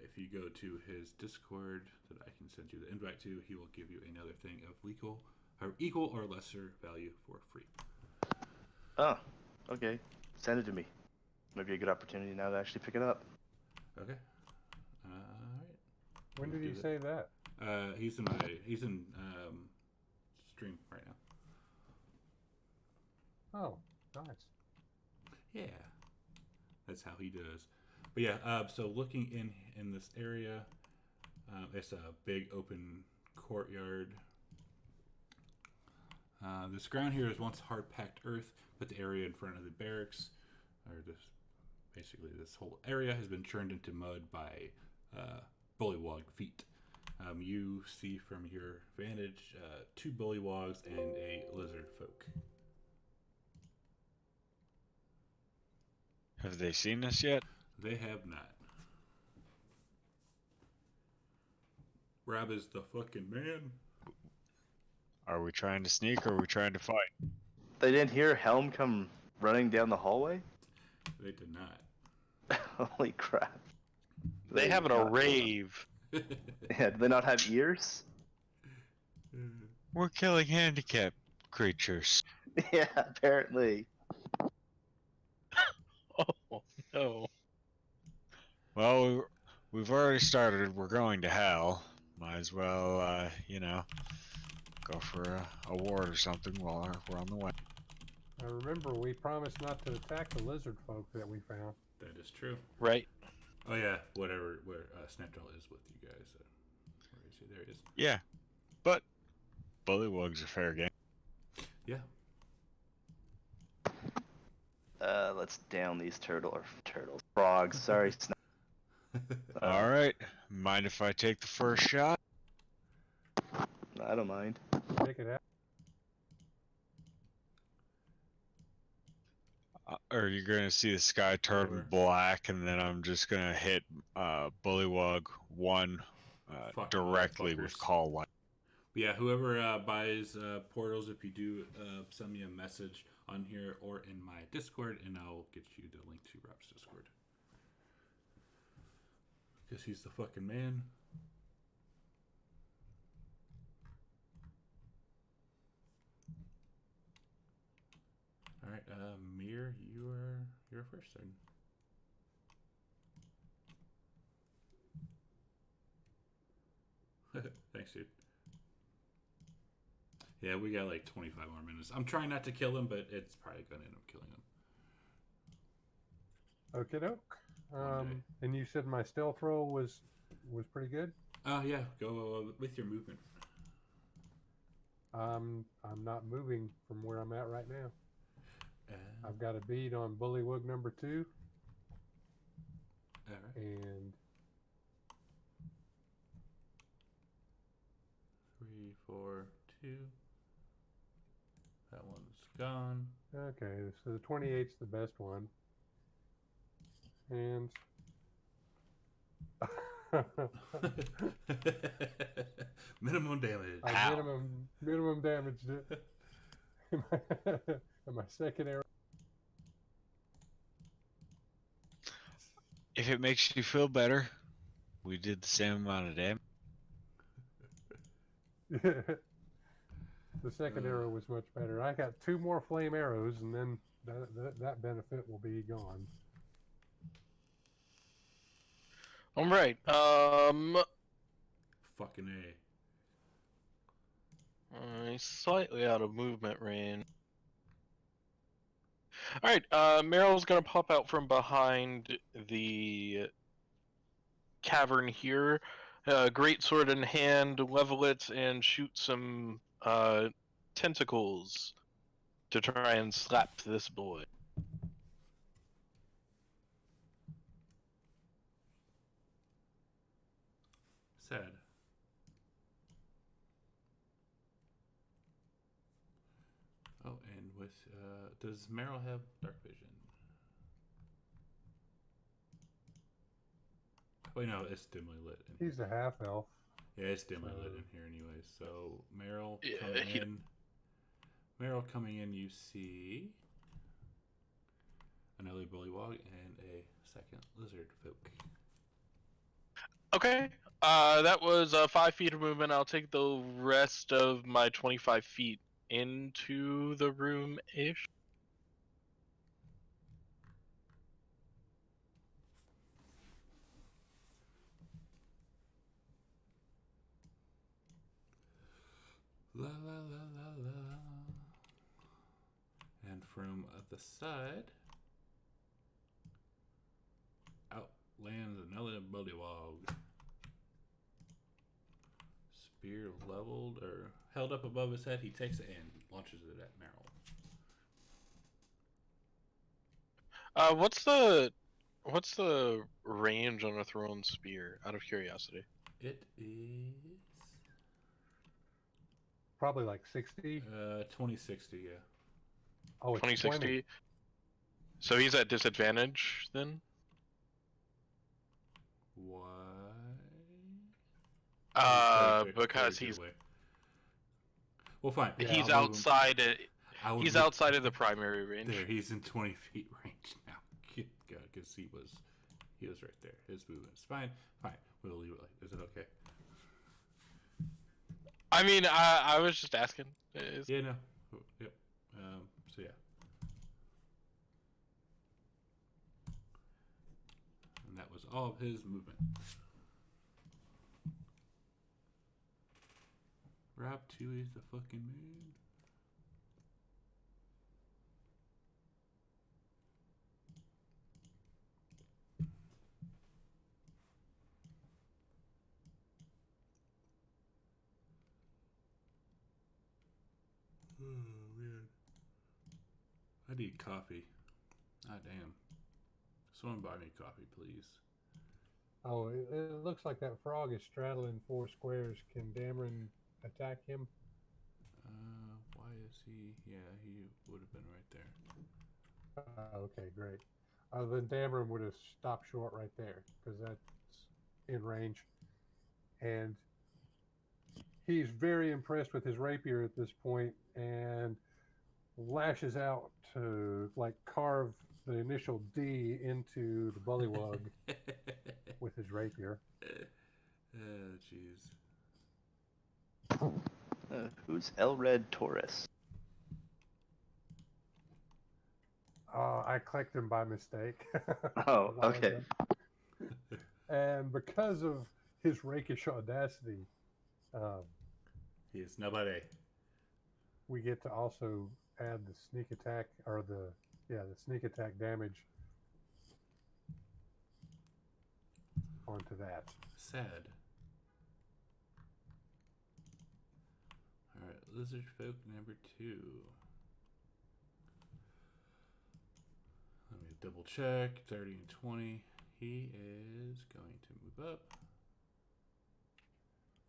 if you go to his Discord that I can send you the invite to, he will give you another thing of equal or lesser value for free. Oh, okay. Send it to me. Maybe a good opportunity now to actually pick it up. Okay. Alright. when did Do he that. say that? He's in stream right now. Oh, nice. Yeah, that's how he does. But yeah, so looking in this area, it's a big open courtyard. This ground here is once hard-packed earth, but the area in front of the barracks, or basically this whole area, has been churned into mud by bullywog feet. You see from your vantage 2 bullywogs and a lizard folk. Have they seen us yet? They have not. Rob is the fucking man. Are we trying to sneak or are we trying to fight? They didn't hear Helm come running down the hallway? They did not. Holy crap. They having a rave. Yeah, do they not have ears? We're killing handicapped creatures. Yeah, apparently. Oh no. Well, we've already started. We're going to hell. Might as well, go for a ward or something while we're on the way. I remember we promised not to attack the lizard folk that we found. That is true. Right. Oh yeah, where Snapdragon is with you guys. Where is he? There he is. Yeah, but bullywug's a fair game. Yeah. Let's down these frogs. Sorry, All right. Mind if I take the first shot? I don't mind. Take it out. Or you're going to see the sky turn Whatever. black, and then I'm just going to hit bullywug 1 Fucking directly with motherfuckers. call light. Yeah, whoever buys portals, if you do, send me a message on here or in my Discord, and I'll get you the link to Rob's Discord. Because he's the fucking man. All right, Mir, you're first then. Thanks, dude. Yeah, we got like 25 more minutes. I'm trying not to kill him, but it's probably gonna end up killing him. Okie doke. One day. And you said my stealth roll was pretty good? Yeah, go with your movement. I'm not moving from where I'm at right now. I've got a bead on bullywug number 2. All right. And 3, 4, 2. That one's gone. okay, so the 28's the best one. And Minimum damage. I minimum damaged it. And my second arrow. If it makes you feel better, we did the same amount of damage. The second arrow was much better. I got 2 more flame arrows, and then that benefit will be gone. All right. Fucking A. He's slightly out of movement range. All right. Meryl's gonna pop out from behind the cavern here. Great sword in hand, level it, and shoot some tentacles to try and slap this boy. Sad. Oh, and with does Meryl have dark vision? Wait, no, it's dimly lit. He's a half elf. Yeah, it's dimly lit in here anyway. So Meryl Yeah, coming in. Meryl coming in, you see another bullywog and a second lizard folk. Okay. That was 5 feet of movement. I'll take the rest of my 25 feet into the room-ish. La la la la the side. Out lands another bullywog. Spear leveled or held up above his head. He takes it and launches it at Meryl. What's the range on a thrown spear? Out of curiosity. It is Probably like 60. 2060, yeah. Oh, it's 2060. 20. So he's at disadvantage then? Why? Because he's well, fine. Yeah, he's I'll move him. outside. He's He's outside of the primary range. There, he's in 20 feet range now. Good God, because he was right there. His movement's fine. Fine. We'll leave it like. Is it okay? I mean, I was just asking. Yeah. No. Yep. So yeah. And that was all of his movement. Rob 2 is the fucking man. Oh man. I need coffee. Ah damn. Someone buy me coffee, please. Oh, it looks like that frog is straddling 4 squares. Can Dameron attack him? Why is he? Yeah, he would have been right there. Okay, great. Then Dameron would have stopped short right there because that's in range. And he's very impressed with his rapier at this point and lashes out to like carve the initial D into the bullywug with his rapier. Oh, jeez. Who's Elred Taurus? I clicked him by mistake. Oh, okay. And because of his rakish audacity, He is nobody. we get to also add the sneak attack or the sneak attack damage onto that. Sad. Alright, Lizard Folk number 2. Let me double check. 30 and 20. He is going to move up.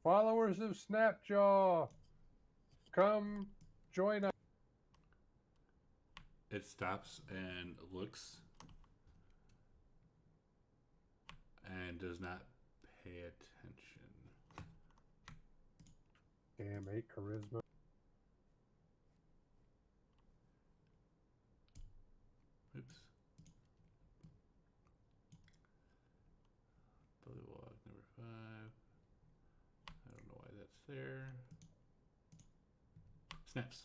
Followers of Snapjaw, come join us. It stops and looks and does not pay attention. Damn, 8 charisma. Oops. Bullywog number 5. I don't know why that's there. Snaps.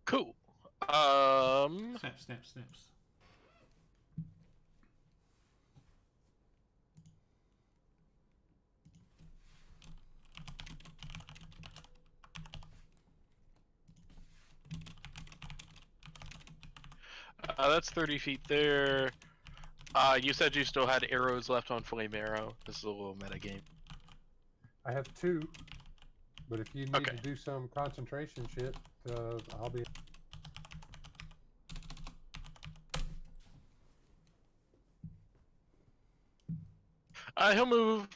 Cool. Snaps, snaps, snaps. That's 30 feet there. You said you still had arrows left on Flame Arrow. This is a little meta game. I have 2, but if you need Okay. to do some concentration shit, I'll be. He'll move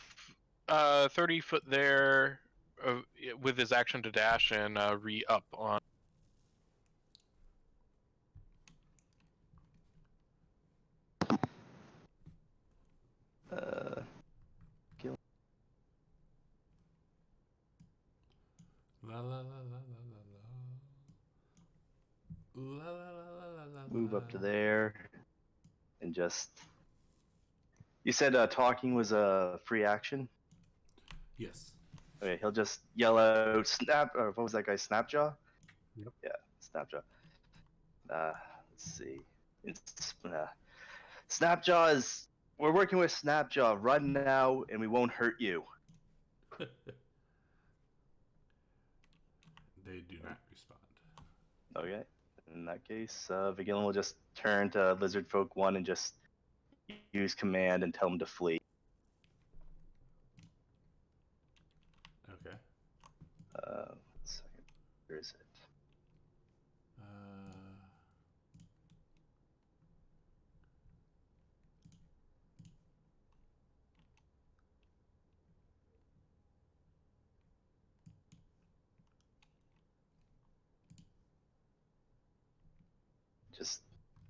30 foot there with his action to dash and re-up on. Kill. La la la la la la la. La la la la la. Move up to there and just. You said talking was a free action? Yes. Okay, he'll just yell out snap, or what was that guy, Snapjaw? Yep. Yeah, Snapjaw. Let's see. Snapjaw is. We're working with Snapjaw. Run now, and we won't hurt you. They do not respond. Okay. In that case, Vigilin will just turn to Lizard Folk 1 and just use command and tell him to flee. Okay. 1 second. Where is it?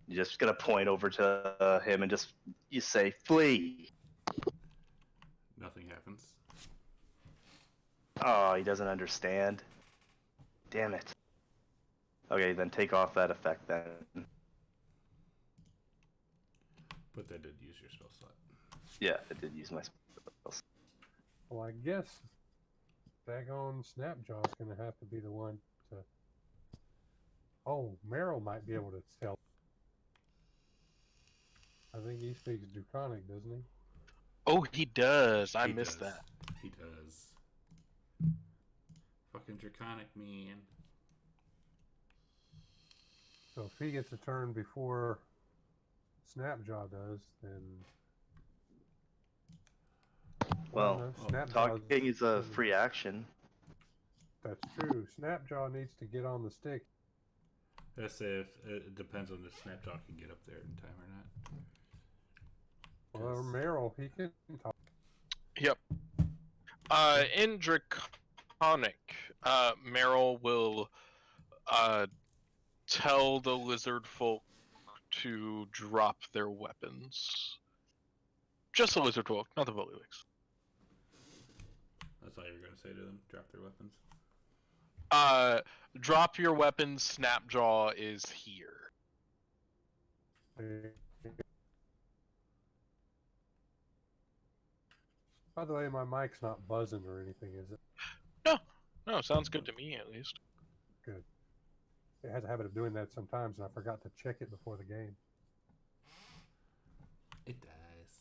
You just gotta point over to him and you say flee. Nothing happens. Oh, he doesn't understand. Damn it. Okay, then take off that effect then. But that did use your spell slot. Yeah, it did use my spells. Well, I guess daggone Snapjaw's going to have to be the one to. Oh, Meryl might be able to tell. I think he speaks Draconic, doesn't he? Oh, he does. I He missed does. that. He does. Fucking Draconic, man. So if he gets a turn before Snapjaw does, then. Well, no, Snapjaw's- talking is a free action. That's true. Snapjaw needs to get on the stick. Let's say if it depends on if Snapjaw can get up there in time or not. Or Meryl, he can talk. Yep. In Draconic, Meryl will tell the lizard folk to drop their weapons. Just the lizard folk, not the Bullywicks. That's all you're going to say to them? Drop their weapons? Drop your weapons, Snapjaw is here. By the way, my mic's not buzzing or anything, is it? No, sounds good to me at least. Good. It has a habit of doing that sometimes, and I forgot to check it before the game. It does.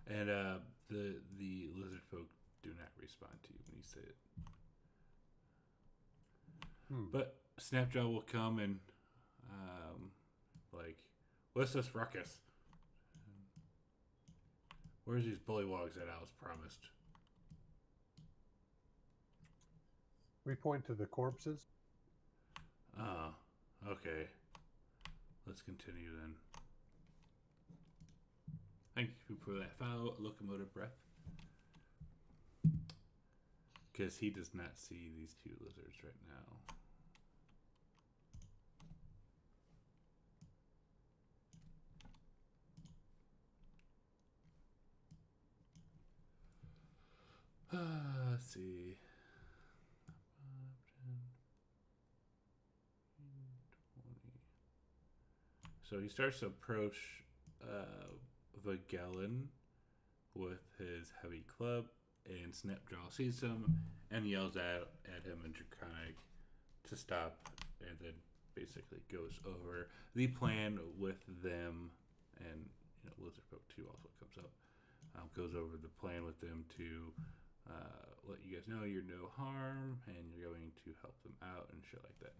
And the lizard folk do not respond to you when you say it. But Snapjaw will come and what's this ruckus? Where's these bullywogs that I was promised? We point to the corpses. Oh, okay. Let's continue then. Thank you for that follow locomotive breath. Because he does not see these two lizards right now. Let's see. So he starts to approach Vigilin with his heavy club, and Snapjaw sees him and yells at him in Draconic to stop, and then basically goes over the plan with them, and Lizard Folk 2 also comes up. Goes over the plan with them to let you guys know you're no harm and you're going to help them out and shit like that.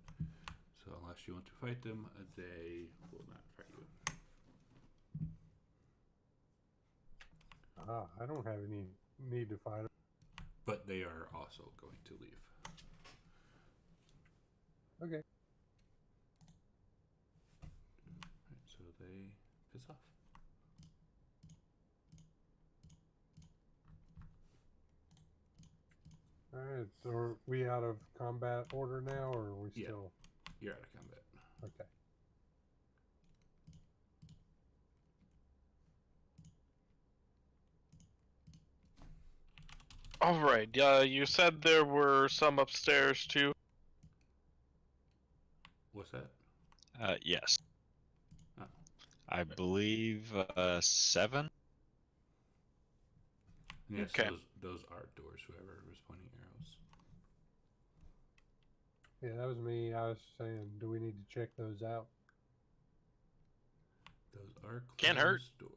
So unless you want to fight them, they will not fight you. I don't have any need to fight them. But they are also going to leave. Okay. Right, so they piss off. Alright, so are we out of combat order now, or are we still? You're out of combat. Okay. Alright, you said there were some upstairs too? What's that? Yes. Oh. I believe 7. Yes, Okay. those are doors, whoever was pointing arrows. Yeah, that was me. I was saying, do we need to check those out? Those are closed Can't hurt. doors.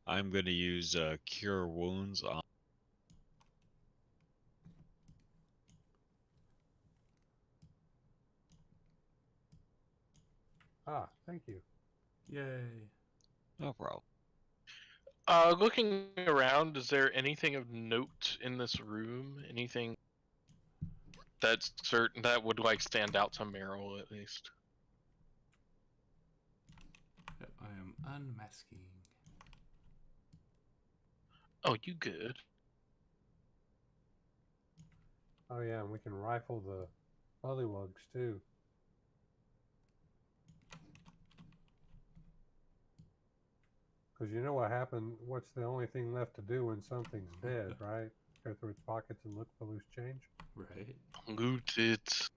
I'm going to use Cure Wounds on Ah, thank you. Yay. No problem. Looking around, is there anything of note in this room? Anything that's certain that would like stand out to Meryl at least? I am unmasking. Oh, you good? Oh yeah, and we can rifle the bullywugs too. Because you know what happened? What's the only thing left to do when something's dead, right? Go through its pockets and look for loose change. Right. Loot it.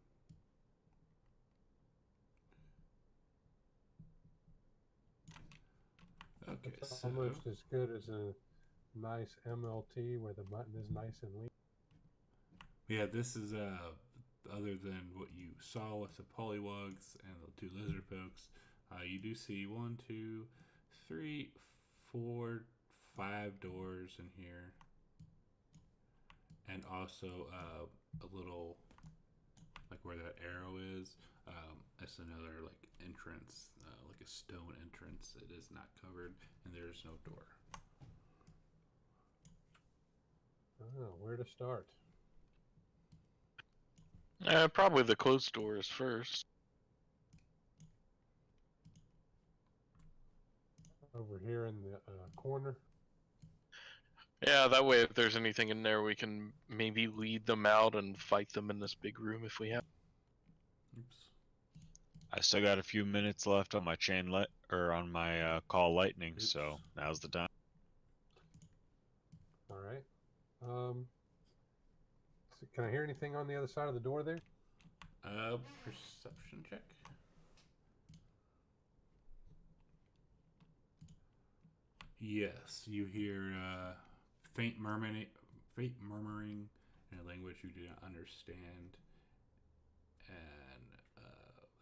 Okay, It's so almost as good as a nice MLT where the button is nice and lean. yeah, this is other than what you saw with the polywugs and the 2 lizard folks. You do see 1, 2, 3, 4, 5 doors in here, and also a little like where that arrow is. It's another like entrance, like a stone entrance. It is not covered, and there's no door. Oh, where to start? Probably the closed doors first. Over here in the corner. Yeah, that way if there's anything in there, we can maybe lead them out and fight them in this big room if we have. Oops. I still got a few minutes left on my or on my call lightning, Oops. so now's the time. All right. So can I hear anything on the other side of the door there? Perception check. Yes, you hear faint murmuring in a language you do not understand, and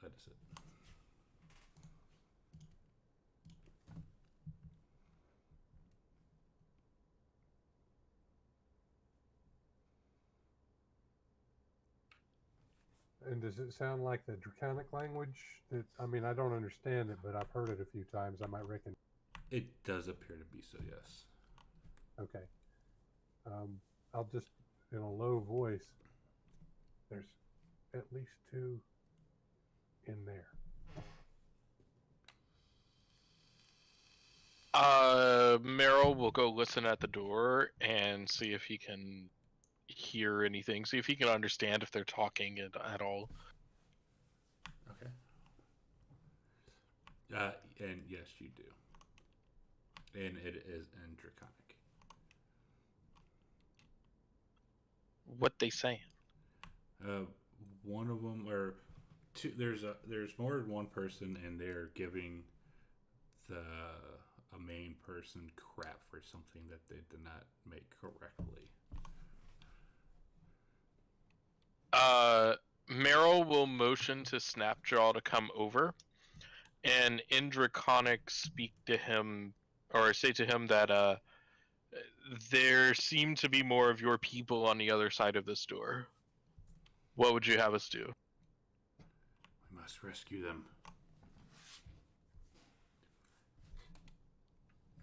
that is it. And does it sound like the Draconic language? That I mean, I don't understand it, but I've heard it a few times. I might reckon. It does appear to be so, yes. Okay. I'll just, in a low voice, there's at least 2 in there. Meryl will go listen at the door and see if he can hear anything. See if he can understand if they're talking at all. Okay. And yes, you do. And it is in Draconic. What they saying? One of them, or two. There's more than one person, and they're giving a main person crap for something that they did not make correctly. Meryl will motion to Snapjaw to come over, and in Draconic speak to him, or say to him that there seem to be more of your people on the other side of this door. What would you have us do? We must rescue them.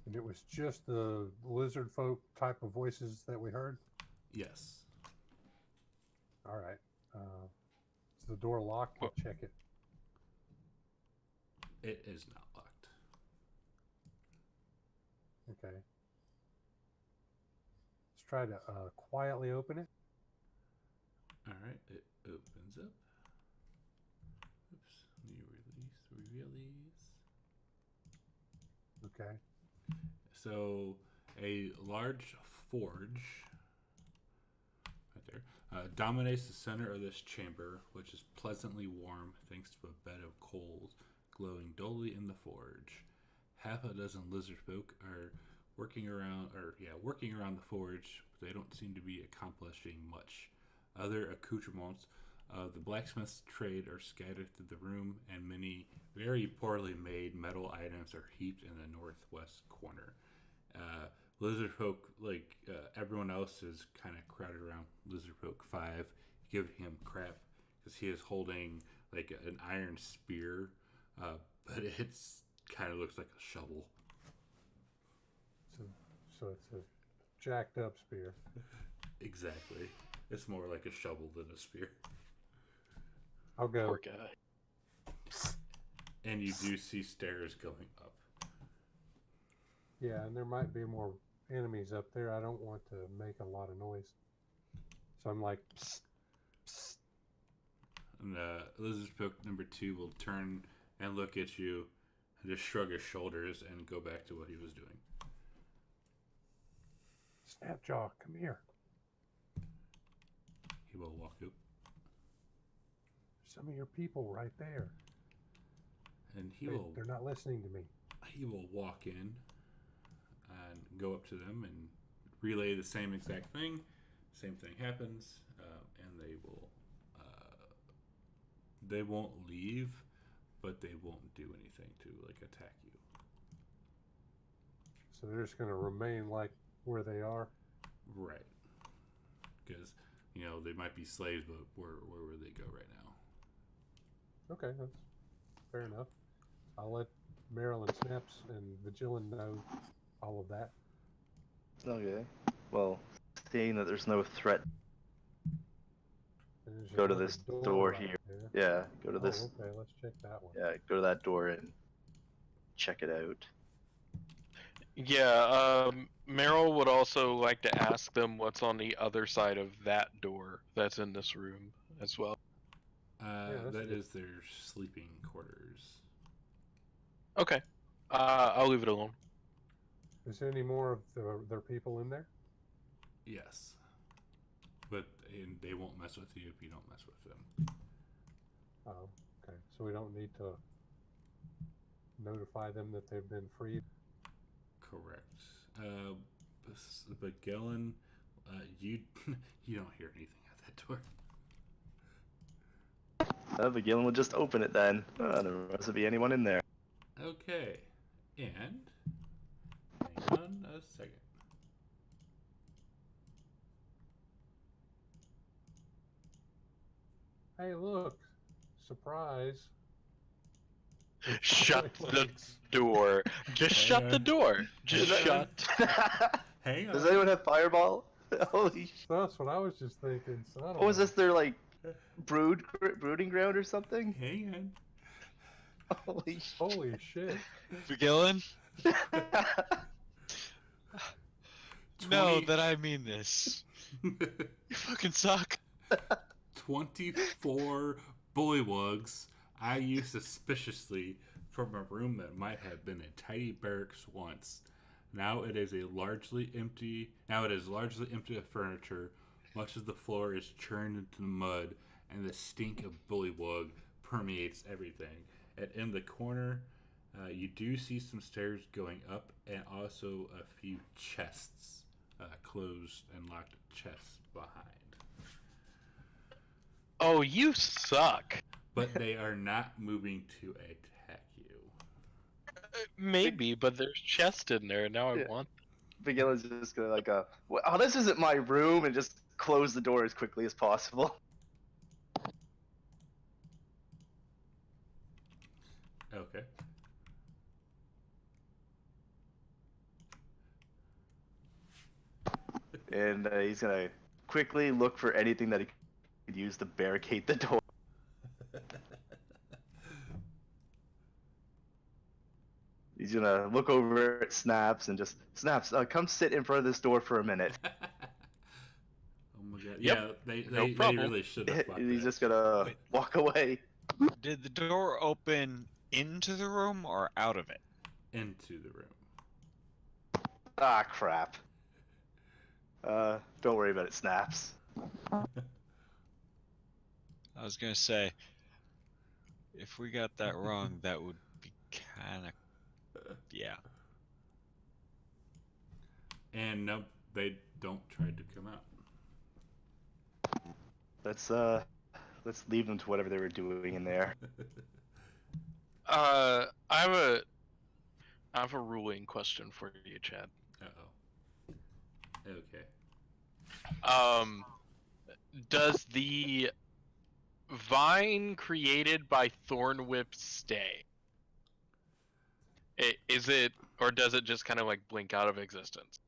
And it was just the lizard folk type of voices that we heard? Yes. All right. Is the door locked? We'll check it. It is not locked. Okay. Let's try to quietly open it. All right, it opens up. Oops, new release. Okay. So, a large forge right there dominates the center of this chamber, which is pleasantly warm thanks to a bed of coals glowing dully in the forge. Half a dozen lizard folk are working around the forge, but they don't seem to be accomplishing much. Other accoutrements of the blacksmith's trade are scattered through the room, and many very poorly made metal items are heaped in the northwest corner. Lizard folk, like everyone else, is kind of crowded around Lizard folk 5, giving him crap because he is holding like an iron spear but it's kind of looks like a shovel. So it's a jacked up spear. Exactly. It's more like a shovel than a spear. I'll go. Poor guy. And you do see stairs going up. Yeah, and there might be more enemies up there. I don't want to make a lot of noise. So I'm like, psst, psst. And Lizard Spook number 2 will turn and look at you and just shrug his shoulders and go back to what he was doing. Snapjaw, come here. He will walk up. Some of your people right there. And They're not listening to me. he will walk in and go up to them and relay the same exact thing. Same thing happens, and they won't leave, but they won't do anything to like attack you. So they're just going to remain like where they are. Right. Because they might be slaves, but where would they go right now? Okay, that's fair enough. I'll let Meryl and Snaps and Vigilin know all of that. Okay. Well, seeing that there's no threat, There's go to another this door right here. there. Yeah, go to this. Oh, okay, let's check that one. Yeah, go to that door and check it out. Yeah, Meryl would also like to ask them what's on the other side of that door that's in this room as well. That is their sleeping quarters. Okay. I'll leave it alone. Is there any more of their people in there? Yes. But they won't mess with you if you don't mess with them. Oh, okay. So we don't need to notify them that they've been freed? Correct. But Gellin, you don't hear anything at that door. But Gillen will just open it then. There mustn't be anyone in there. Okay. And hang on a second. Hey, look. Surprise. Shut the door. Just shut the door. Just shut. Hang on. Does anyone have fireball? Holy sh! That's what I was just thinking. So I don't What was know. this? Their like brooding ground or something? Hang on. Holy sh! Holy shit. Gillen? No, 20 that I mean this. You fucking suck. 24 bullywugs I used suspiciously from a room that might have been a tidy barracks once. Now it is largely empty of furniture. Much of the floor is churned into mud, and the stink of bullywug permeates everything. And in the corner, you do see some stairs going up, and also a few chests, closed and locked chests behind. Oh, you suck. But they are not moving to attack you. Maybe, but there's chest in there. Now I Yeah. want. Miguel is just gonna oh, this isn't my room, and just close the door as quickly as possible. Okay. And he's gonna quickly look for anything that he could use to barricade the door. He's gonna look over at Snaps and just Snaps, come sit in front of this door for a minute. Oh my god. Yep. Yeah, they problem. really should have fucked He's that. just gonna Wait. walk away. Did the door open into the room or out of it? Into the room. Ah, crap. Don't worry about it, Snaps. I was gonna say, if we got that wrong, that would be kind of, yeah. And no, they don't try to come out. Let's leave them to whatever they were doing in there. I have a ruling question for you, Chad. Uh-oh. Okay. Does the vine created by Thornwhip stay? Is it, or does it just kind of like blink out of existence?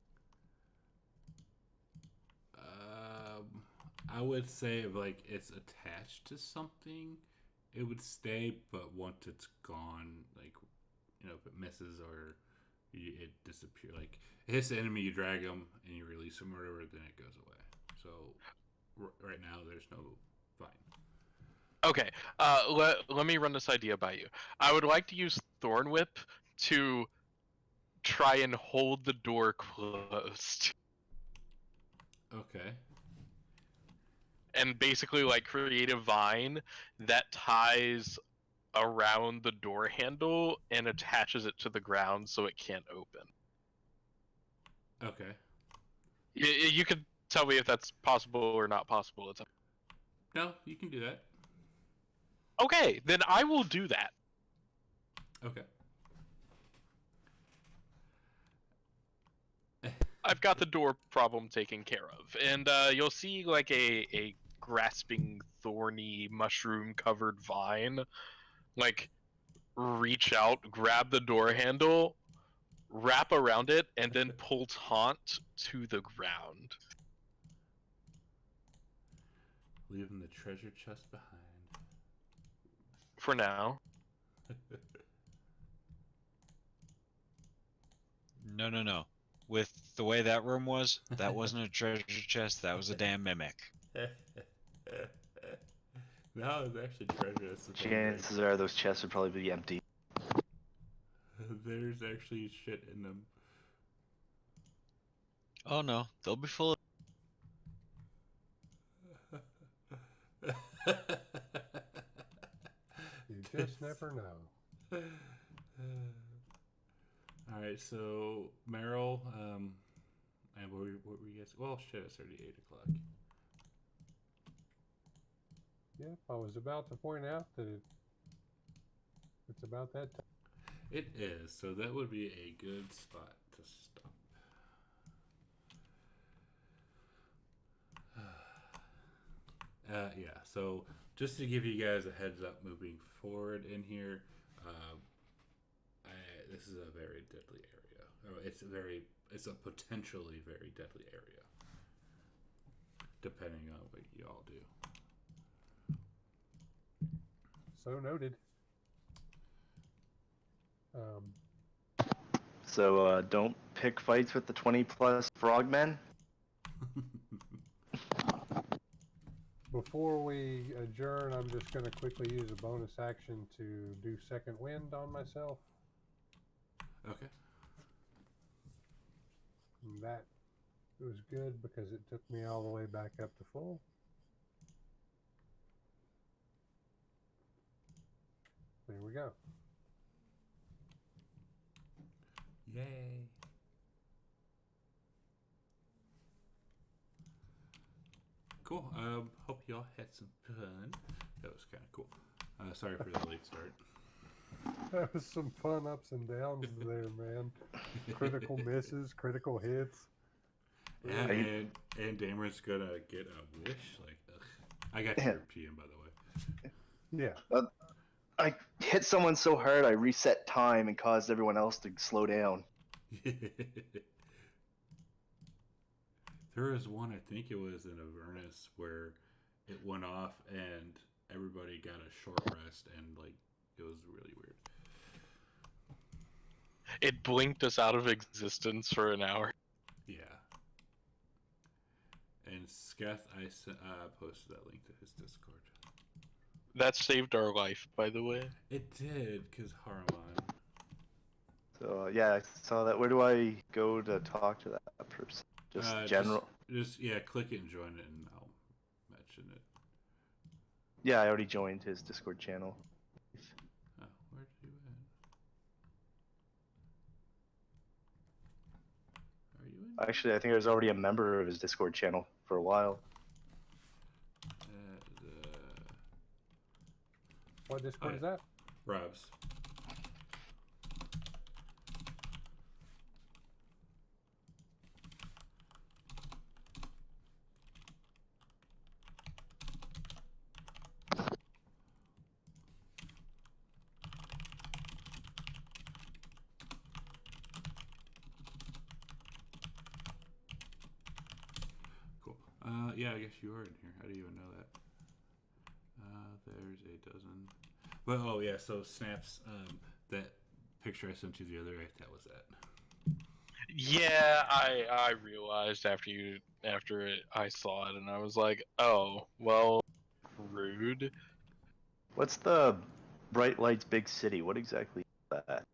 I would say if like it's attached to something, it would stay. But once it's gone, like if it misses or it disappears, like it hits the enemy, you drag them and you release them or whatever, then it goes away. So right now, there's no vine. Okay, let me run this idea by you. I would like to use Thorn Whip to try and hold the door closed. Okay. And basically like create a vine that ties around the door handle and attaches it to the ground so it can't open. Okay. You can tell me if that's possible or not possible. It's No, you can do that. okay, then I will do that. Okay. I've got the door problem taken care of, and you'll see like a grasping, thorny, mushroom-covered vine, like reach out, grab the door handle, wrap around it, and then pull Taunt to the ground. Leaving the treasure chest behind. For now. No. With the way that room was, that wasn't a treasure chest. That was a damn mimic. No, it's actually treasure. That's the funny thing. Chances are those chests would probably be empty. There's actually shit in them. Oh no, they'll be full of. You just never know. All right, so Meryl, and what were you guys? Well, shit, it's already 8:00. Yep, I was about to point out that it's about that time. It is, so that would be a good spot to stop. Yeah, so just to give you guys a heads up moving forward in here, this is a very deadly area. It's a potentially very deadly area, depending on what you all do. So noted. So don't pick fights with the 20+ frogmen. Before we adjourn, I'm just going to quickly use a bonus action to do second wind on myself. Okay. And that was good because it took me all the way back up to full. There we go. Yay. Cool. Hope y'all had some fun. That was kind of cool. Sorry for the late start. That was some fun ups and downs there, man. Critical misses, critical hits. Yeah, and Dameron's gonna get a wish. Like, ugh. I got your PM, by the way. Yeah. I hit someone so hard I reset time and caused everyone else to slow down. There was one, I think it was in Avernus, where it went off and everybody got a short rest, and like it was really weird. It blinked us out of existence for an hour. Yeah. And Sketh, I posted that link to his Discord. That saved our life, by the way. It did, because Haruman. So yeah, I saw that. Where do I go to talk to that person? Just general. Just click it and join it, and I'll mention it. Yeah, I already joined his Discord channel. Oh, where did you at? Are you in? Actually, I think I was already a member of his Discord channel for a while. What Discord is that? Rob's. Yeah, I guess you are in here. How do you even know that? There's a dozen. But oh yeah, so snaps. That picture I sent you the other night. That was that. Yeah, I realized I saw it, and I was like, oh well, rude. What's the Bright Lights Big City? What exactly is that?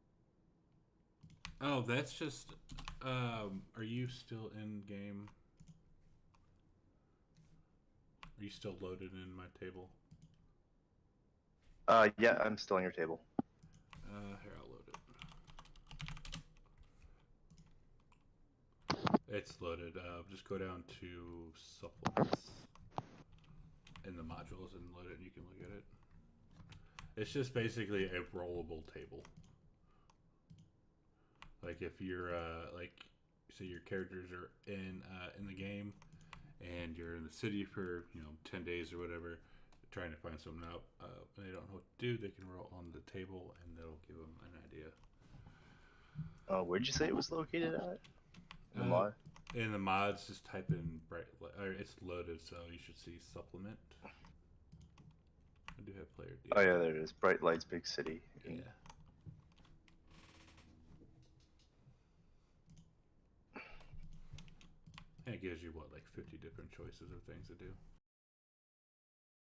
Oh, that's just. Are you still in game? Are you still loaded in my table? Yeah, I'm still on your table. Here, I'll load it. It's loaded. Just go down to supplements in the modules and load it, and you can look at it. It's just basically a rollable table. Like if you're say your characters are in the game, and you're in the city for 10 days or whatever, trying to find something out, and they don't know what to do, they can roll on the table, and that'll give them an idea. Where'd you say it was located at? In the mod? In the mods, just type in it's loaded, so you should see supplement. I do have player data. Oh yeah, there it is. Bright Lights Big City. Yeah. And it gives you like 50 different choices of things to do.